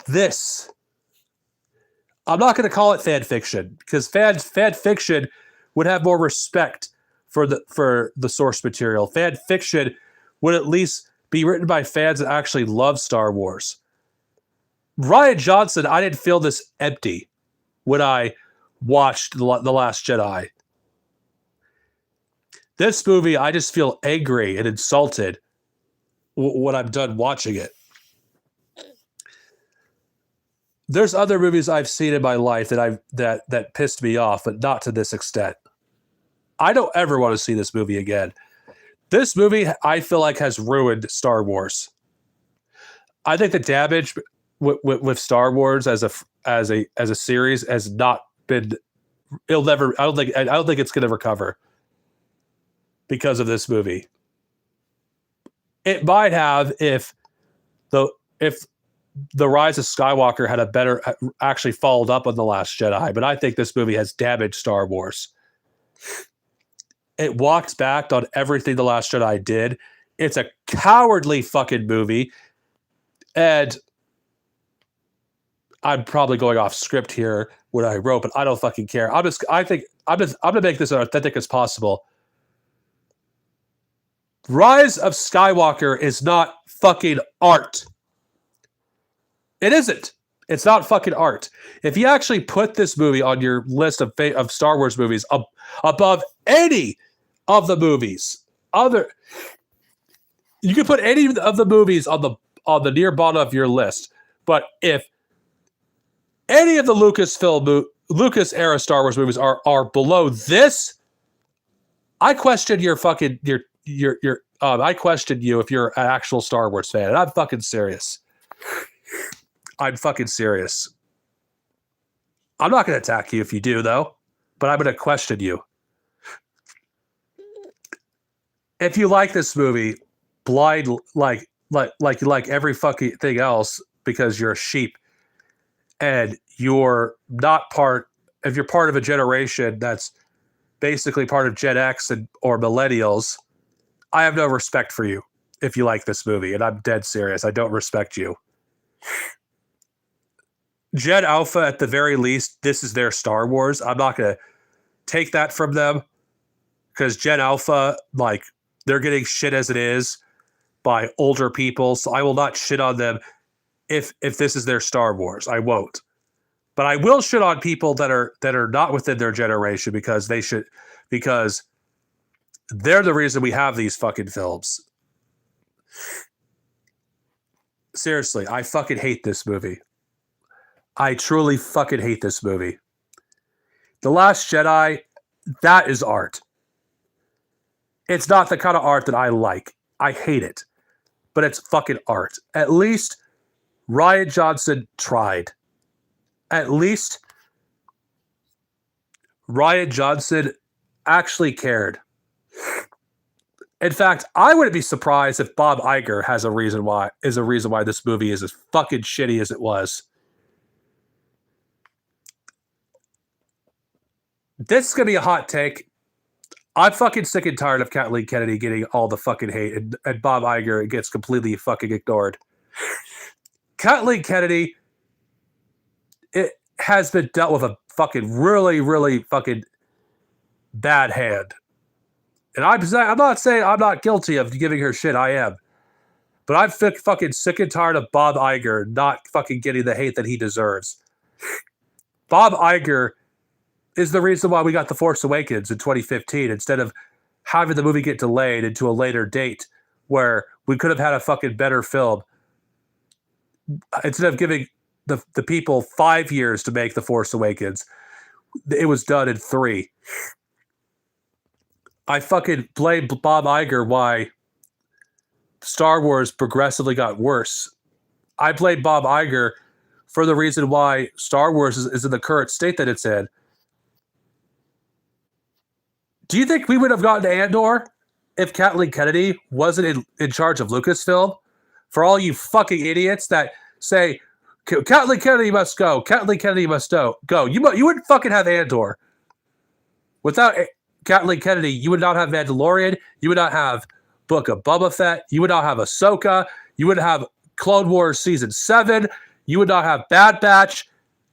this. I'm not going to call it fan fiction, because fan fiction would have more respect for the source material. Fan fiction would at least be written by fans that actually love Star Wars. Rian Johnson, I didn't feel this empty when I watched The Last Jedi. This movie, I just feel angry and insulted when I'm done watching it. There's other movies I've seen in my life that pissed me off, but not to this extent. I don't ever want to see this movie again. This movie, I feel like, has ruined Star Wars. I think the damage with Star Wars as a series has not been. It'll never. I don't think it's going to recover because of this movie. It might have if the Rise of Skywalker had actually followed up on The Last Jedi, but I think this movie has damaged Star Wars. It walks back on everything The Last Jedi did. It's a cowardly fucking movie, and I'm probably going off script here what I wrote, but I don't fucking care. I'm gonna make this as authentic as possible. Rise of Skywalker is not fucking art. It isn't. It's not fucking art. If you actually put this movie on your list of Star Wars movies above any of the movies, you can put any of the movies on the near bottom of your list. But if any of the Lucas era Star Wars movies are below this, I question your fucking I question you if you're an actual Star Wars fan, and I'm fucking serious. I'm fucking serious. I'm not going to attack you if you do, though, but I'm going to question you. If you like this movie, blind like every fucking thing else because you're a sheep, and you're not part. If you're part of a generation that's basically part of Gen X or millennials, I have no respect for you if you like this movie, and I'm dead serious. I don't respect you. Gen Alpha, at the very least, this is their Star Wars. I'm not going to take that from them because Gen Alpha, like, they're getting shit as it is by older people, so I will not shit on them if this is their Star Wars. I won't. But I will shit on people that are not within their generation because they're the reason we have these fucking films. Seriously, I fucking hate this movie. I truly fucking hate this movie. The Last Jedi, that is art. It's not the kind of art that I like. I hate it. But it's fucking art. At least Rian Johnson tried. At least Rian Johnson actually cared. In fact, I wouldn't be surprised if Bob Iger has a reason why this movie is as fucking shitty as it was. This is going to be a hot take. I'm fucking sick and tired of Kathleen Kennedy getting all the fucking hate, and Bob Iger gets completely fucking ignored. Kathleen Kennedy, it has been dealt with a fucking really, really fucking bad hand. And I'm not saying I'm not guilty of giving her shit. I am. But I'm fucking sick and tired of Bob Iger not fucking getting the hate that he deserves. Bob Iger is the reason why we got The Force Awakens in 2015 instead of having the movie get delayed into a later date where we could have had a fucking better film. Instead of giving the people 5 years to make The Force Awakens, it was done in 3. I fucking blame Bob Iger why Star Wars progressively got worse. I blame Bob Iger for the reason why Star Wars is in the current state that it's in. Do you think we would have gotten to Andor if Kathleen Kennedy wasn't in charge of Lucasfilm? For all you fucking idiots that say, Kathleen Kennedy must go, Kathleen Kennedy must go. You wouldn't fucking have Andor. Without Kathleen Kennedy, you would not have Mandalorian. You would not have Book of Boba Fett. You would not have Ahsoka. You would have Clone Wars Season 7. You would not have Bad Batch.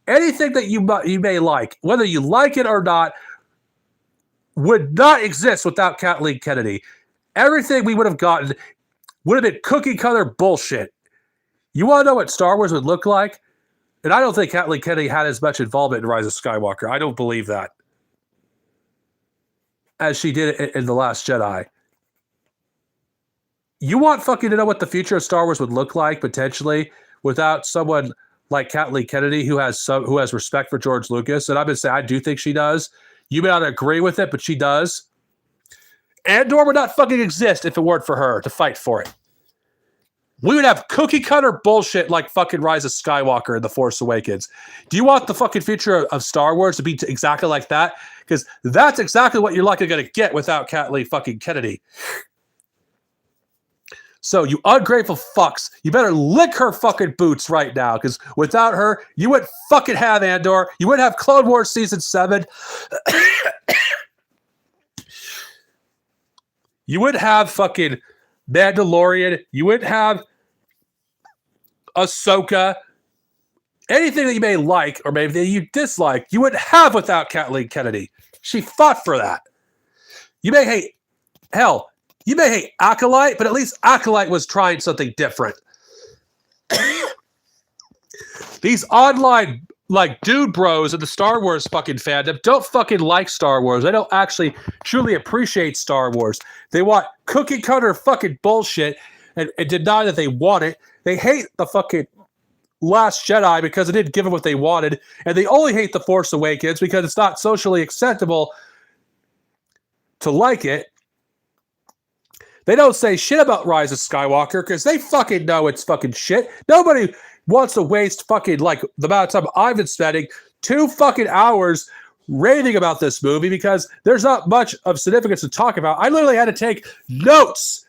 Anything that you may like, whether you like it or not, would not exist without Kathleen Kennedy. Everything we would have gotten would have been cookie cutter bullshit. You want to know what Star Wars would look like? And I don't think Kathleen Kennedy had as much involvement in Rise of Skywalker. I don't believe that. As she did in The Last Jedi. You want fucking to know what the future of Star Wars would look like, potentially, without someone like Kathleen Kennedy who has respect for George Lucas. And I'm going to say, I do think she does. You may not agree with it, but she does. Andor would not fucking exist if it weren't for her to fight for it. We would have cookie cutter bullshit like fucking Rise of Skywalker and The Force Awakens. Do you want the fucking future of Star Wars to be exactly like that? Because that's exactly what you're likely going to get without Kathleen fucking Kennedy. So you ungrateful fucks, you better lick her fucking boots right now, because without her, you wouldn't fucking have Andor. You wouldn't have Clone Wars Season 7. You wouldn't have fucking Mandalorian. You wouldn't have Ahsoka. Anything that you may like, or maybe that you dislike, you wouldn't have without Kathleen Kennedy. She fought for that. You may hate, hell, You may hate Acolyte, but at least Acolyte was trying something different. These online like dude bros in the Star Wars fucking fandom don't fucking like Star Wars. They don't actually truly appreciate Star Wars. They want cookie cutter fucking bullshit and deny that they want it. They hate the fucking Last Jedi because it didn't give them what they wanted, and they only hate The Force Awakens because it's not socially acceptable to like it. They don't say shit about Rise of Skywalker because they fucking know it's fucking shit. Nobody wants to waste fucking like the amount of time I've been spending 2 fucking hours raving about this movie because there's not much of significance to talk about. I literally had to take notes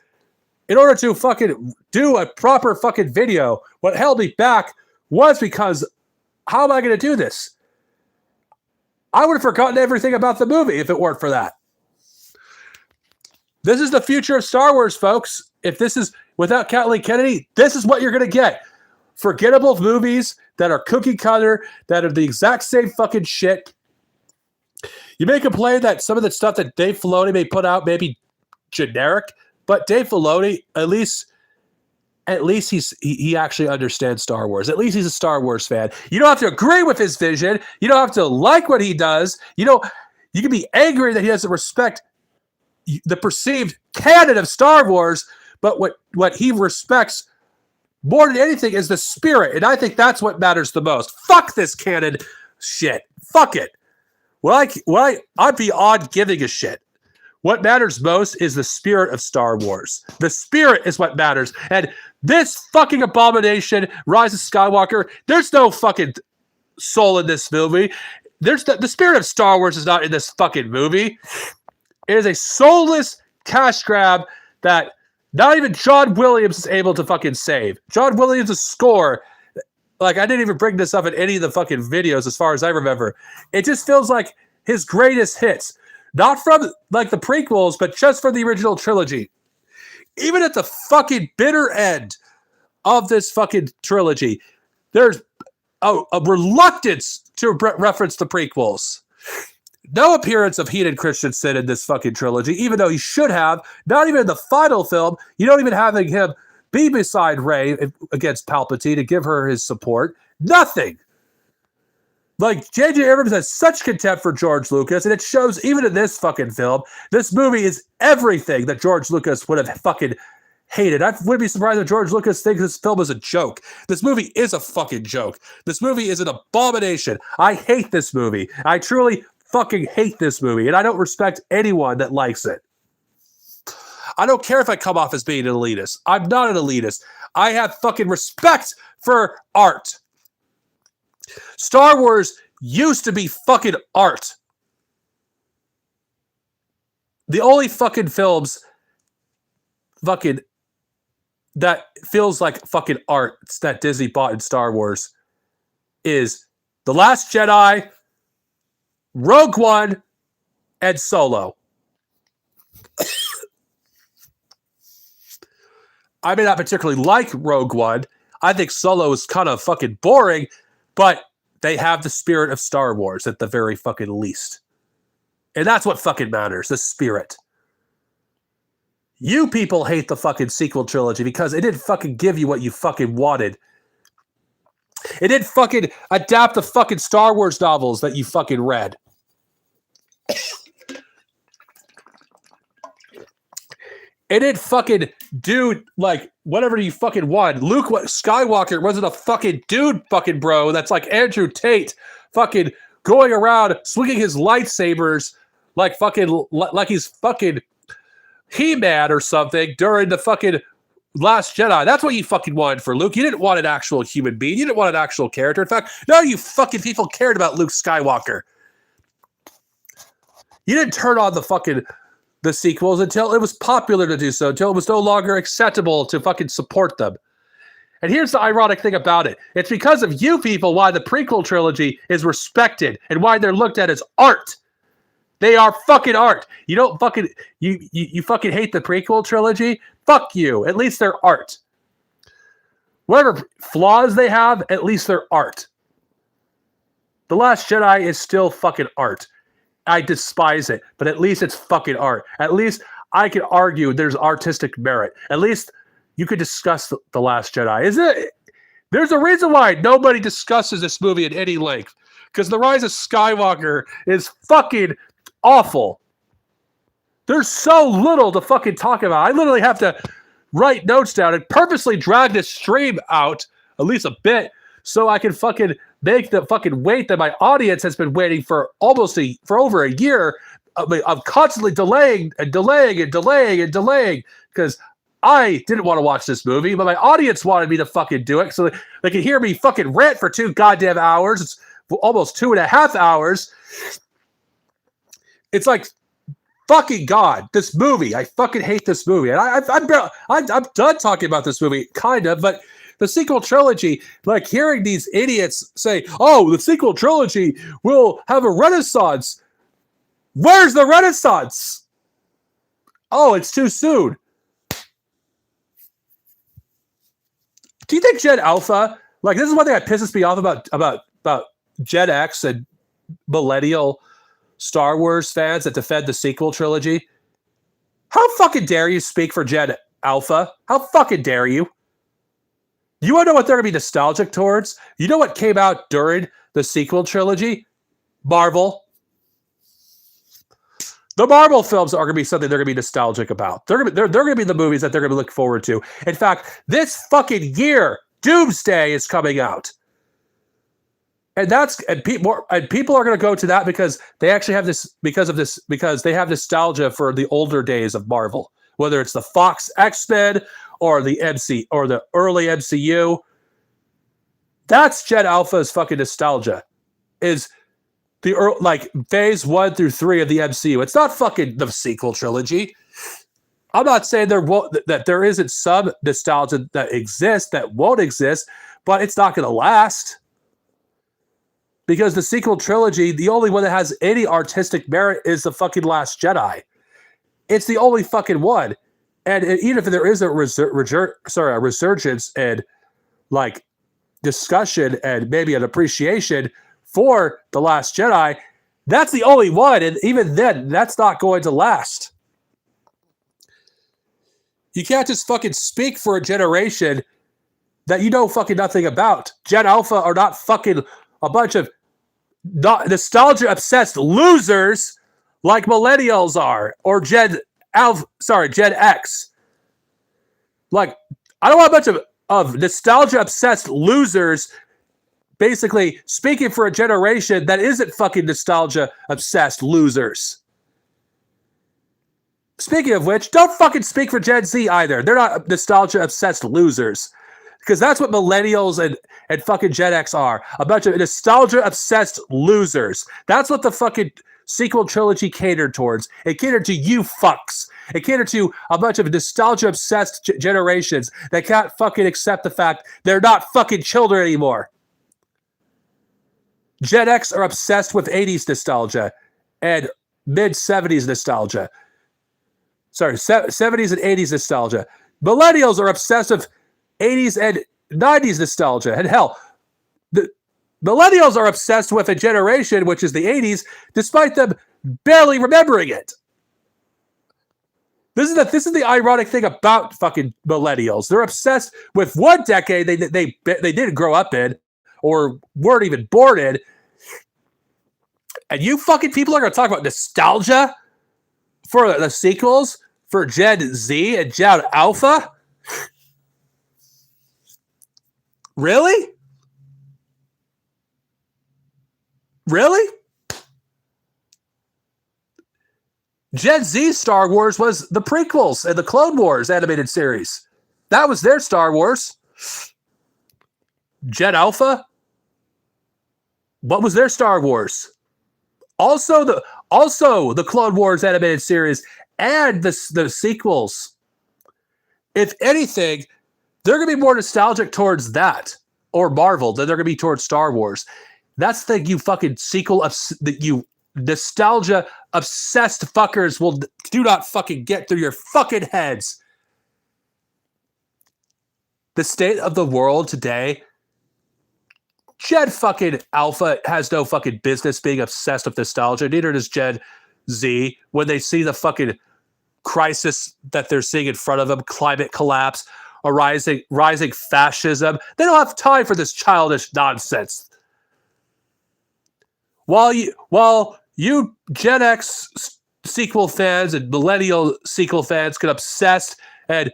in order to fucking do a proper fucking video. What held me back was because how am I going to do this? I would have forgotten everything about the movie if it weren't for that. This is the future of Star Wars, folks. If this is without Kathleen Kennedy, this is what you're going to get. Forgettable movies that are cookie cutter, that are the exact same fucking shit. You may complain that some of the stuff that Dave Filoni may put out may be generic, but Dave Filoni, at least he actually understands Star Wars. At least he's a Star Wars fan. You don't have to agree with his vision. You don't have to like what he does. You can be angry that he doesn't respect the perceived canon of Star Wars, but what he respects more than anything is the spirit, and I think that's what matters the most. Fuck this canon shit. Fuck it. I'd be odd giving a shit. What matters most is the spirit of Star Wars. The spirit is what matters. And this fucking abomination, Rise of Skywalker, there's no fucking soul in this movie. The spirit of Star Wars is not in this fucking movie. It is a soulless cash grab that not even John Williams is able to fucking save. John Williams' score, like I didn't even bring this up in any of the fucking videos as far as I remember. It just feels like his greatest hits. Not from like the prequels, but just from the original trilogy. Even at the fucking bitter end of this fucking trilogy, there's a reluctance to reference the prequels. No appearance of Hayden Christensen in this fucking trilogy, even though he should have. Not even in the final film. You don't even having him be beside Rey against Palpatine to give her his support. Nothing. Like, J.J. Abrams has such contempt for George Lucas, and it shows even in this fucking film. This movie is everything that George Lucas would have fucking hated. I wouldn't be surprised if George Lucas thinks this film is a joke. This movie is a fucking joke. This movie is an abomination. I hate this movie. I truly fucking hate this movie, and I don't respect anyone that likes it. I don't care if I come off as being an elitist. I'm not an elitist. I have fucking respect for art. Star Wars used to be fucking art. The only fucking films fucking that feels like fucking art that Disney bought in Star Wars is The Last Jedi, Rogue One, and Solo. I may not particularly like Rogue One. I think Solo is kind of fucking boring, but they have the spirit of Star Wars at the very fucking least. And that's what fucking matters, the spirit. You people hate the fucking sequel trilogy because it didn't fucking give you what you fucking wanted. It didn't fucking adapt the fucking Star Wars novels that you fucking read. It didn't fucking do like whatever you fucking want. Luke Skywalker wasn't a fucking dude fucking bro that's like Andrew Tate fucking going around swinging his lightsabers like fucking like he's fucking He-Man or something during the fucking Last Jedi. That's what you fucking wanted for Luke. You didn't want an actual human being. You didn't want an actual character. In fact, none of you fucking people cared about Luke Skywalker. You didn't turn on the sequels until it was popular to do so, until it was no longer acceptable to fucking support them. And here's the ironic thing about it. It's because of you people why the prequel trilogy is respected and why they're looked at as art. They are fucking art. You don't fucking you fucking hate the prequel trilogy? Fuck you. At least they're art. Whatever flaws they have, at least they're art. The Last Jedi is still fucking art. I despise it, but at least it's fucking art. At least I could argue there's artistic merit. At least you could discuss The Last Jedi. Is it? There's a reason why nobody discusses this movie at any length. Because The Rise of Skywalker is fucking awful. There's so little to fucking talk about. I literally have to write notes down and purposely drag this stream out at least a bit so I can fucking make the fucking wait that my audience has been waiting for for over a year. I'm constantly delaying because I didn't want to watch this movie, but my audience wanted me to fucking do it so they could hear me fucking rant for 2 goddamn hours. It's almost 2.5 hours. It's like, fucking God, this movie. I fucking hate this movie. And I'm done talking about this movie, kind of, but the sequel trilogy, like hearing these idiots say, oh, the sequel trilogy will have a renaissance. Where's the renaissance? Oh, it's too soon. Do you think Gen Alpha, like this is one thing that pisses me off about Gen X and millennial Star Wars fans that defend the sequel trilogy? How fucking dare you speak for Gen Alpha? How fucking dare you? You want to know what they're going to be nostalgic towards? You know what came out during the sequel trilogy? Marvel. The Marvel films are going to be something they're going to be nostalgic about. They're going to be the movies that they're going to look forward to. In fact, this fucking year, Doomsday is coming out. And people are going to go to that because they actually have because they have nostalgia for the older days of Marvel, whether it's the Fox X-Men or the or the early MCU. That's Gen Alpha's fucking nostalgia. Is like phase 1 through 3 of the MCU. It's not fucking the sequel trilogy. I'm not saying that there isn't some nostalgia that exists that won't exist, but it's not going to last. Because the sequel trilogy, the only one that has any artistic merit is the fucking Last Jedi. It's the only fucking one. And even if there is a resurgence and like discussion and maybe an appreciation for The Last Jedi, that's the only one. And even then, that's not going to last. You can't just fucking speak for a generation that you know fucking nothing about. Gen Alpha are not fucking a bunch of nostalgia-obsessed losers like millennials are, or Gen X. Like, I don't want a bunch of nostalgia-obsessed losers basically speaking for a generation that isn't fucking nostalgia-obsessed losers. Speaking of which, don't fucking speak for Gen Z either. They're not nostalgia-obsessed losers. Because that's what millennials and fucking Gen X are. A bunch of nostalgia-obsessed losers. That's what the fucking sequel trilogy catered towards. It catered to you fucks. It catered to a bunch of nostalgia-obsessed generations that can't fucking accept the fact they're not fucking children anymore. Gen X are obsessed with 80s nostalgia and mid-70s nostalgia. Sorry, 70s and 80s nostalgia. Millennials are obsessed with 80s and 90s nostalgia. And hell, the millennials are obsessed with a generation, which is the 80s, despite them barely remembering it. This is the ironic thing about fucking millennials. They're obsessed with one decade they didn't grow up in or weren't even born in. And you fucking people are going to talk about nostalgia for the sequels for Gen Z and Gen Alpha? Really? Really? Gen Z Star Wars was the prequels and the Clone Wars animated series. That was their Star Wars. Gen Alpha? What was their Star Wars? Also the Clone Wars animated series and the sequels. If anything, they're going to be more nostalgic towards that or Marvel than they're going to be towards Star Wars. That's the thing you fucking you nostalgia obsessed fuckers do not fucking get through your fucking heads. The state of the world today, Gen fucking Alpha has no fucking business being obsessed with nostalgia. Neither does Gen Z when they see the fucking crisis that they're seeing in front of them, climate collapse, a rising fascism. They don't have time for this childish nonsense. While you Gen X sequel fans and millennial sequel fans get obsessed and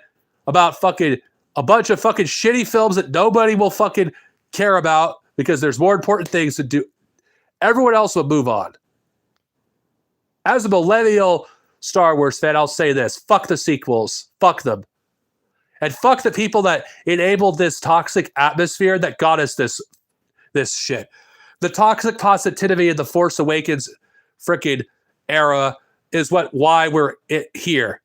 about fucking a bunch of fucking shitty films that nobody will fucking care about because there's more important things to do, everyone else will move on. As a millennial Star Wars fan, I'll say this: fuck the sequels, fuck them, and fuck the people that enabled this toxic atmosphere that got us this shit. The toxic positivity in the Force Awakens freaking era is why we're here.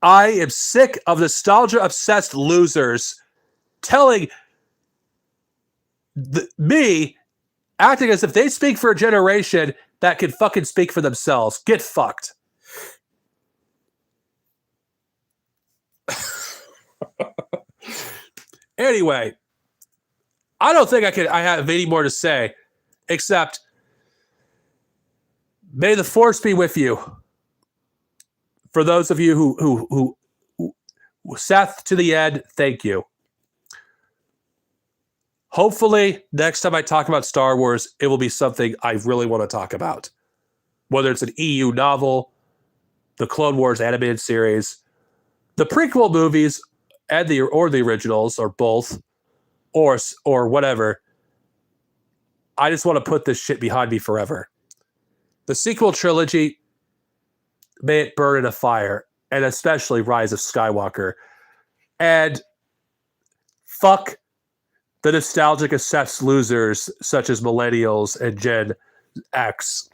I am sick of nostalgia-obsessed losers telling me, acting as if they speak for a generation that can fucking speak for themselves. Get fucked. Anyway, I don't think I have any more to say, except may the Force be with you. For those of you who sat to the end, thank you. Hopefully, next time I talk about Star Wars, it will be something I really want to talk about. Whether it's an EU novel, the Clone Wars animated series, the prequel movies, and the originals, or both, or whatever. I just want to put this shit behind me forever. The sequel trilogy, may it burn in a fire, and especially Rise of Skywalker. And fuck the nostalgic obsessed losers such as millennials and Gen X.